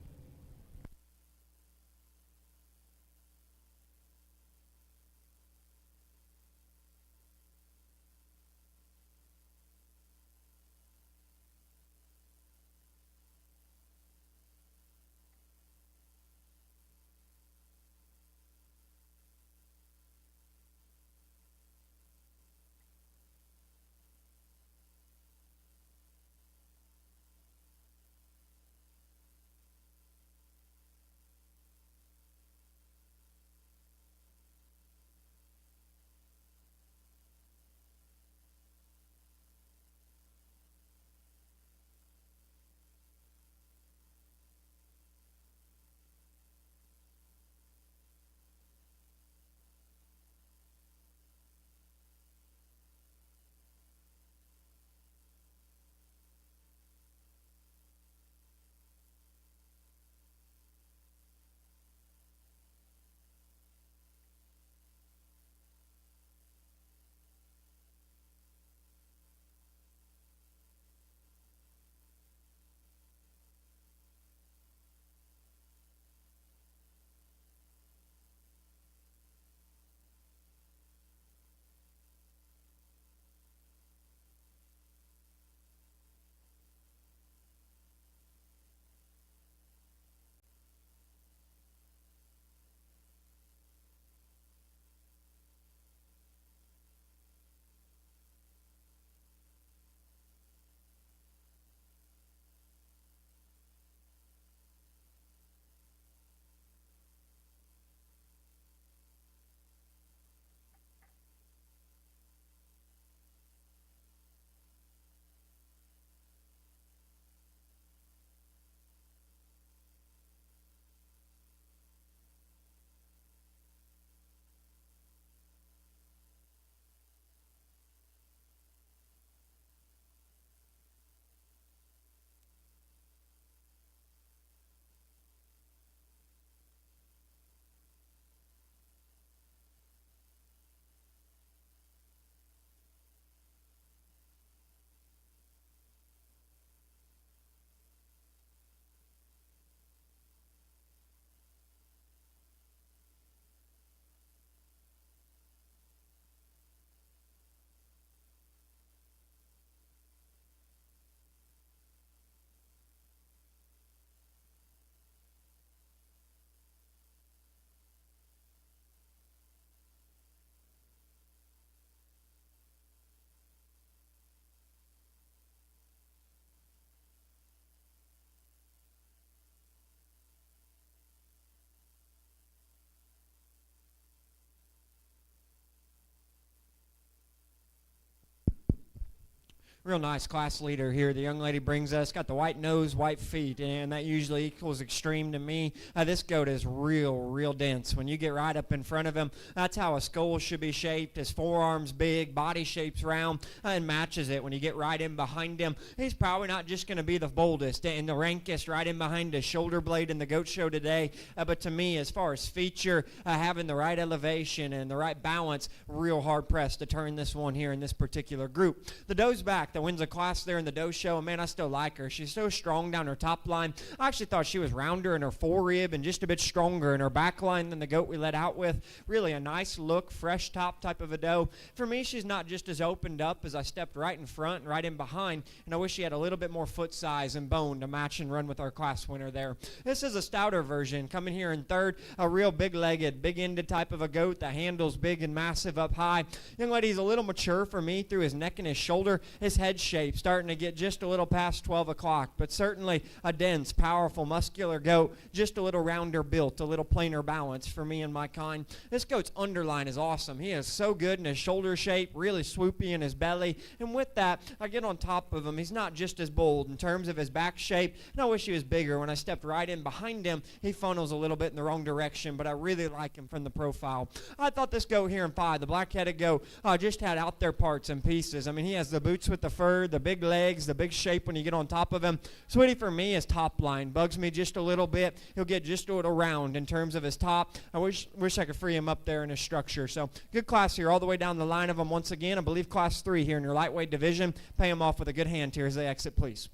Real nice class leader here. The young lady brings us, got the white nose, white feet, and that usually equals extreme to me. This goat is real dense. When you get right up in front of him, that's how a skull should be shaped. His forearms big, body shape's round, and matches it. When you get right in behind him, he's probably not just going to be the boldest and the rankest right in behind his shoulder blade in the goat show today, but to me, as far as feature, having the right elevation and the right balance, real hard pressed to turn this one here in this particular group. The doe's back that wins a class there in the doe show, and man, I still like her. She's so strong down her top line. I actually thought she was rounder in her forerib and just a bit stronger in her back line than the goat we let out with. Really a nice look, fresh top type of a doe. For me, she's not just as opened up as I stepped right in front and right in behind, and I wish she had a little bit more foot size and bone to match and run with our class winner there. This is a stouter version, coming here in third, a real big-legged, big-ended type of a goat. The handle's big and massive up high. Young lady's a little mature for me through his neck and his shoulder. His head shape starting to get just a little past 12 o'clock, but certainly a dense, powerful, muscular goat, just a little rounder built, a little plainer balance for me and my kind. This goat's underline is awesome. He is so good in his shoulder shape, really swoopy in his belly, and with that, I get on top of him. He's not just as bold in terms of his back shape, and I wish he was bigger. When I stepped right in behind him, he funnels a little bit in the wrong direction, but I really like him from the profile. I thought this goat here in 5, the black-headed goat, just had out there parts and pieces. I mean, he has the boots with the fur, the big legs, the big shape when you get on top of him. Sweetie for me is top line. Bugs me just a little bit. He'll get just a little round in terms of his top. I wish I could free him up there in his structure. So good class here all the way down the line of them once again. I believe class 3 here in your lightweight division. Pay them off with a good hand here as they exit, please.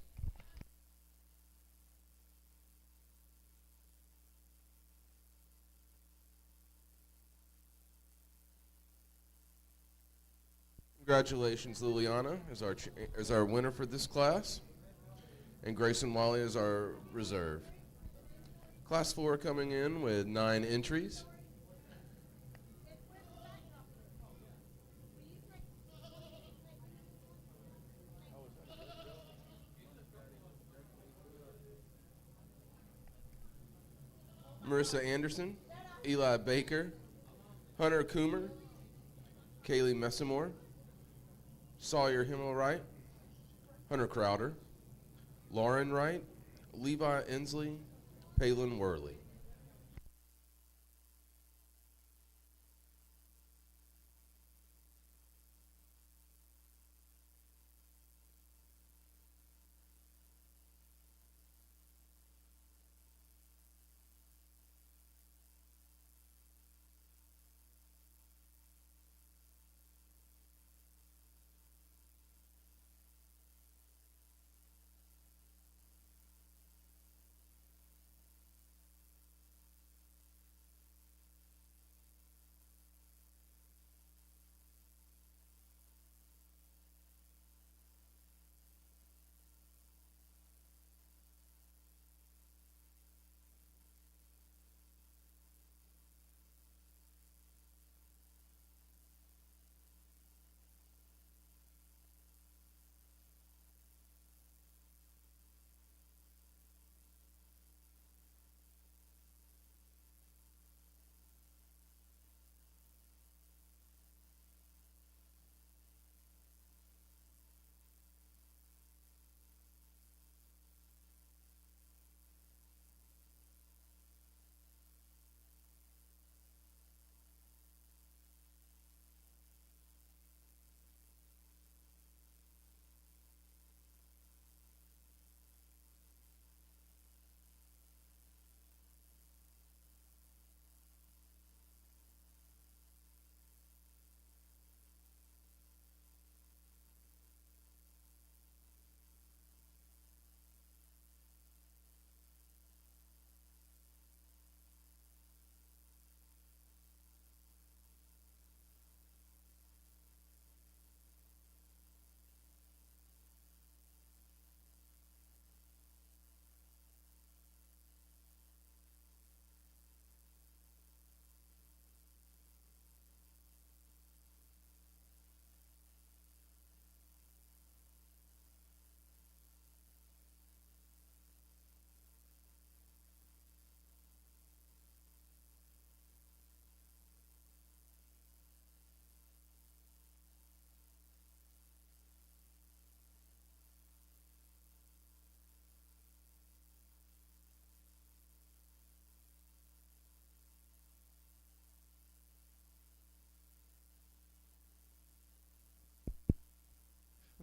Congratulations, Liliana, as our winner for this class, and Grayson Wally is our reserve. Class 4 coming in with 9 entries. Marissa Anderson, Eli Baker, Hunter Coomer, Kaylee Messamore, Sawyer Himmelwright, Hunter Crowder, Lauren Wright, Levi Inslee, Palin Worley.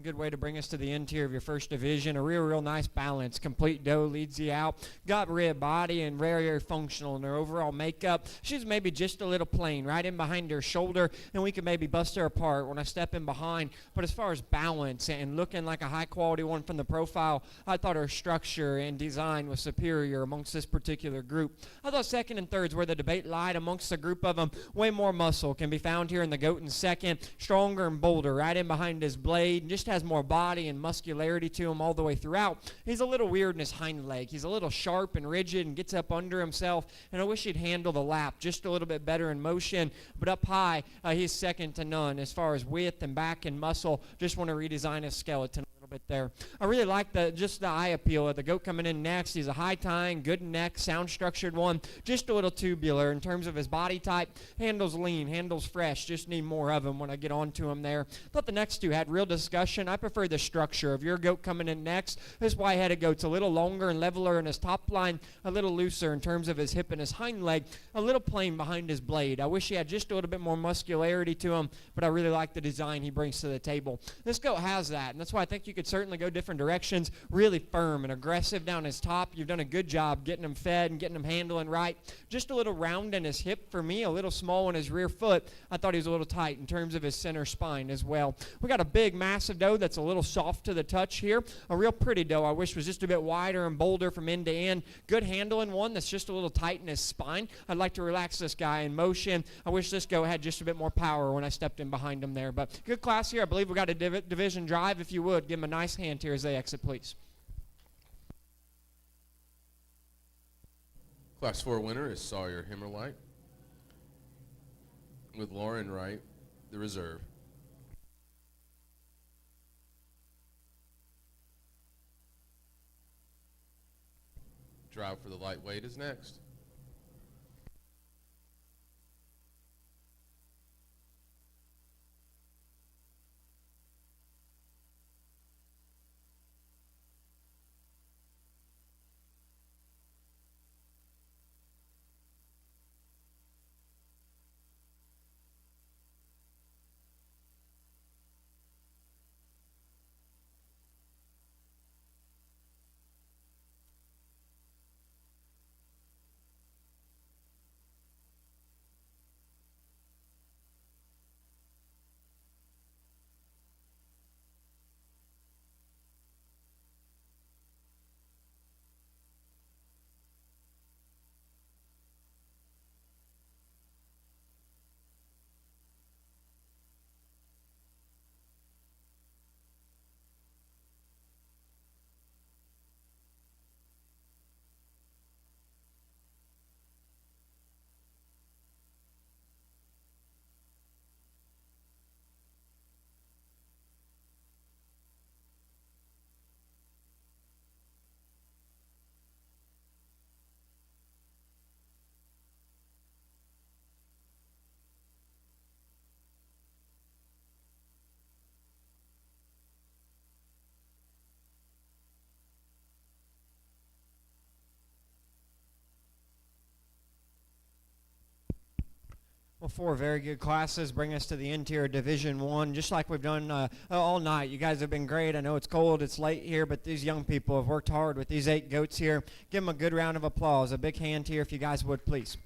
good way to bring us to the interior of your first division. A real nice balance. Complete doe leads you out. Got rib body and very functional in her overall makeup. She's maybe just a little plain right in behind her shoulder, and we could maybe bust her apart when I step in behind. But as far as balance and looking like a high quality one from the profile, I thought her structure and design was superior amongst this particular group. I thought second and third's where the debate lied amongst the group of them. Way more muscle can be found here in the goat in second. Stronger and bolder right in behind his blade, and just has more body and muscularity to him all the way throughout. He's a little weird in his hind leg. He's a little sharp and rigid and gets up under himself, and I wish he'd handle the lap just a little bit better in motion. But up high, he's second to none as far as width and back and muscle. Just want to redesign his skeleton bit there. I really like the eye appeal of the goat coming in next. He's a high tying, good neck, sound structured one, just a little tubular in terms of his body type. Handles lean, handles fresh, just need more of him when I get onto him there. Thought the next two had real discussion. I prefer the structure of your goat coming in next. This white-headed goat's a little longer and leveler in his top line, a little looser in terms of his hip and his hind leg, a little plain behind his blade. I wish he had just a little bit more muscularity to him, but I really like the design he brings to the table. This goat has that, and that's why I think you could certainly go different directions. Really firm and aggressive down his top. You've done a good job getting him fed and getting him handling right. Just a little round in his hip for me, a little small in his rear foot. I thought he was a little tight in terms of his center spine as well. We got a big, massive doe that's a little soft to the touch here. A real pretty doe I wish was just a bit wider and bolder from end to end. Good handling one that's just a little tight in his spine. I'd like to relax this guy in motion. I wish this goat had just a bit more power when I stepped in behind him there. But good class here. I believe we got a division drive. If you would, give him a nice hand here as they exit, please. Class 4 winner is Sawyer Himmerlight, with Lauren Wright, the reserve. Drive for the lightweight is next. Well, four very good classes bring us to the interior Division 1, just like we've done all night. You guys have been great. I know it's cold, it's late here, but these young people have worked hard with these 8 goats here. Give them a good round of applause. A big hand here if you guys would, please.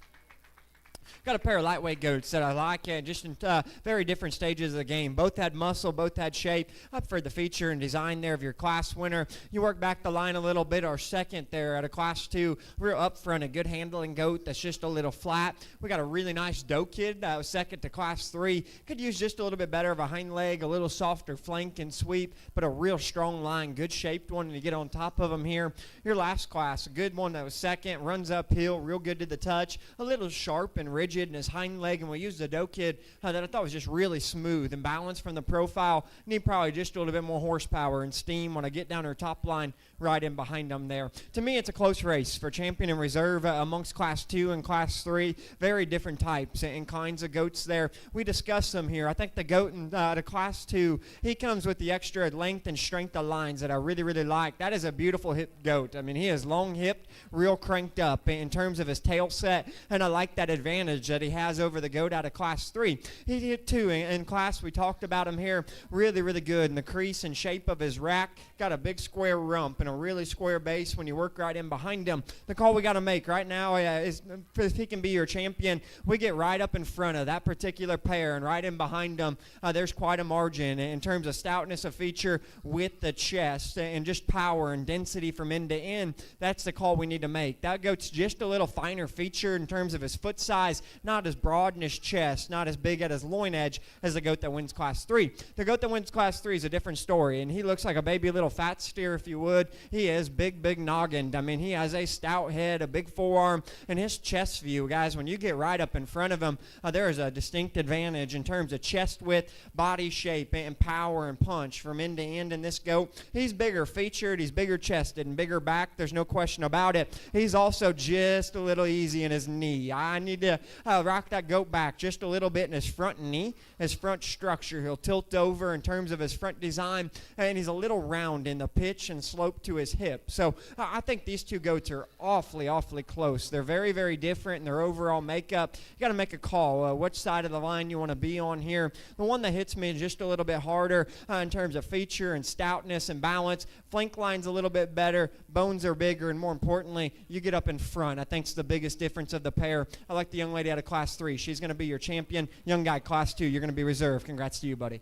Got a pair of lightweight goats that I like, just in very different stages of the game. Both had muscle, both had shape. I prefer the feature and design there of your class winner. You work back the line a little bit. Our second there at a class 2, real up front, a good handling goat that's just a little flat. We got a really nice doe kid that was second to class 3. Could use just a little bit better of a hind leg, a little softer flank and sweep, but a real strong line, good shaped one to get on top of them here. Your last class, a good one that was second, runs uphill, real good to the touch, a little sharp and rigid in his hind leg, and we used the doe kid that I thought was just really smooth and balanced from the profile. Need probably just a little bit more horsepower and steam when I get down her top line right in behind them there. To me, it's a close race for champion and reserve amongst class 2 and class 3. Very different types and kinds of goats there. We discussed them here. I think the goat in the class 2, he comes with the extra length and strength of lines that I really, really like. That is a beautiful hip goat. I mean, he is long hipped, real cranked up in terms of his tail set, and I like that advantage advantage that he has over the goat out of Class 3. He did too. In class, we talked about him here. Really, really good. And the crease and shape of his rack, got a big square rump and a really square base when you work right in behind him. The call we got to make right now is if he can be your champion, we get right up in front of that particular pair and right in behind them. There's quite a margin in terms of stoutness of feature with the chest and just power and density from end to end. That's the call we need to make. That goat's just a little finer feature in terms of his foot size, not as broad in his chest, not as big at his loin edge as the goat that wins Class 3. The goat that wins Class 3 is a different story, and he looks like a baby little fat steer, if you would. He is big noggin. I mean, he has a stout head, a big forearm, and his chest view, guys, when you get right up in front of him, there is a distinct advantage in terms of chest width, body shape, and power and punch from end to end in this goat. He's bigger featured, he's bigger chested and bigger back. There's no question about it. He's also just a little easy in his knee. I need to rock that goat back just a little bit in his front knee, his front structure. He'll tilt over in terms of his front design, and he's a little round in the pitch and slope to his hip. So I think these two goats are awfully close. They're very different in their overall makeup. You got to make a call. Which side of the line you want to be on here. The one that hits me just a little bit harder in terms of feature and stoutness and balance. Flank line's a little bit better. Bones are bigger, and more importantly, you get up in front. I think it's the biggest difference of the pair. I like the young lady out of Class 3. She's going to be your champion. Young guy, Class 2, you're going to be reserved. Congrats to you, buddy.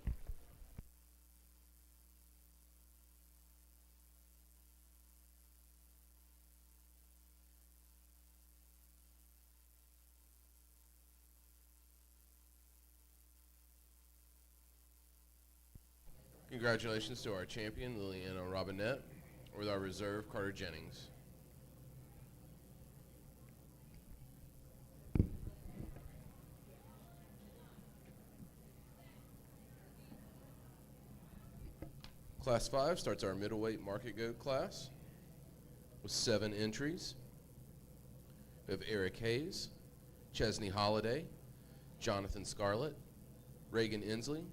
Congratulations to our champion, Liliana Robinette, with our reserve, Carter Jennings. Class 5 starts our middleweight market goat class with 7 entries. We have Eric Hayes, Chesney Holliday, Jonathan Scarlett, Reagan Inslee,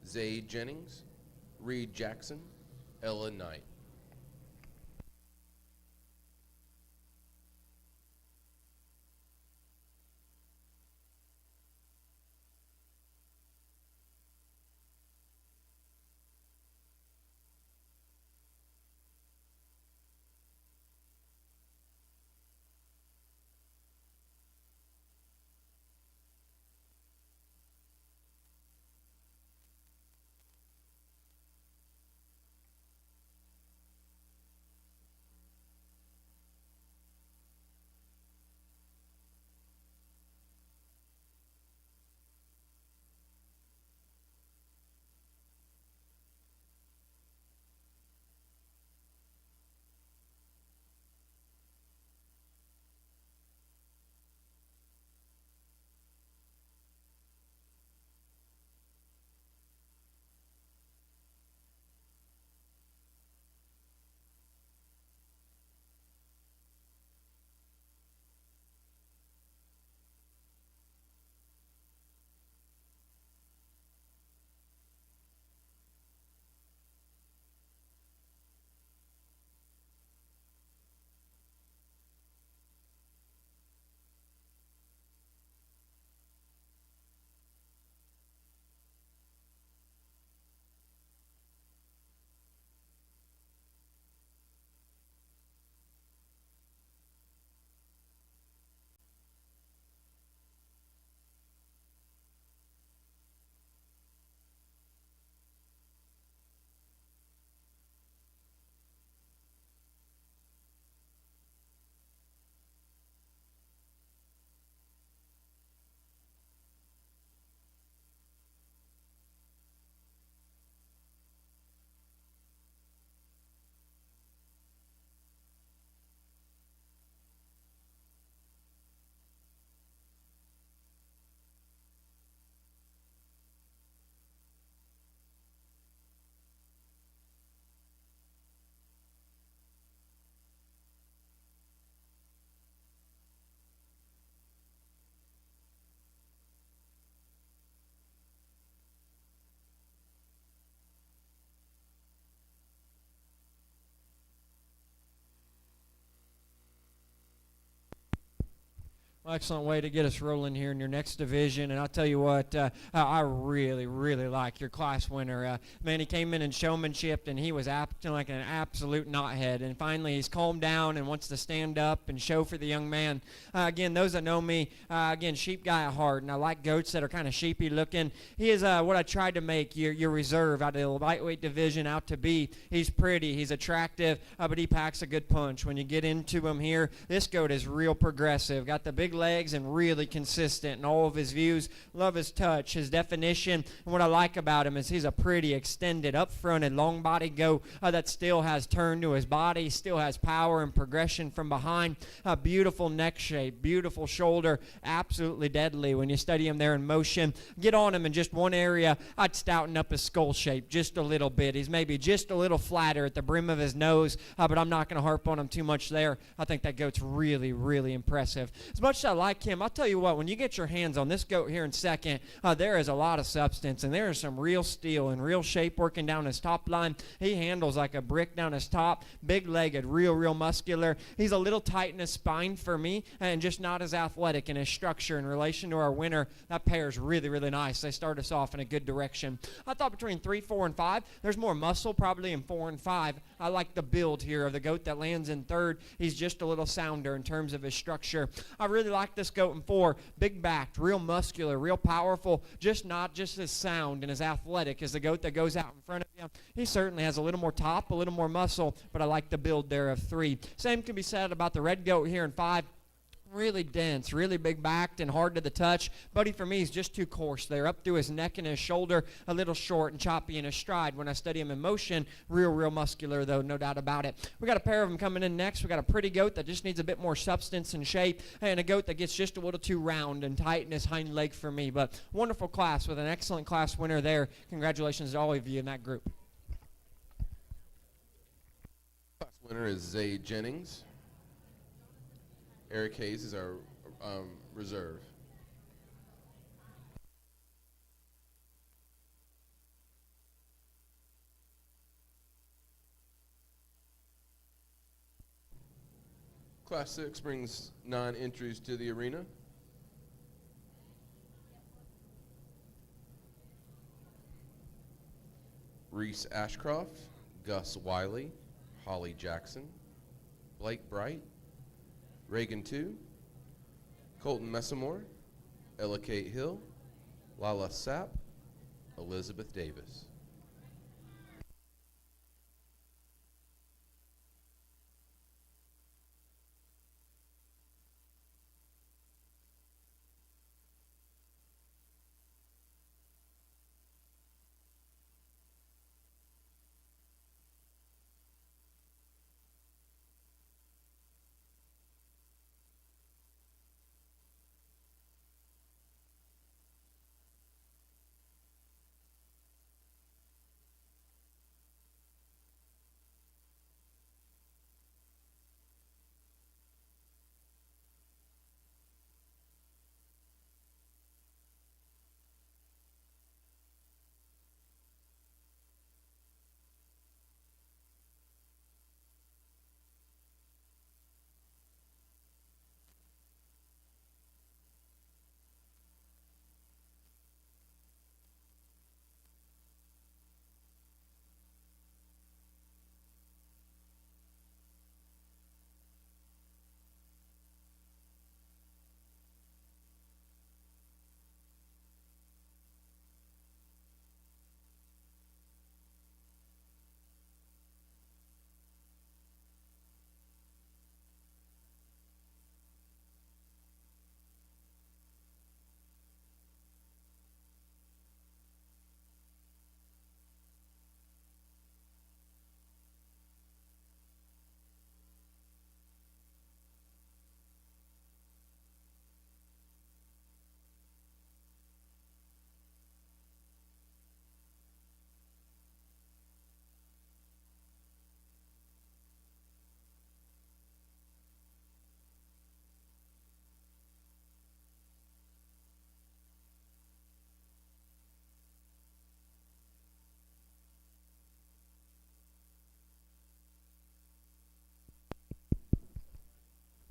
Zaid Jennings, Reed Jackson, Ella Knight. Well, excellent way to get us rolling here in your next division. And I'll tell you what, I really, really like your class winner. Man, he came in showmanship, and he was acting like an absolute knothead. And finally, he's calmed down and wants to stand up and show for the young man. Again, those that know me, again, sheep guy at heart, and I like goats that are kind of sheepy looking. He is what I tried to make your reserve out of the lightweight division out to be. He's pretty, he's attractive, but he packs a good punch. When you get into him here, this goat is real progressive. Got the big legs and really consistent in all of his views. Love his touch, his definition, and what I like about him is he's a pretty extended, up-fronted, long-bodied goat that still has turn to his body, still has power and progression from behind. Beautiful neck shape, beautiful shoulder, absolutely deadly when you study him there in motion. Get on him in just one area, I'd stouten up his skull shape just a little bit. He's maybe just a little flatter at the brim of his nose, but I'm not going to harp on him too much there. I think that goat's really, really impressive. As much as I like him, I'll tell you what, when you get your hands on this goat here in second, there is a lot of substance, and there is some real steel and real shape working down his top line. He handles like a brick down his top, big-legged, real muscular. He's a little tight in his spine for me, and just not as athletic in his structure in relation to our winner. That pair's really, really nice. They start us off in a good direction. I thought between 3, 4, and 5, there's more muscle probably in 4 and 5. I like the build here of the goat that lands in third. He's just a little sounder in terms of his structure. I really like this goat in 4. Big-backed, real muscular, real powerful, not just as sound and as athletic as the goat that goes out in front of him. He certainly has a little more top, a little more muscle, but I like the build there of 3. Same can be said about the red goat here in 5. Really dense, really big-backed and hard to the touch. Buddy, for me, he's just too coarse there. Up through his neck and his shoulder, a little short and choppy in his stride. When I study him in motion, real muscular, though, no doubt about it. We got a pair of them coming in next. We got a pretty goat that just needs a bit more substance and shape, and a goat that gets just a little too round and tight in his hind leg for me. But wonderful class with an excellent class winner there. Congratulations to all of you in that group. Class winner is Zay Jennings. Eric Hayes is our reserve. Class 6 brings 9 entries to the arena. Reese Ashcroft, Gus Wiley, Holly Jackson, Blake Bright, Reagan 2, Colton Messamore, Ella Kate Hill, Lala Sapp, Elizabeth Davis.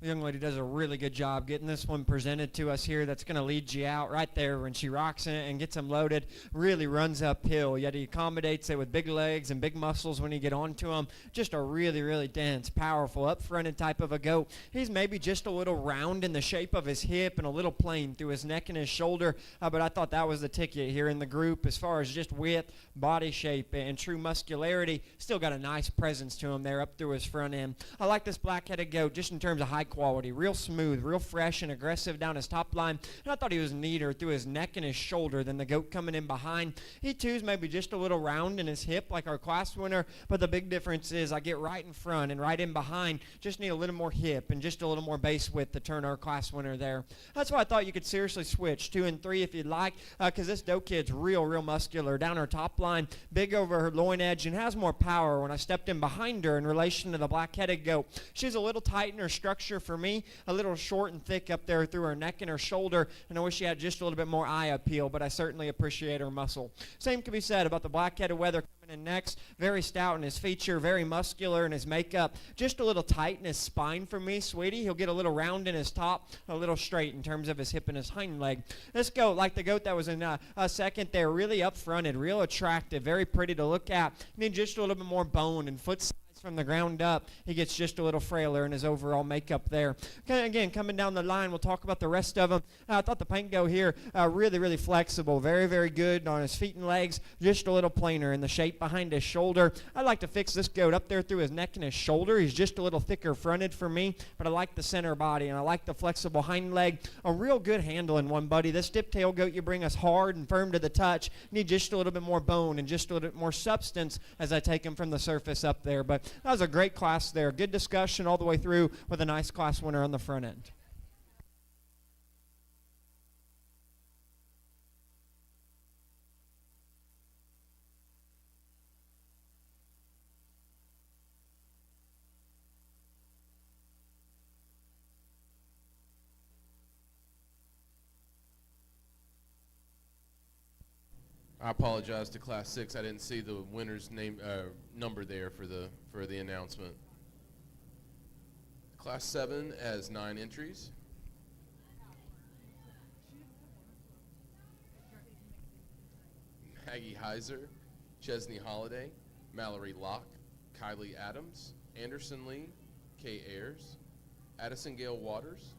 The young lady does a really good job getting this one presented to us here. That's going to lead you out right there when she rocks it and gets him loaded. Really runs uphill, yet he accommodates it with big legs and big muscles when you get onto him. Just a really, really dense, powerful, up-fronted type of a goat. He's maybe just a little round in the shape of his hip and a little plain through his neck and his shoulder, but I thought that was the ticket here in the group as far as just width, body shape, and true muscularity. Still got a nice presence to him there up through his front end. I like this black-headed goat just in terms of high quality, real smooth, real fresh and aggressive down his top line. And I thought he was neater through his neck and his shoulder than the goat coming in behind. He too is maybe just a little round in his hip like our class winner, but the big difference is I get right in front and right in behind. Just need a little more hip and just a little more base width to turn our class winner there. That's why I thought you could seriously switch 2 and 3 if you'd like, because this doe kid's real muscular down her top line, big over her loin edge, and has more power when I stepped in behind her in relation to the black-headed goat. She's a little tight in her structure for me, a little short and thick up there through her neck and her shoulder, and I wish she had just a little bit more eye appeal, but I certainly appreciate her muscle. Same can be said about the black-headed wether coming in next. Very stout in his feature, very muscular in his makeup, just a little tight in his spine for me, sweetie. He'll get a little round in his top, a little straight in terms of his hip and his hind leg. This goat, like the goat that was in second there, really up-fronted, real attractive, very pretty to look at. Need just a little bit more bone and foot size from the ground up. He gets just a little frailer in his overall makeup there. Okay, again, coming down the line, we'll talk about the rest of them. I thought the paint goat here, really flexible, very good on his feet and legs, just a little plainer in the shape behind his shoulder. I like to fix this goat up there through his neck and his shoulder. He's just a little thicker fronted for me, but I like the center body, and I like the flexible hind leg. A real good handle in one, buddy. This dip tail goat you bring us hard and firm to the touch. Need just a little bit more bone and just a little bit more substance as I take him from the surface up there, but that was a great class there. Good discussion all the way through with a nice class winner on the front end. I apologize to Class 6. I didn't see the winner's name number there for the announcement. Class 7 has 9 entries. Maggie Heiser, Chesney Holiday, Mallory Locke, Kylie Adams, Anderson Lee, Kay Ayers, Addison Gale Waters,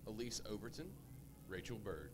Elise Overton, Rachel Bird.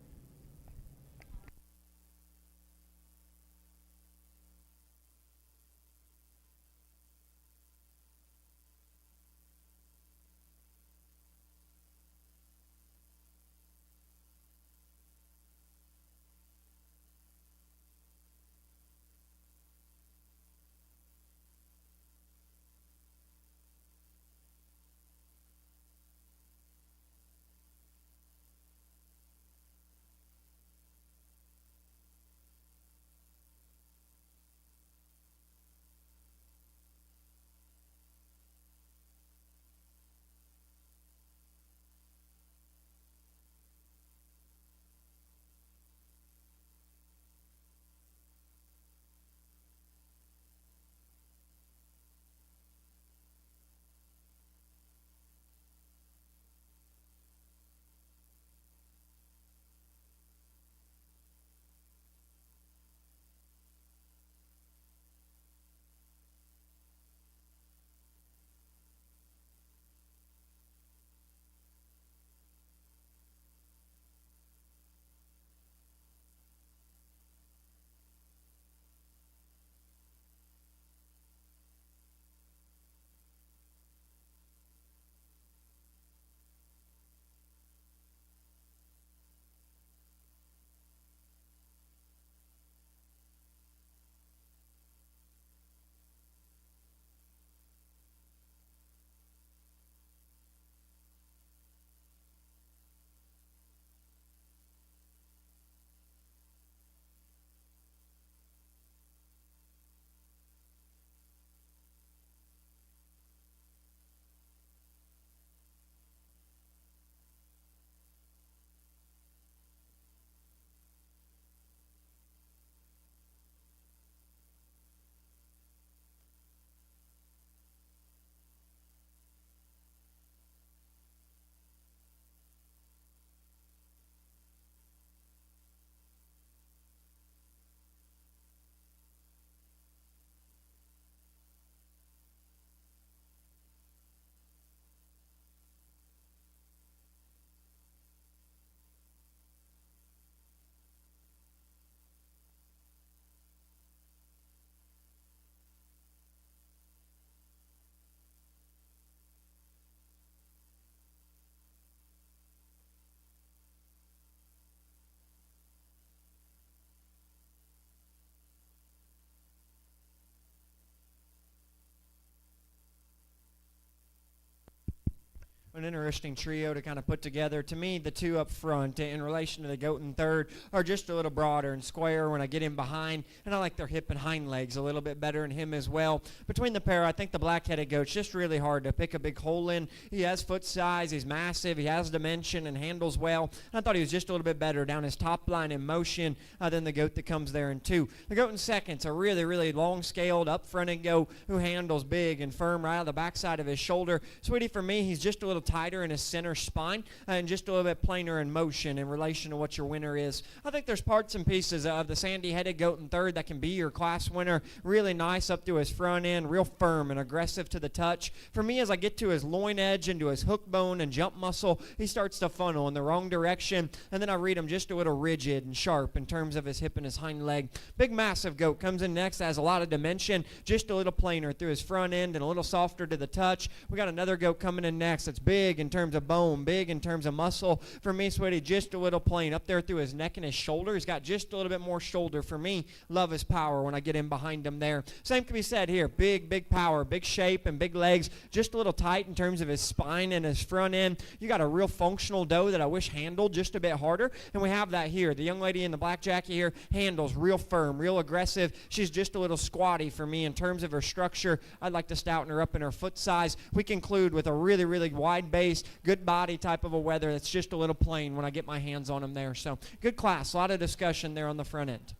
An interesting trio to kind of put together. To me, the two up front in relation to the goat in third are just a little broader and square when I get in behind, and I like their hip and hind legs a little bit better in him as well. Between the pair, I think the black-headed goat's just really hard to pick a big hole in. He has foot size, he's massive, he has dimension and handles well. And I thought he was just a little bit better down his top line in motion than the goat that comes there in two. The goat in second's a really, really long-scaled, up-fronted goat who handles big and firm right out of the backside of his shoulder. Sweetie, for me, he's just a little tighter in his center spine and just a little bit plainer in motion in relation to what your winner is. I think there's parts and pieces of the sandy-headed goat in third that can be your class winner. Really nice up to his front end, real firm and aggressive to the touch. For me, as I get to his loin edge and to his hook bone and jump muscle, he starts to funnel in the wrong direction, and then I read him just a little rigid and sharp in terms of his hip and his hind leg. Big, massive goat comes in next, has a lot of dimension, just a little plainer through his front end and a little softer to the touch. We got another goat coming in next that's big in terms of bone, big in terms of muscle. For me, Sweetie, just a little plain up there through his neck and his shoulder. He's got just a little bit more shoulder. For me, love his power when I get in behind him there. Same can be said here. Big, big power, big shape and big legs. Just a little tight in terms of his spine and his front end. You got a real functional doe that I wish handled just a bit harder, and we have that here. The young lady in the black jacket here handles real firm, real aggressive. She's just a little squatty for me in terms of her structure. I'd like to stouten her up in her foot size. We conclude with a really, really wide base, good body type of a weather that's just a little plain when I get my hands on him there. So good class, a lot of discussion there on the front end.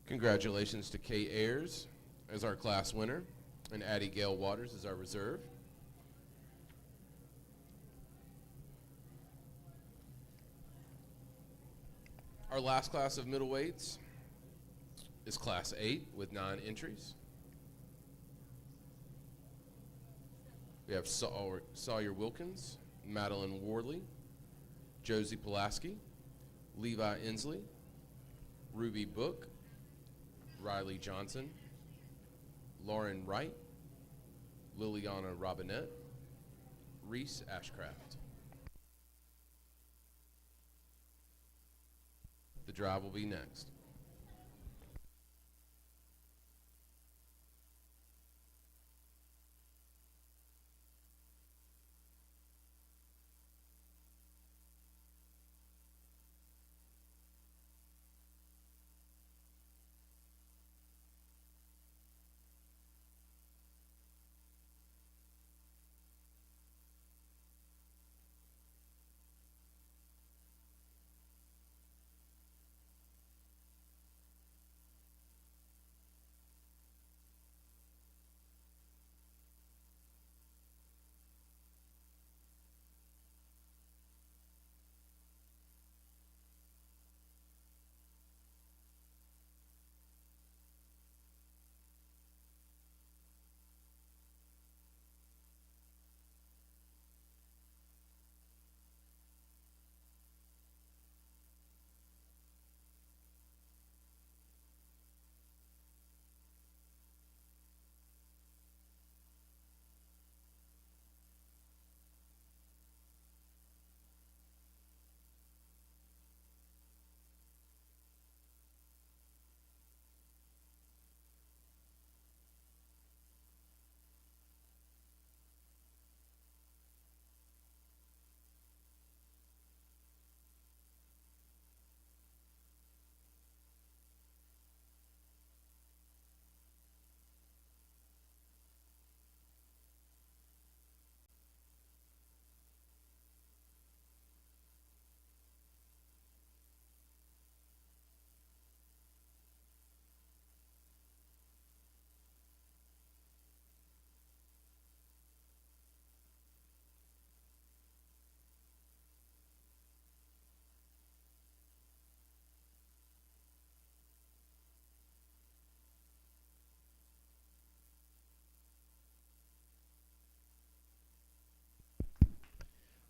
Congratulations to Kate Ayers as our class winner and Addie Gale Waters as our reserve. Our last class of middleweights is Class 8 with 9 entries. We have Sawyer Wilkins, Madeline Worley, Josie Pulaski, Levi Inslee, Ruby Book, Riley Johnson, Lauren Wright, Liliana Robinette, Reese Ashcraft. The drive will be next.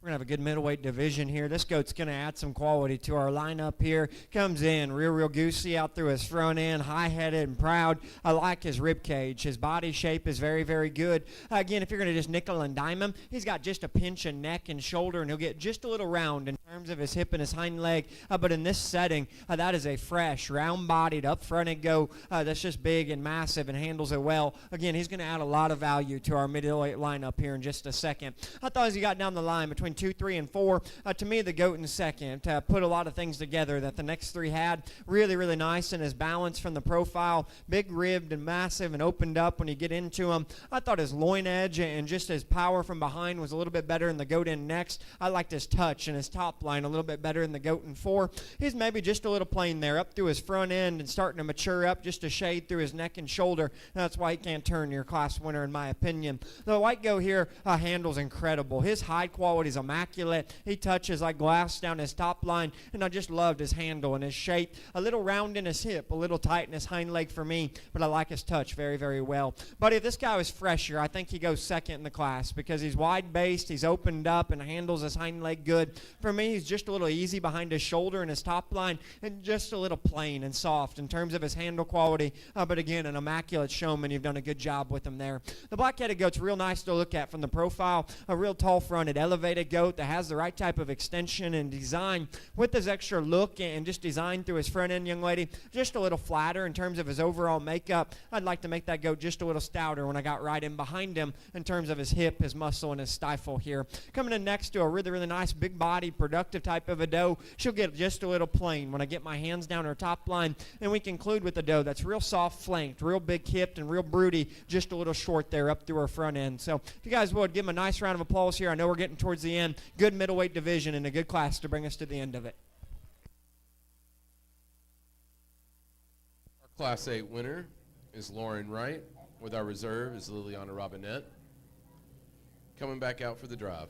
We're going to have a good middleweight division here. This goat's going to add some quality to our lineup here. Comes in real goosey out through his front end, high-headed and proud. I like his rib cage. His body shape is very good. Again, if you're going to just nickel and dime him, he's got just a pinch in neck and shoulder, and he'll get just a little round in terms of his hip and his hind leg. But in this setting, that is a fresh, round-bodied, up-fronted goat that's just big and massive and handles it well. Again, he's going to add a lot of value to our middleweight lineup here in just a second. I thought as he got down the line between 2, 3, and 4, to me, the goat in second put a lot of things together that the next three had. Really nice in his balance from the profile. Big ribbed and massive and opened up when you get into him. I thought his loin edge and just his power from behind was a little bit better in the goat in next. I liked his touch and his top line a little bit better in the goat in 4. He's maybe just a little plain there up through his front end and starting to mature up just a shade through his neck and shoulder. That's why he can't turn your class winner in my opinion. The white goat here handles incredible. His hide quality is immaculate. He touches like glass down his top line, and I just loved his handle and his shape. A little round in his hip, a little tight in his hind leg for me, but I like his touch very well. But if this guy was fresher, I think he goes second in the class because he's wide-based, he's opened up, and handles his hind leg good. For me, he's just a little easy behind his shoulder and his top line, and just a little plain and soft in terms of his handle quality. But again, an immaculate showman. You've done a good job with him there. The black-headed goat's real nice to look at from the profile. A real tall-fronted, elevated goat that has the right type of extension and design with his extra look and just design through his front end, young lady. Just a little flatter in terms of his overall makeup. I'd like to make that goat just a little stouter when I got right in behind him in terms of his hip, his muscle, and his stifle here. Coming in next to a really nice big body, productive type of a doe. She'll get just a little plain when I get my hands down her top line. And we conclude with a doe that's real soft flanked, real big hipped, and real broody, just a little short there up through her front end. So if you guys would, give him a nice round of applause here. I know we're getting towards the end. Good middleweight division and a good class to bring us to the end of it. Our Class 8 winner is Lauren Wright, with our reserve is Liliana Robinette. Coming back out for the drive.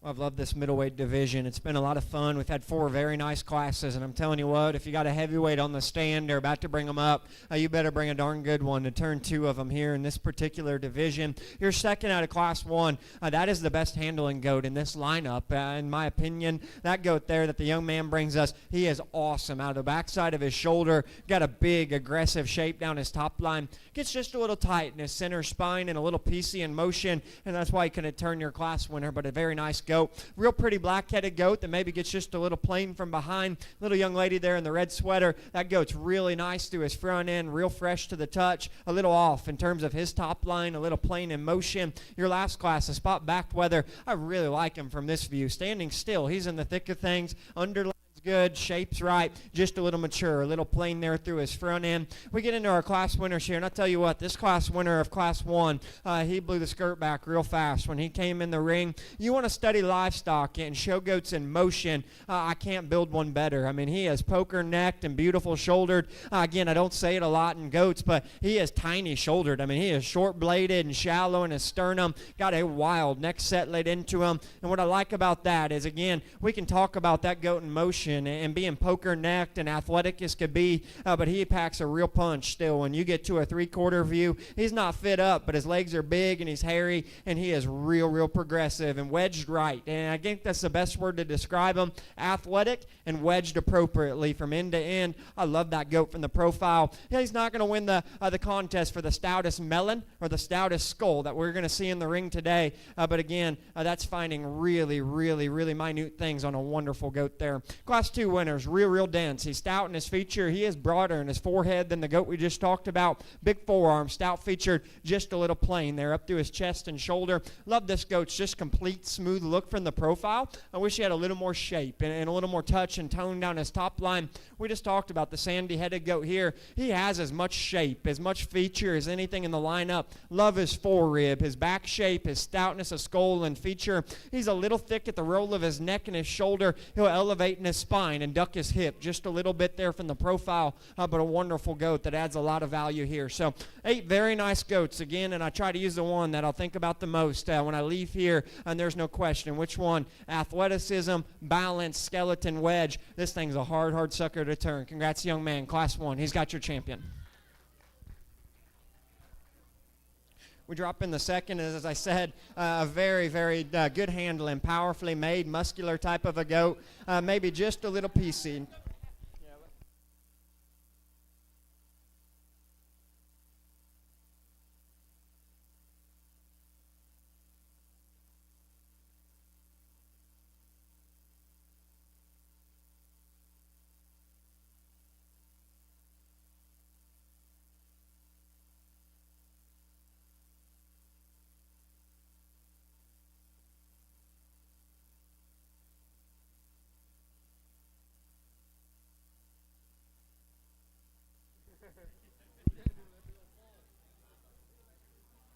I've loved this middleweight division. It's been a lot of fun. We've had 4 very nice classes, and I'm telling you what, if you got a heavyweight on the stand, they're about to bring them up, you better bring a darn good one to turn 2 of them here in this particular division. Your second out of Class 1, that is the best handling goat in this lineup. In my opinion, that goat there that the young man brings us, he is awesome. Out of the backside of his shoulder, got a big, aggressive shape down his top line. Gets just a little tight in his center spine and a little piecey in motion, and that's why he couldn't turn your class winner, but a very nice goat. Real pretty black-headed goat that maybe gets just a little plain from behind. Little young lady there in the red sweater. That goat's really nice through his front end, real fresh to the touch. A little off in terms of his top line, a little plain in motion. Your last class, a spot back weather. I really like him from this view. Standing still, he's in the thick of things. Underline good, shape's right, just a little mature, a little plain there through his front end. We get into our class winners here, and I tell you what, this class winner of Class 1, he blew the skirt back real fast when he came in the ring. You want to study livestock and show goats in motion, I can't build one better. I mean, he is poker-necked and beautiful-shouldered. Again, I don't say it a lot in goats, but he is tiny-shouldered. I mean, he is short-bladed and shallow in his sternum, got a wild neck set laid into him. And what I like about that is, again, we can talk about that goat in motion and being poker-necked and athletic as could be, but he packs a real punch still. When you get to a three-quarter view, he's not fit up, but his legs are big and he's hairy, and he is real progressive and wedged right. And I think that's the best word to describe him, athletic and wedged appropriately from end to end. I love that goat from the profile. Yeah, he's not going to win the contest for the stoutest melon or the stoutest skull that we're going to see in the ring today, but again, that's finding really minute things on a wonderful goat there. Class Class 2 winners, real dense. He's stout in his feature. He is broader in his forehead than the goat we just talked about. Big forearm, stout featured, just a little plain there up through his chest and shoulder. Love this goat's just complete, smooth look from the profile. I wish he had a little more shape and a little more touch and tone down his top line. We just talked about the sandy-headed goat here. He has as much shape, as much feature as anything in the lineup. Love his forerib, his back shape, his stoutness of skull and feature. He's a little thick at the roll of his neck and his shoulder. He'll elevate in his spine and duck his hip just a little bit there from the profile, but a wonderful goat that adds a lot of value here. So 8 very nice goats again, and I try to use the one that I'll think about the most when I leave here, and there's no question which one. Athleticism, balance, skeleton, wedge. This thing's a hard sucker to turn. Congrats, young man, Class 1. He's got your champion. We drop in the second, as I said, a very good handling, powerfully made, muscular type of a goat, maybe just a little piecey.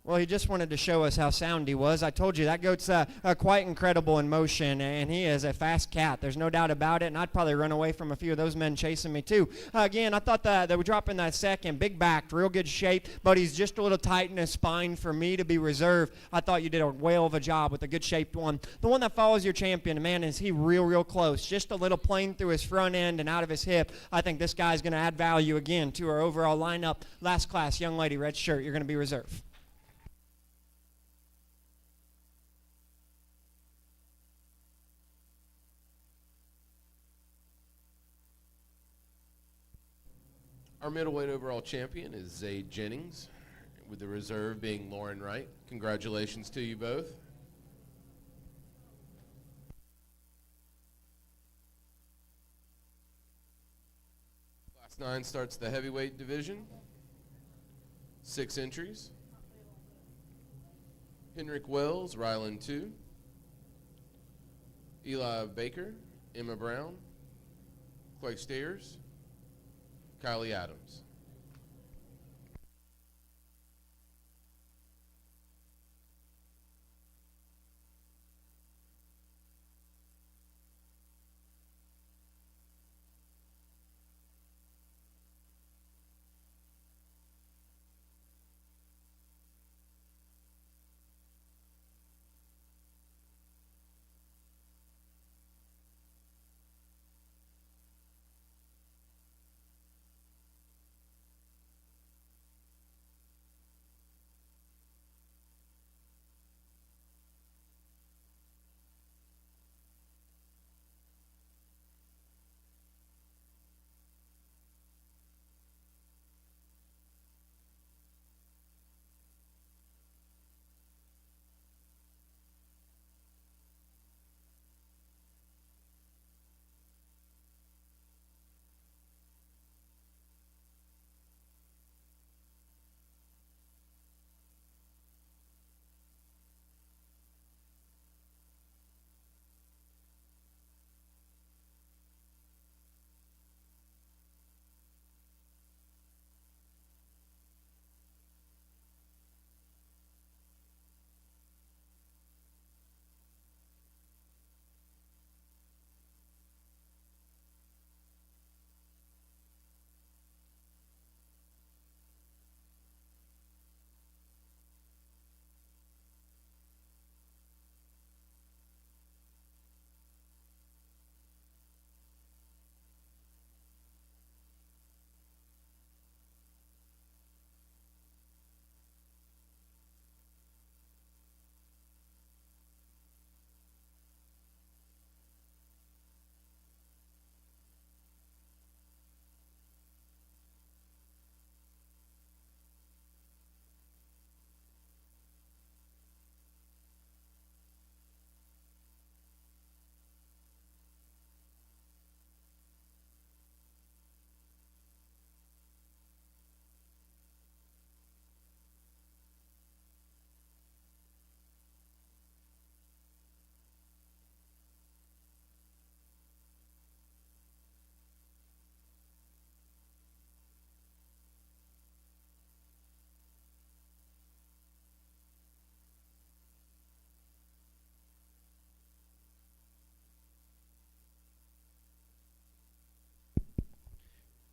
Well, he just wanted to show us how sound he was. I told you that goat's quite incredible in motion, and he is a fast cat. There's no doubt about it, and I'd probably run away from a few of those men chasing me too. Again, I thought that we drop in that second. Big backed, real good shape, but he's just a little tight in his spine for me to be reserved. I thought you did a whale of a job with a good shaped one. The one that follows your champion, man, is he real close. Just a little plain through his front end and out of his hip. I think this guy's going to add value again to our overall lineup. Last class, young lady, red shirt, you're going to be reserved. Our middleweight overall champion is Zayd Jennings, with the reserve being Lauren Wright. Congratulations to you both. Class 9 starts the heavyweight division. 6 entries. Henrik Wells, Ryland 2. Eli Baker, Emma Brown, Clay Stayers, Kylie Adams.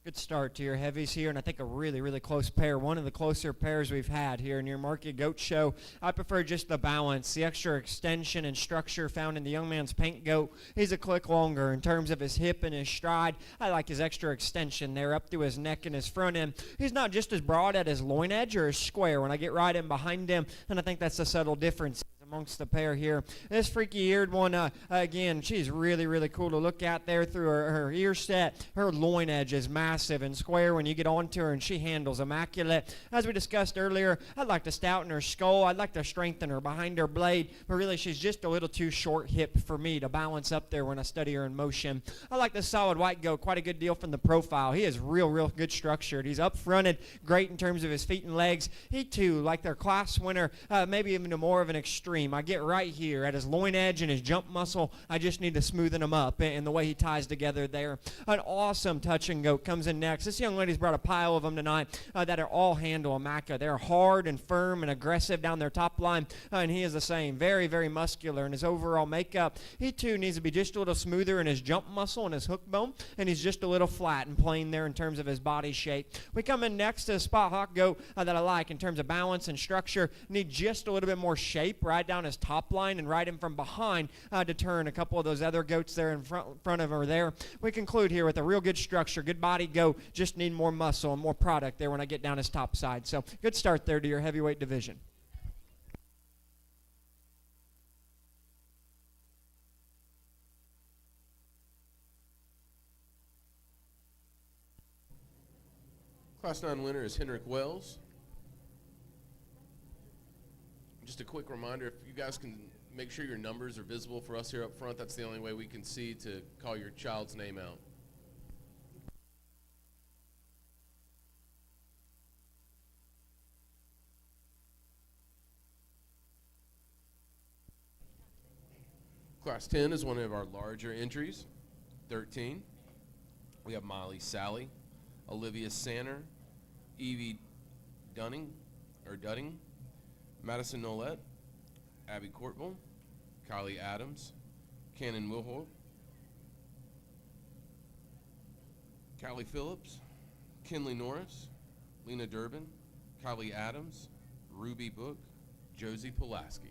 Good start to your heavies here, and I think a really, really close pair. One of the closer pairs we've had here in your Market Goat Show. I prefer just the balance, the extra extension and structure found in the young man's paint goat. He's a click longer in terms of his hip and his stride. I like his extra extension there up through his neck and his front end. He's not just as broad at his loin edge or his square when I get right in behind him, and I think that's a subtle difference amongst the pair here. This freaky-eared one, again, she's really, really cool to look at there through her ear set. Her loin edge is massive and square when you get onto her, and she handles immaculate. As we discussed earlier, I'd like to stouten her skull. I'd like to strengthen her behind her blade, but really she's just a little too short-hipped for me to balance up there when I study her in motion. I like this solid white goat quite a good deal from the profile. He is real good structured. He's up-fronted, great in terms of his feet and legs. He, too, like their class winner, maybe even more of an extreme. I get right here at his loin edge and his jump muscle. I just need to smoothen him up and the way he ties together there. An awesome touching goat comes in next. This young lady's brought a pile of them tonight that are all handle Amaka. They're hard and firm and aggressive down their top line, and he is the same. Very muscular in his overall makeup. He too needs to be just a little smoother in his jump muscle and his hook bone, and he's just a little flat and plain there in terms of his body shape. We come in next to a spot hawk goat that I like in terms of balance and structure. Need just a little bit more shape right down his top line and ride him from behind to turn a couple of those other goats there in front of her there. We conclude here with a real good structure, good body goat, just need more muscle and more product there when I get down his top side. So good start there to your heavyweight division. Class 9 winner is Henrik Wells. Just a quick reminder, if you guys can make sure your numbers are visible for us here up front, that's the only way we can see to call your child's name out. Class 10 is one of our larger entries, 13. We have Molly Sally, Olivia Sanner, Evie Dudding, Madison Nolette, Abby Courtville, Kylie Adams, Cannon Wilholt, Callie Phillips, Kinley Norris, Lena Durbin, Kylie Adams, Ruby Book, Josie Pulaski.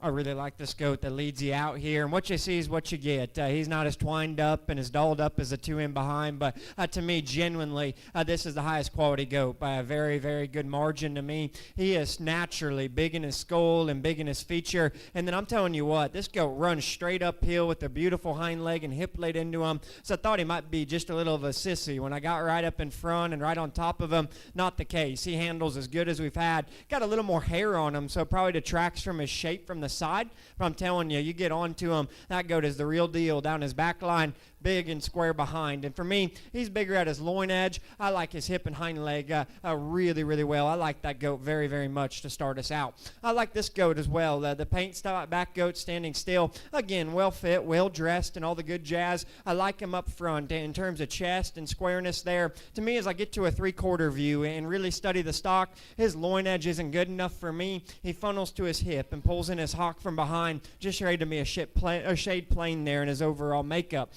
I really like this goat that leads you out here, and what you see is what you get. He's not as twined up and as dolled up as the two in behind, but to me, genuinely, this is the highest quality goat by a very, very good margin to me. He is naturally big in his skull and big in his feature, and then I'm telling you what, this goat runs straight uphill with a beautiful hind leg and hip laid into him, so I thought he might be just a little of a sissy. When I got right up in front and right on top of him, not the case. He handles as good as we've had. Got a little more hair on him, so it probably detracts from his shape from the side, but I'm telling you, you get onto him, that goat is the real deal. Down his back line, big and square behind. And for me, he's bigger at his loin edge. I like his hip and hind leg really, really well. I like that goat very, very much to start us out. I like this goat as well. The paint style back goat standing still. Again, well fit, well dressed, and all the good jazz. I like him up front in terms of chest and squareness there. To me, as I get to a 3/4 view and really study the stock, his loin edge isn't good enough for me. He funnels to his hip and pulls in his hock from behind. Just ready to be a shade plain there in his overall makeup.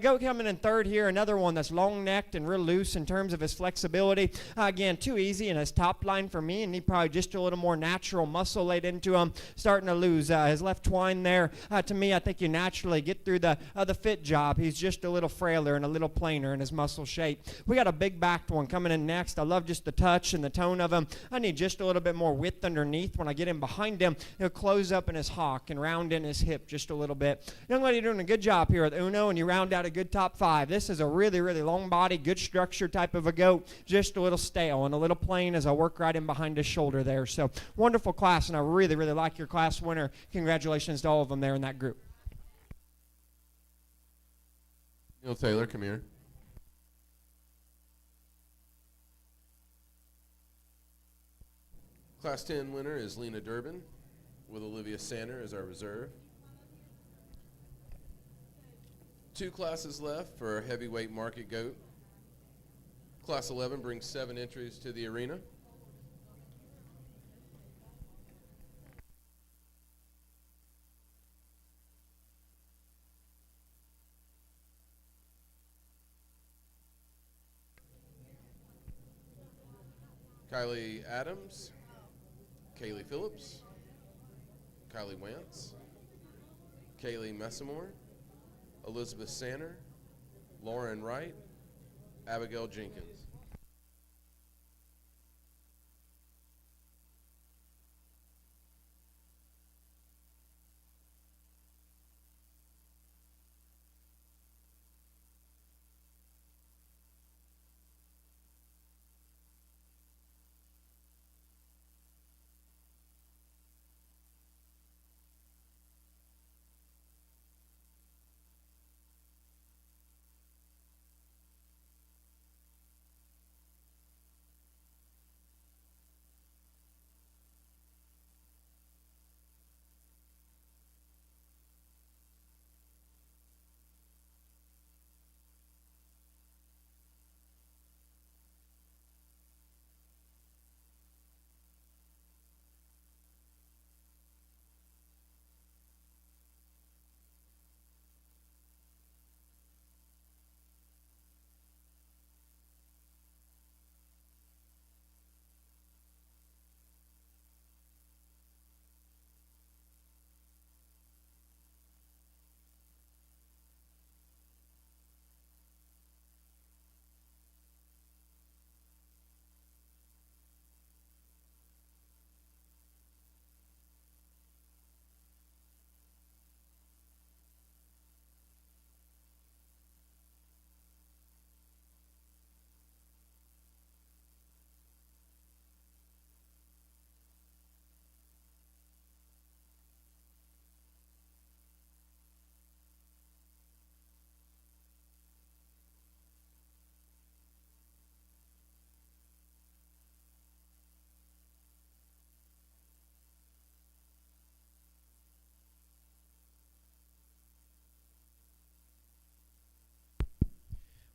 Goat coming in third here, another one that's long-necked and real loose in terms of his flexibility. Again, too easy in his top line for me, and he probably just a little more natural muscle laid into him. Starting to lose his left twine there. To me, I think you naturally get through the fit job. He's just a little frailer and a little plainer in his muscle shape. We got a big-backed one coming in next. I love just the touch and the tone of him. I need just a little bit more width underneath. When I get in behind him, he'll close up in his hock and round in his hip just a little bit. Young lady doing a good job here with Uno, and you round out a good top 5. This is a really, really long body, good structure type of a goat. Just a little stale and a little plain as I work right in behind his shoulder there. So wonderful class, and I really, really like your class winner. Congratulations to all of them there in that group. Neil Taylor, come here. Class 10 winner is Lena Durbin, with Olivia Sander as our reserve. 2 classes left for our heavyweight market goat. Class 11 brings 7 entries to the arena. Kylie Adams, Kaylee Phillips, Kylie Wantz, Kaylee Messamore, Elizabeth Sanner, Lauren Wright, Abigail Jenkins.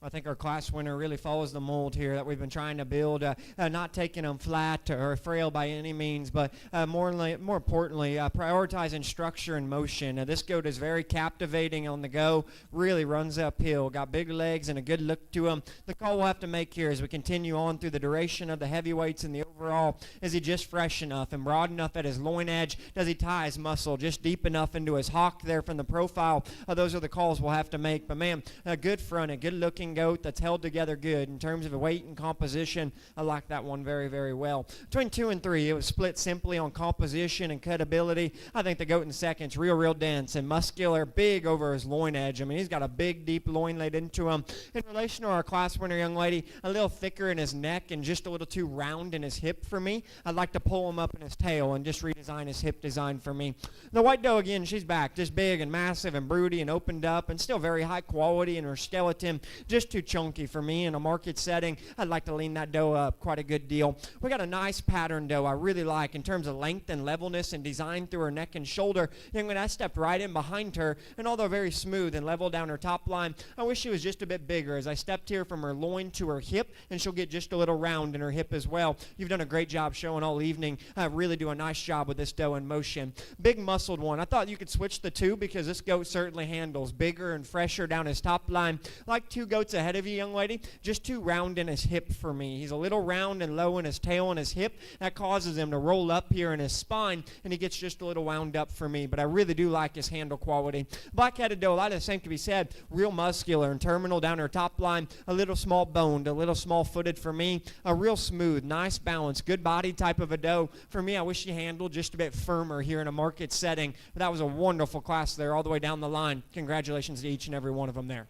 I think our class winner really follows the mold here that we've been trying to build, not taking them flat or frail by any means, but more importantly, prioritizing structure and motion. This goat is very captivating on the go, really runs uphill, got big legs and a good look to him. The call we'll have to make here as we continue on through the duration of the heavyweights and the overall, is he just fresh enough and broad enough at his loin edge? Does he tie his muscle just deep enough into his hock there from the profile? Those are the calls we'll have to make. But man, a good front, a good looking goat that's held together good in terms of weight and composition. I like that one very, very well. Between 2 and 3, it was split simply on composition and cutability. I think the goat in second's real dense and muscular, big over his loin edge. I mean, he's got a big, deep loin laid into him. In relation to our class winner young lady, a little thicker in his neck and just a little too round in his hip for me. I'd like to pull him up in his tail and just redesign his hip design for me. The white doe, again, she's back, just big and massive and broody and opened up and still very high quality, and her skeleton just too chunky for me in a market setting. I'd like to lean that doe up quite a good deal. We got a nice pattern doe I really like in terms of length and levelness and design through her neck and shoulder. Young man, I stepped right in behind her, and although very smooth and level down her top line, I wish she was just a bit bigger as I stepped here from her loin to her hip, and she'll get just a little round in her hip as well. You've done a great job showing all evening. Really do a nice job with this doe in motion. Big muscled one. I thought you could switch the two because this goat certainly handles bigger and fresher down his top line. Like 2 goats ahead of you, young lady, just too round in his hip for me. He's a little round and low in his tail and his hip. That causes him to roll up here in his spine, and he gets just a little wound up for me. But I really do like his handle quality. Black-headed doe, a lot of the same can be said. Real muscular and terminal down her top line. A little small boned, a little small footed for me. A real smooth, nice balance, good body type of a doe. For me, I wish she handled just a bit firmer here in a market setting. But that was a wonderful class there all the way down the line. Congratulations to each and every one of them there.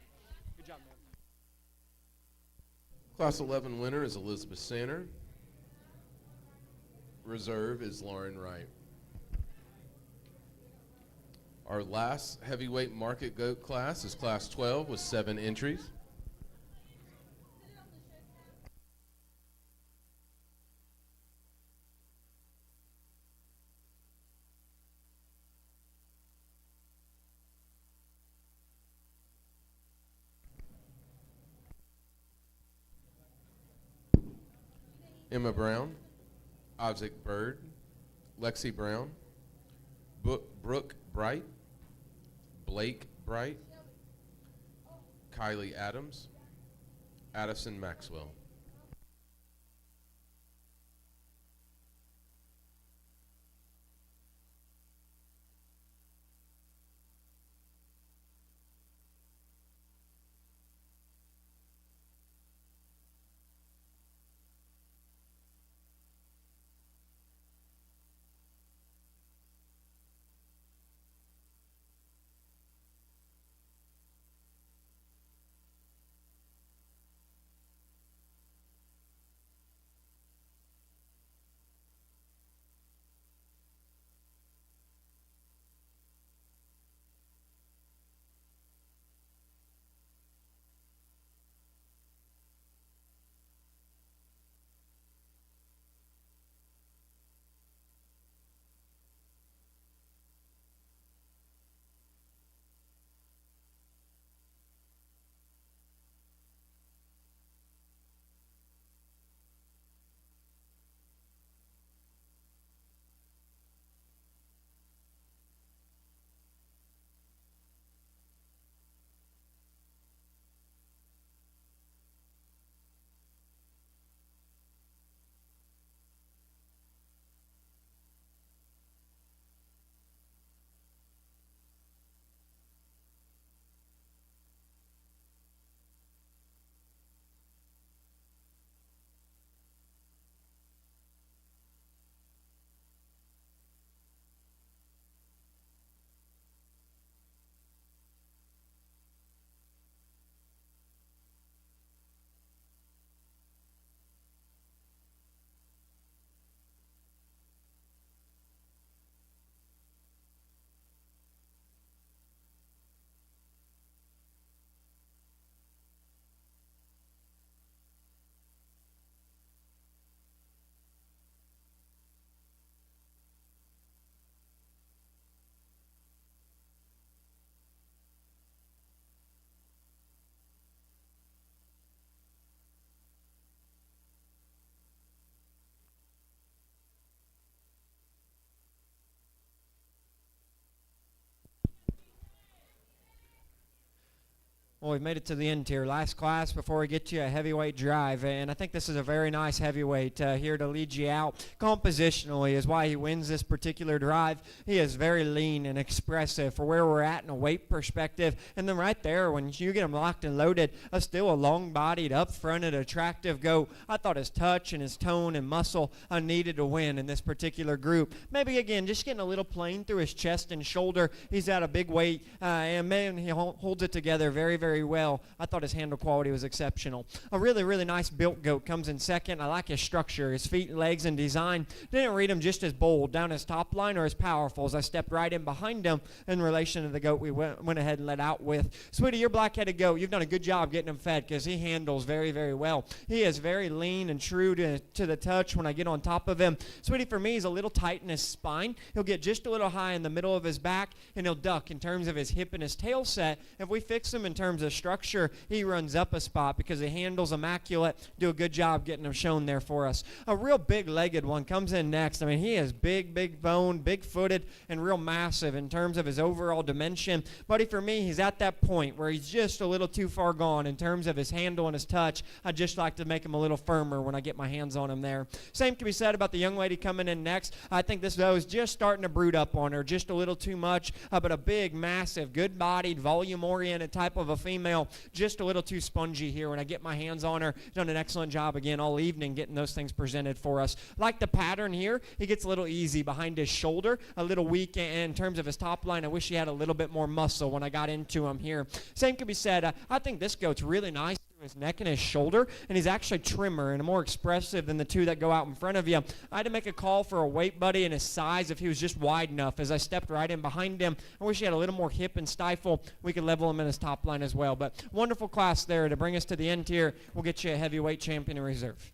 Good job, man. Class 11 winner is Elizabeth Sanner. Reserve is Lauren Wright. Our last heavyweight market goat class is class 12 with 7 entries. Emma Brown, Isaac Bird, Lexi Brown, Brooke Bright, Blake Bright, Kylie Adams, Addison Maxwell. Well, we've made it to the end here. Last class before we get to a heavyweight drive, and I think this is a very nice heavyweight here to lead you out. Compositionally is why he wins this particular drive. He is very lean and expressive for where we're at in a weight perspective. And then right there, when you get him locked and loaded, still a long-bodied, up-fronted, attractive goat. I thought his touch and his tone and muscle needed to win in this particular group. Maybe, again, just getting a little plain through his chest and shoulder. He's at a big weight, and man, he holds it together very, very well. I thought his handle quality was exceptional. A really, really nice built goat comes in second. I like his structure, his feet and legs and design. Didn't read him just as bold down his top line or as powerful as I stepped right in behind him in relation to the goat we went ahead and let out with. Sweetie, your black-headed goat, you've done a good job getting him fed because he handles very, very well. He is very lean and true to the touch when I get on top of him. Sweetie, for me, he's a little tight in his spine. He'll get just a little high in the middle of his back, and he'll duck in terms of his hip and his tail set. If we fix him in terms of structure, he runs up a spot because he handles immaculate. Do a good job getting him shown there for us. A real big-legged one comes in next. I mean, he is big boned, big-footed, and real massive in terms of his overall dimension. Buddy, for me, he's at that point where he's just a little too far gone in terms of his handle and his touch. I'd just like to make him a little firmer when I get my hands on him there. Same can be said about the young lady coming in next. I think this, though, is just starting to brood up on her, just a little too much, but a big, massive, good-bodied, volume-oriented type of a female, just a little too spongy here when I get my hands on her. Done an excellent job again all evening getting those things presented for us. Like the pattern here, he gets a little easy behind his shoulder, a little weak in terms of his top line. I wish he had a little bit more muscle when I got into him here. Same can be said. I think this goat's really nice. His neck and his shoulder, and he's actually trimmer and more expressive than the two that go out in front of you. I had to make a call for a weight buddy and his size if he was just wide enough. As I stepped right in behind him, I wish he had a little more hip and stifle. We could level him in his top line as well. But wonderful class there to bring us to the end here. We'll get you a heavyweight champion in reserve.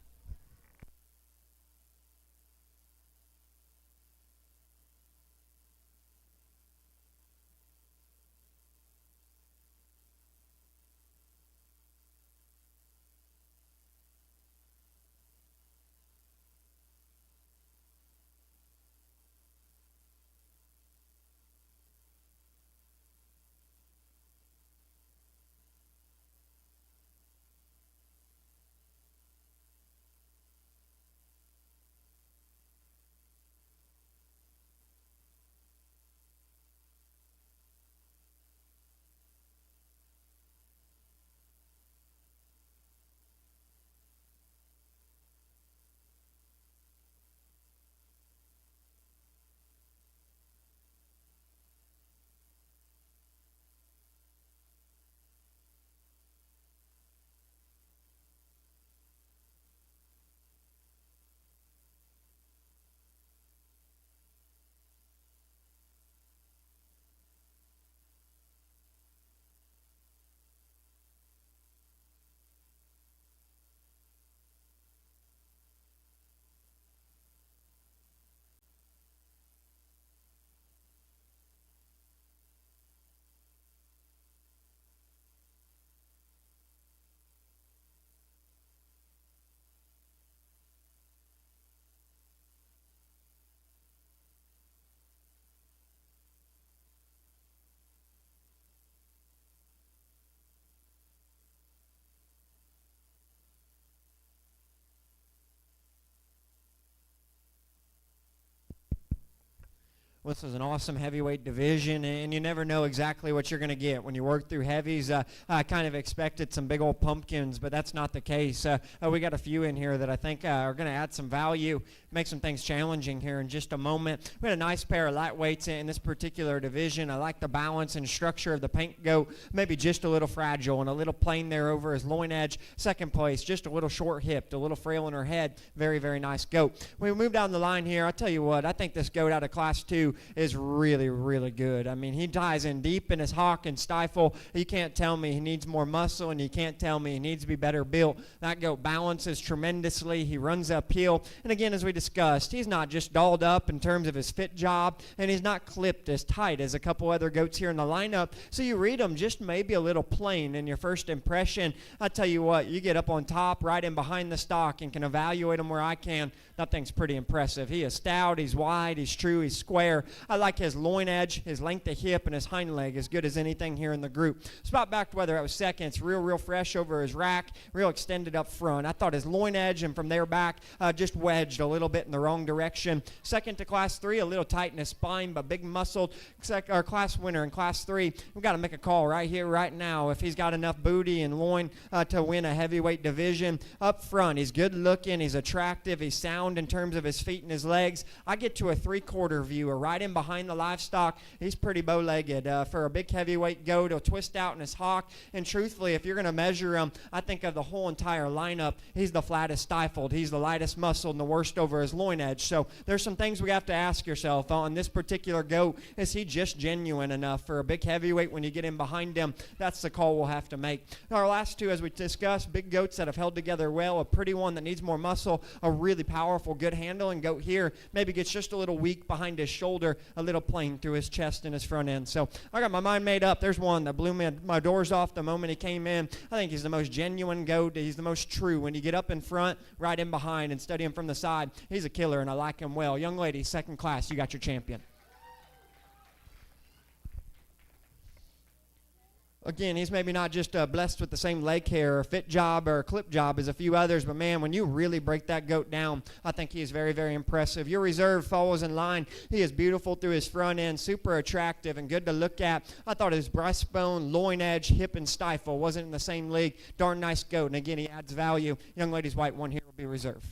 This is an awesome heavyweight division, and you never know exactly what you're going to get when you work through heavies. I kind of expected some big old pumpkins, but that's not the case. We got a few in here that I think are going to add some value, make some things challenging here in just a moment. We had a nice pair of lightweights in this particular division. I like the balance and structure of the paint goat, maybe just a little fragile and a little plain there over his loin edge. Second place, just a little short-hipped, a little frail in her head. Very, very nice goat. When we move down the line here, I'll tell you what, I think this goat out of Class 2 is really, really good. I mean, he ties in deep in his hock and stifle. You can't tell me he needs more muscle, and you can't tell me he needs to be better built. That goat balances tremendously. He runs uphill. And again, as we discussed, he's not just dolled up in terms of his fit job, and he's not clipped as tight as a couple other goats here in the lineup. So you read him just maybe a little plain in your first impression. I tell you what, you get up on top, right in behind the stock, and can evaluate him where I can. That thing's pretty impressive. He is stout, he's wide, he's true, he's square. I like his loin edge, his length of hip, and his hind leg as good as anything here in the group. Spot back whether it was second. It's real fresh over his rack, real extended up front. I thought his loin edge and from there back just wedged a little bit in the wrong direction. Second to Class 3, a little tight in his spine, but big muscled. Our class winner in Class 3, we've got to make a call right here, right now. If he's got enough booty and loin to win a heavyweight division. Up front, he's good looking, he's attractive, he's sound in terms of his feet and his legs. I get to a 3/4 view, or right in behind the livestock. He's pretty bow-legged. For a big heavyweight goat, he'll twist out in his hock. And truthfully, if you're going to measure him, I think of the whole entire lineup, he's the flattest stifled. He's the lightest muscled and the worst over his loin edge. So there's some things we have to ask yourself on this particular goat. Is he just genuine enough for a big heavyweight when you get in behind him? That's the call we'll have to make. Our last two, as we discussed, big goats that have held together well, a pretty one that needs more muscle, a really powerful, good handling goat here, maybe gets just a little weak behind his shoulder, a little plain through his chest and his front end. So I got my mind made up. There's one that blew my doors off the moment he came in. I think he's the most genuine goat. He's the most true. When you get up in front, right in behind, and study him from the side, he's a killer, and I like him well. Young lady, second class, you got your champion. Again, he's maybe not just blessed with the same leg hair or fit job or clip job as a few others, but man, when you really break that goat down, I think he is very, very impressive. Your reserve follows in line. He is beautiful through his front end, super attractive and good to look at. I thought his breastbone, loin edge, hip, and stifle wasn't in the same league. Darn nice goat, and again, he adds value. Young lady's white one here will be reserve.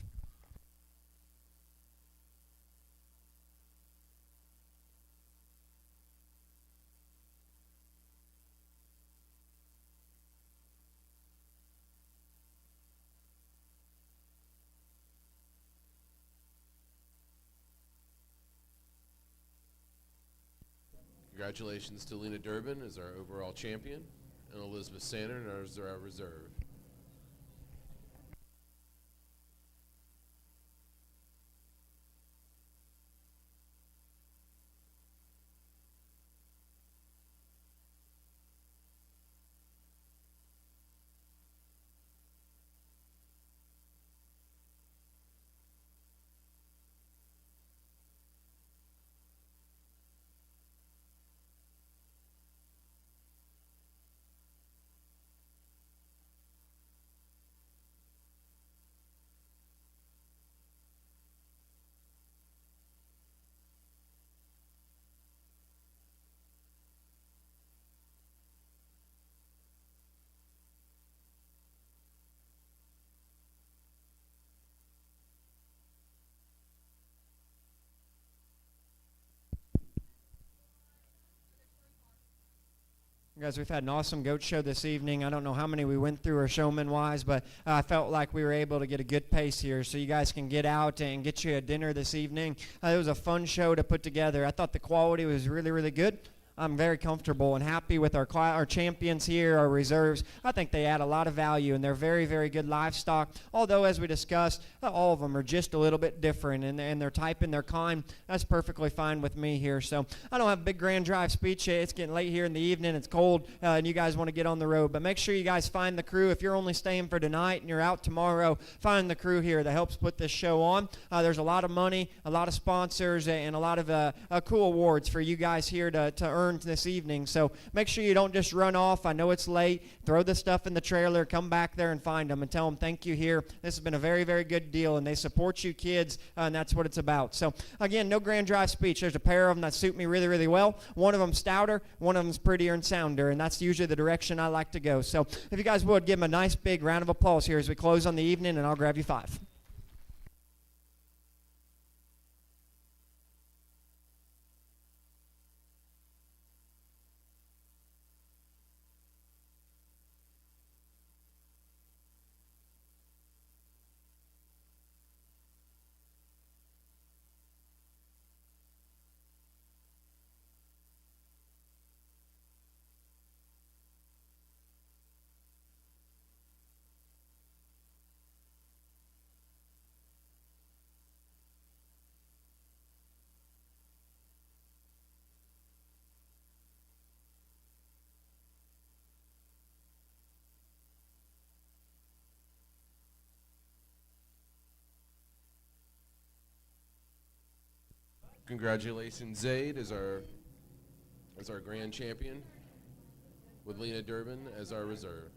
Congratulations to Lena Durbin as our overall champion, and Elizabeth Sander as our reserve. Guys, we've had an awesome goat show this evening. I don't know how many we went through or showman-wise, but I felt like we were able to get a good pace here so you guys can get out and get you a dinner this evening. It was a fun show to put together. I thought the quality was really, really good. I'm very comfortable and happy with our champions here, our reserves. I think they add a lot of value, and they're very, very good livestock. Although, as we discussed, all of them are just a little bit different in their type and their kind. That's perfectly fine with me here. So I don't have a big grand drive speech. It's getting late here in the evening. It's cold, and you guys want to get on the road. But make sure you guys find the crew. If you're only staying for tonight and you're out tomorrow, find the crew here that helps put this show on. There's a lot of money, a lot of sponsors, and a lot of cool awards for you guys here to earn this evening. So make sure you don't just run off. I know it's late. Throw the stuff in the trailer. Come back there and find them and tell them thank you here. This has been a very, very good deal, and they support you kids, and that's what it's about. So again, no grand drive speech. There's a pair of them that suit me really, really well. One of them's stouter, one of them's prettier and sounder, and that's usually the direction I like to go. So if you guys would, give them a nice big round of applause here as we close on the evening, and I'll grab you 5. Congratulations, Zaid, as our grand champion, with Lena Durbin as our reserve.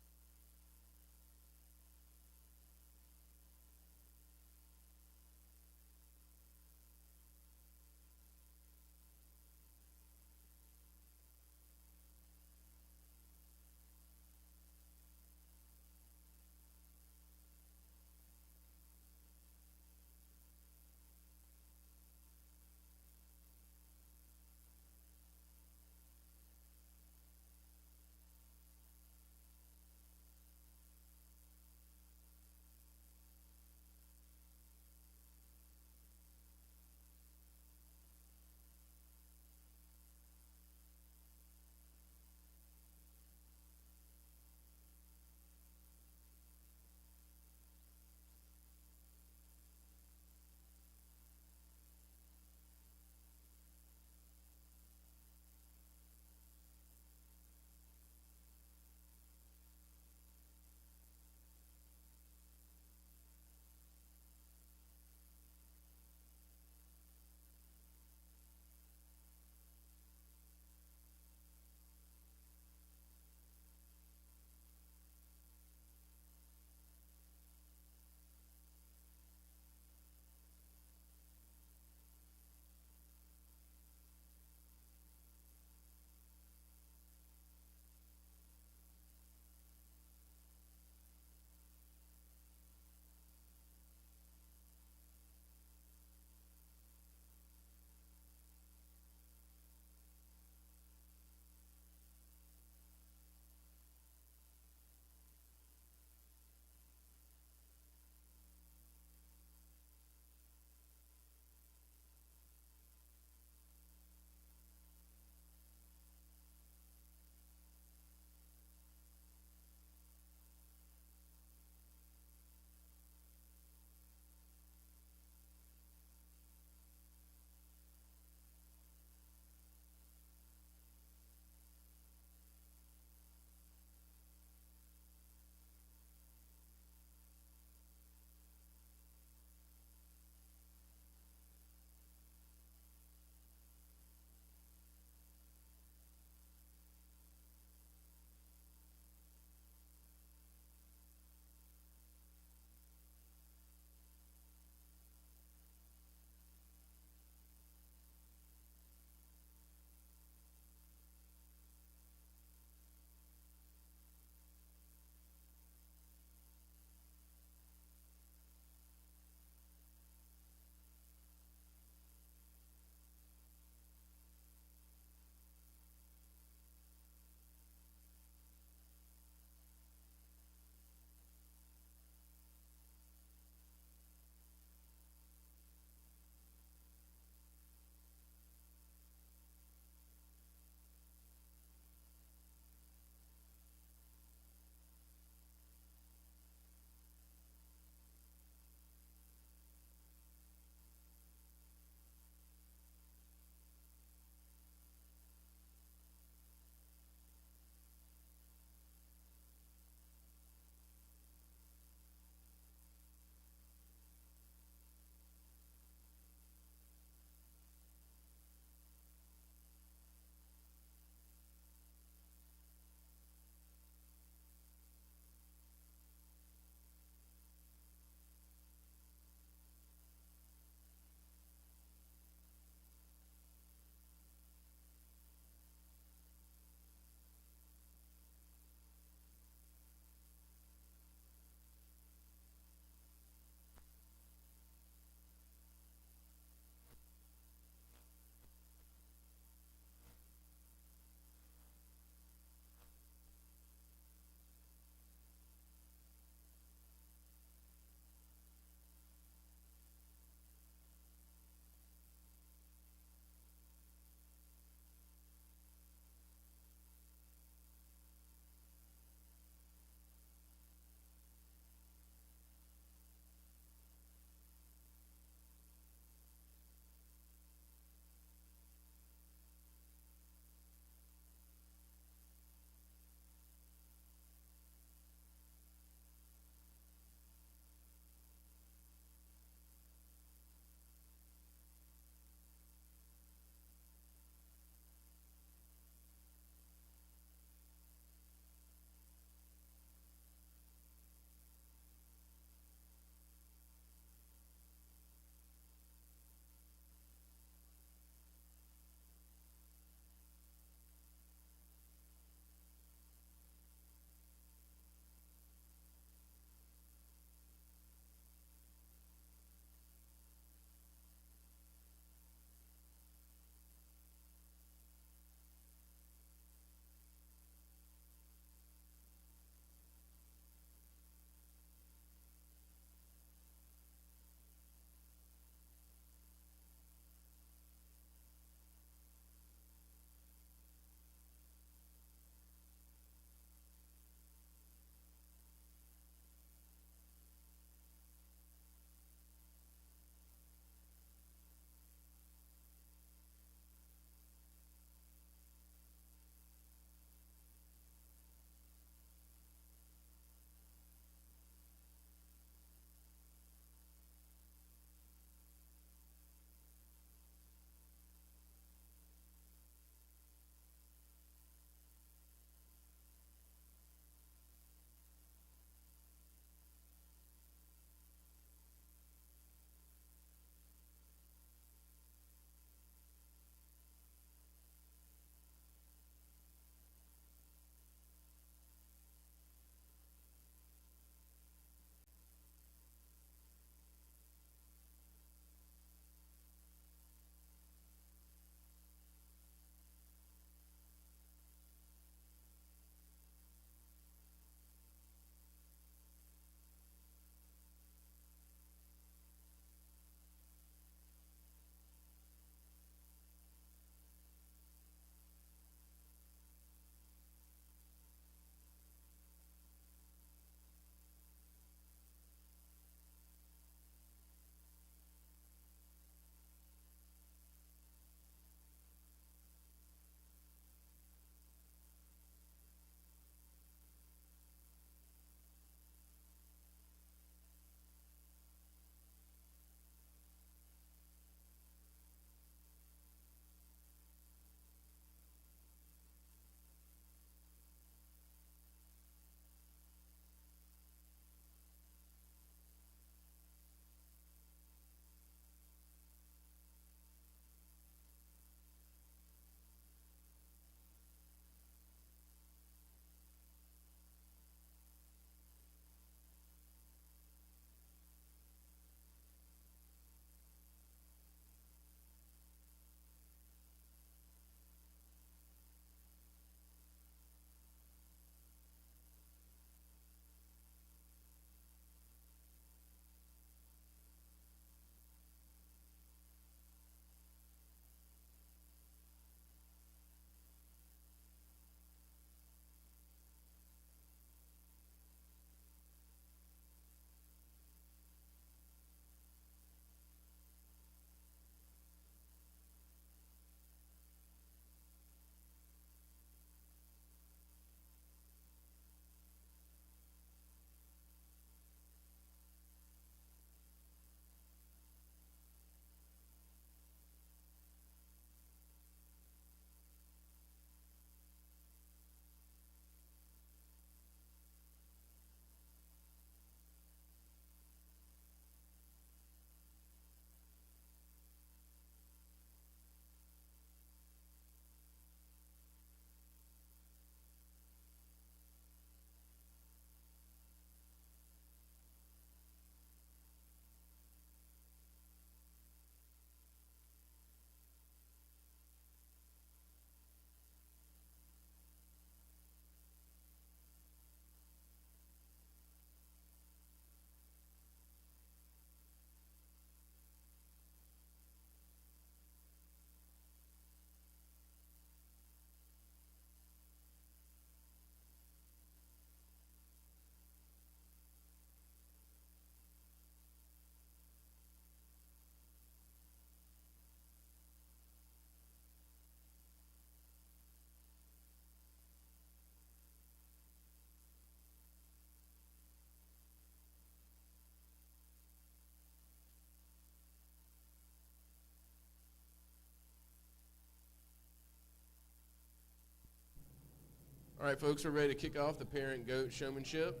All right, folks, we're ready to kick off the parent goat showmanship.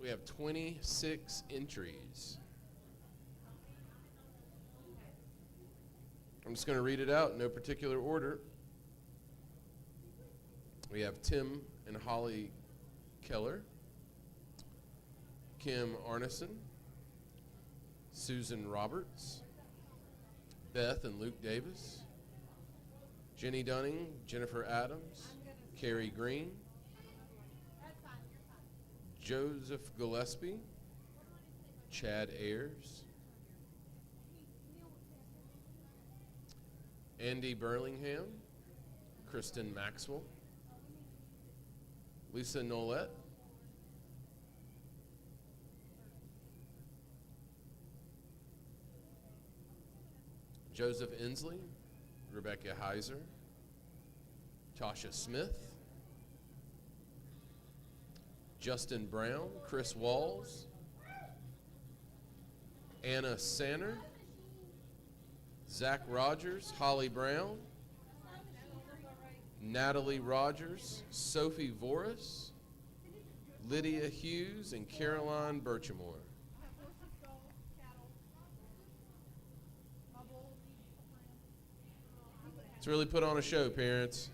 We have 26 entries. I'm just going to read it out in no particular order. We have Tim and Holly Keller, Kim Arneson, Susan Roberts, Beth and Luke Davis, Jenny Dunning, Jennifer Adams, Carrie Green, Joseph Gillespie, Chad Ayers, Andy Burlingham, Kristen Maxwell, Lisa Nolette, Joseph Inslee, Rebecca Heiser, Tasha Smith, Justin Brown, Chris Walls, Anna Sanner, Zach Rogers, Holly Brown, Natalie Rogers, Sophie Voris, Lydia Hughes, and Caroline Birchamore. Let's really put on a show, parents.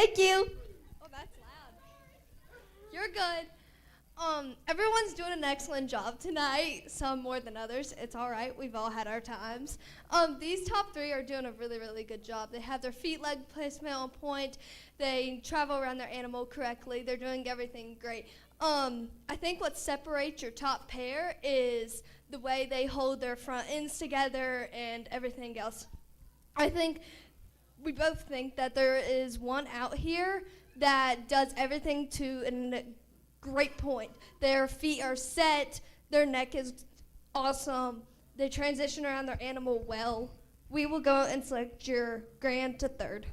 Thank you. Oh, that's loud. You're good. Everyone's doing an excellent job tonight, some more than others. It's all right. We've all had our times. These top three are doing a really, really good job. They have their feet, leg placement on point. They travel around their animal correctly. They're doing everything great. I think what separates your top pair is the way they hold their front ends together and everything else. I think we both think that there is one out here that does everything to a great point. Their feet are set, their neck is awesome, they transition around their animal well. We will go and select your grand to third.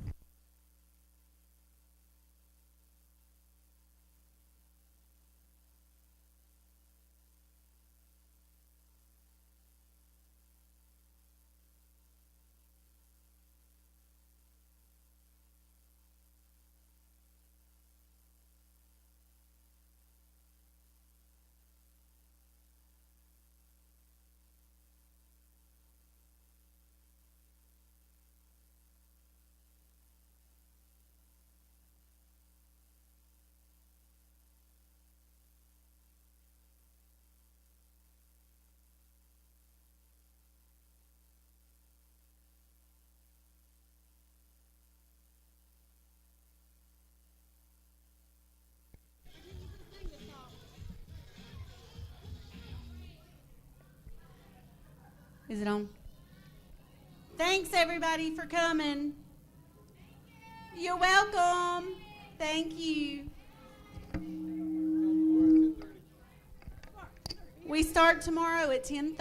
Is it on? Thanks, everybody, for coming. You're welcome. Thank you. We start tomorrow at 10:30.